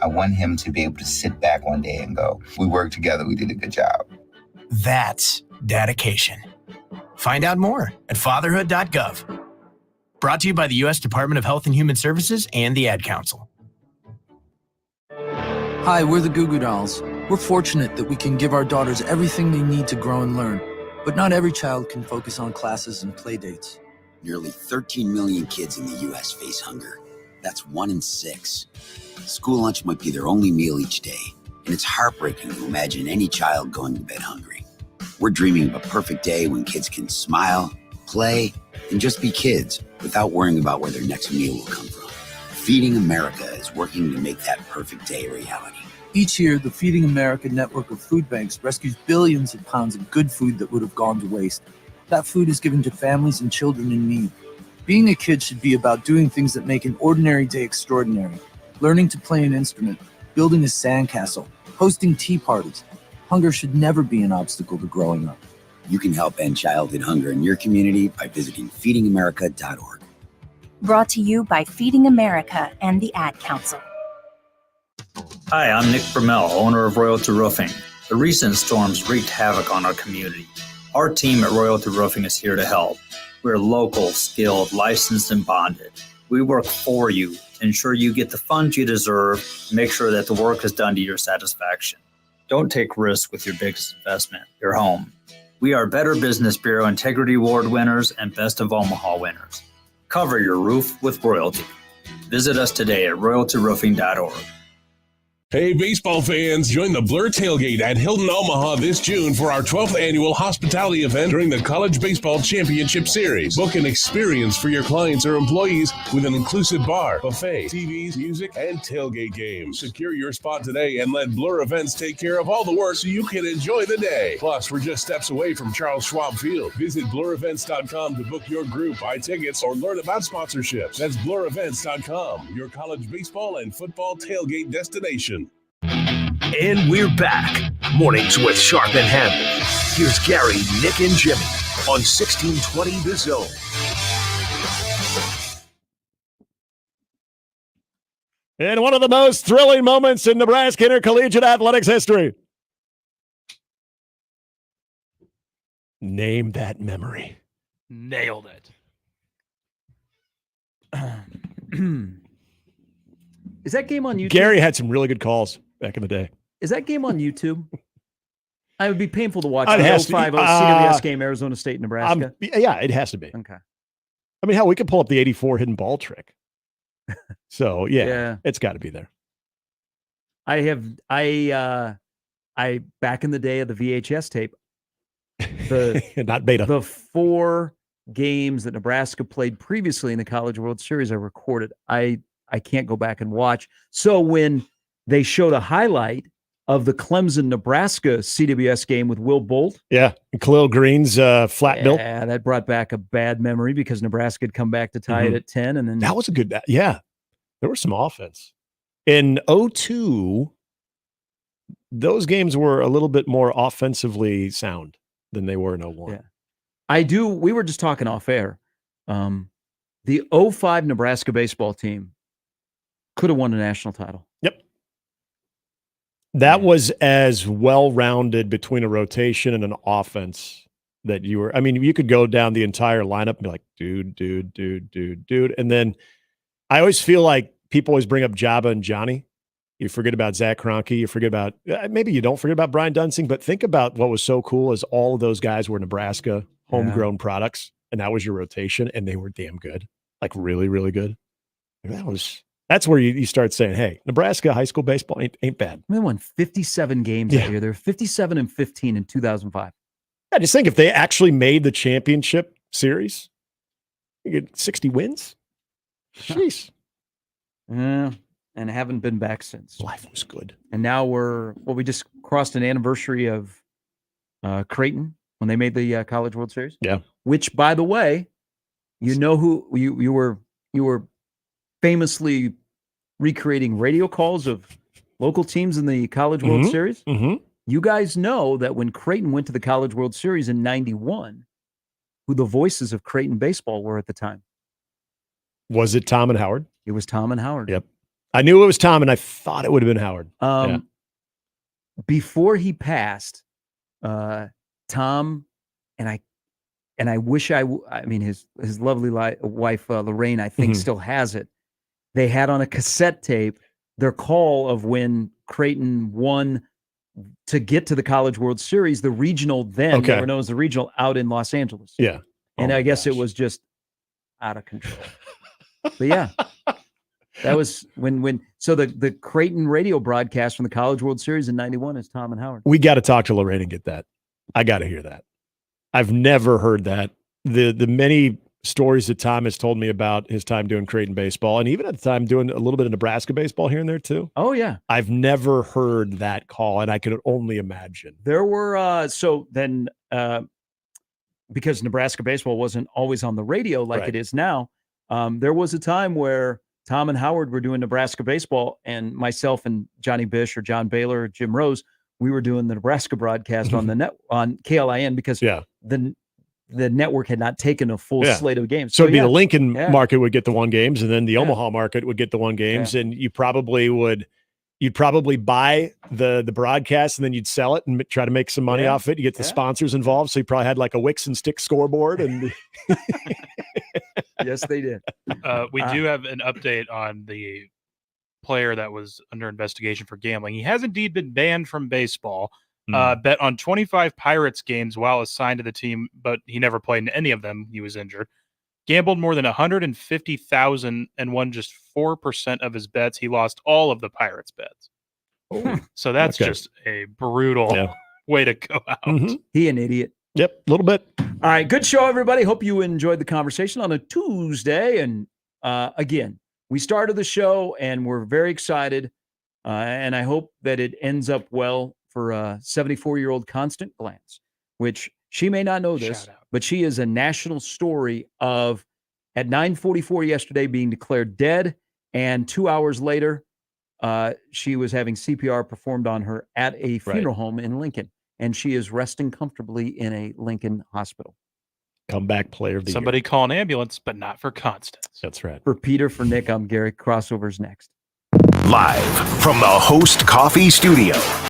I want him to be able to sit back one day and go, we worked together, we did a good job. That's dedication. Find out more at fatherhood.gov. Brought to you by the U.S. Department of Health and Human Services and the Ad Council. Hi, we're the Goo Goo Dolls. We're fortunate that we can give our daughters everything they need to grow and learn. But not every child can focus on classes and play dates. Nearly 13 million kids in the U.S. face hunger. That's 1 in 6. School lunch might be their only meal each day, and it's heartbreaking to imagine any child going to bed hungry. We're dreaming of a perfect day when kids can smile, play, and just be kids without worrying about where their next meal will come from. Feeding America is working to make that perfect day a reality. Each year, the Feeding America network of food banks rescues billions of pounds of good food that would have gone to waste. That food is given to families and children in need. Being a kid should be about doing things that make an ordinary day extraordinary. Learning to play an instrument, building a sandcastle, hosting tea parties. Hunger should never be an obstacle to growing up. You can help end childhood hunger in your community by visiting feedingamerica.org. Brought to you by Feeding America and the Ad Council. Hi, I'm Nick Bromell, owner of Royalty Roofing. The recent storms wreaked havoc on our community. Our team at Royalty Roofing is here to help. We're local, skilled, licensed, and bonded. We work for you to ensure you get the funds you deserve and make sure that the work is done to your satisfaction. Don't take risks with your biggest investment, your home. We are Better Business Bureau Integrity Award winners and Best of Omaha winners. Cover your roof with Royalty. Visit us today at royaltyroofing.org. Hey, baseball fans, join the Blur Tailgate at Hilton Omaha this June for our 12th annual hospitality event during the College Baseball Championship Series. Book an experience for your clients or employees with an inclusive bar, buffet, TVs, music, and tailgate games. Secure your spot today and let Blur Events take care of all the work so you can enjoy the day. Plus, we're just steps away from Charles Schwab Field. Visit blurevents.com to book your group, buy tickets, or learn about sponsorships. That's blurevents.com, your college baseball and football tailgate destination. And we're back. Mornings with Sharp and Handley. Here's Gary, Nick, and Jimmy on 1620 The Zone. And one of the most thrilling moments in Nebraska intercollegiate athletics history. Name that memory. Nailed it. Is that game on YouTube? Gary had some really good calls back in the day. Is that game on YouTube? It would be painful to watch. It The has to be. 05 CWS game, Arizona State, Nebraska. Yeah, it has to be. Okay. I mean, hell, we could pull up the 84 hidden ball trick. So, yeah. It's got to be there. I back in the day of the VHS tape, not beta. The 4 games that Nebraska played previously in the College World Series I recorded. I can't go back and watch. So when they showed a highlight of the Clemson-Nebraska CWS game with Will Bolt. Yeah, and Khalil Green's flat bill. Yeah, that brought back a bad memory because Nebraska had come back to tie it at 10. And then that was a good, yeah, there was some offense. In 02, those games were a little bit more offensively sound than they were in 01. Yeah. We were just talking off air. The 05 Nebraska baseball team could have won a national title. Yep. That was as well-rounded between a rotation and an offense that you were. I mean, you could go down the entire lineup and be like, dude. And then I always feel like people always bring up Jabba and Johnny. You forget about Zach Kroenke. You forget about, maybe you don't forget about Brian Dunsing, but think about what was so cool is all of those guys were Nebraska homegrown products, and that was your rotation, and they were damn good. Like really, really good. That's where you start saying, hey, Nebraska high school baseball ain't bad. They won 57 games that year. They were 57-15 in 2005. I just think if they actually made the championship series, you get 60 wins. Jeez. Yeah, and haven't been back since. Life was good. And now we just crossed an anniversary of Creighton when they made the College World Series. Yeah. Which, by the way, you know who you were famously recreating radio calls of local teams in the College World Series. You guys know that when Creighton went to the College World Series in 91, who the voices of Creighton baseball were at the time. Was it Tom and Howard? It was Tom and Howard. Yep. I knew it was Tom, and I thought it would have been Howard. Before he passed, Tom and I wish I mean his lovely wife Lorraine, I think still has it. They had on a cassette tape their call of when Creighton won to get to the College World Series, the regional they were known as the regional out in Los Angeles. Yeah. And I guess it was just out of control. But yeah, that was so the Creighton radio broadcast from the College World Series in 91 is Tom and Howard. We got to talk to Lorraine and get that. I got to hear that. I've never heard that. The many stories that Tom has told me about his time doing Creighton baseball, and even at the time doing a little bit of Nebraska baseball here and there too. Oh yeah. I've never heard that call, and I could only imagine. There were because Nebraska baseball wasn't always on the radio like it is now, there was a time where Tom and Howard were doing Nebraska baseball, and myself and Johnny Bish or John Baylor or Jim Rose, we were doing the Nebraska broadcast on on KLIN because the network had not taken a full slate of games. So it'd be the Lincoln market would get the one games, and then the Omaha market would get the one games, and you'd probably buy the broadcast, and then you'd sell it and try to make some money off it. You get the sponsors involved, so you probably had like a Wicks and Stick scoreboard. And yes, they did. We do have an update on the player that was under investigation for gambling. He has indeed been banned from baseball. Bet on 25 Pirates games while assigned to the team, but he never played in any of them. He was injured. Gambled more than 150,000 and won just 4% of his bets. He lost all of the Pirates bets. So that's just a brutal way to go out. He an idiot. Yep, a little bit. All right, good show, everybody. Hope you enjoyed the conversation on a Tuesday. And again, we started the show, and we're very excited. And I hope that it ends up well for 74-year-old Constant Glance, which she may not know this, but she is a national story of, at 9:44 yesterday, being declared dead. And 2 hours later, she was having CPR performed on her at a funeral home in Lincoln. And she is resting comfortably in a Lincoln hospital. Comeback player of the Somebody year. call an ambulance, but not for Constance. That's right. For Peter, for Nick, I'm Gary. Crossovers next. Live from the Host Coffee Studio.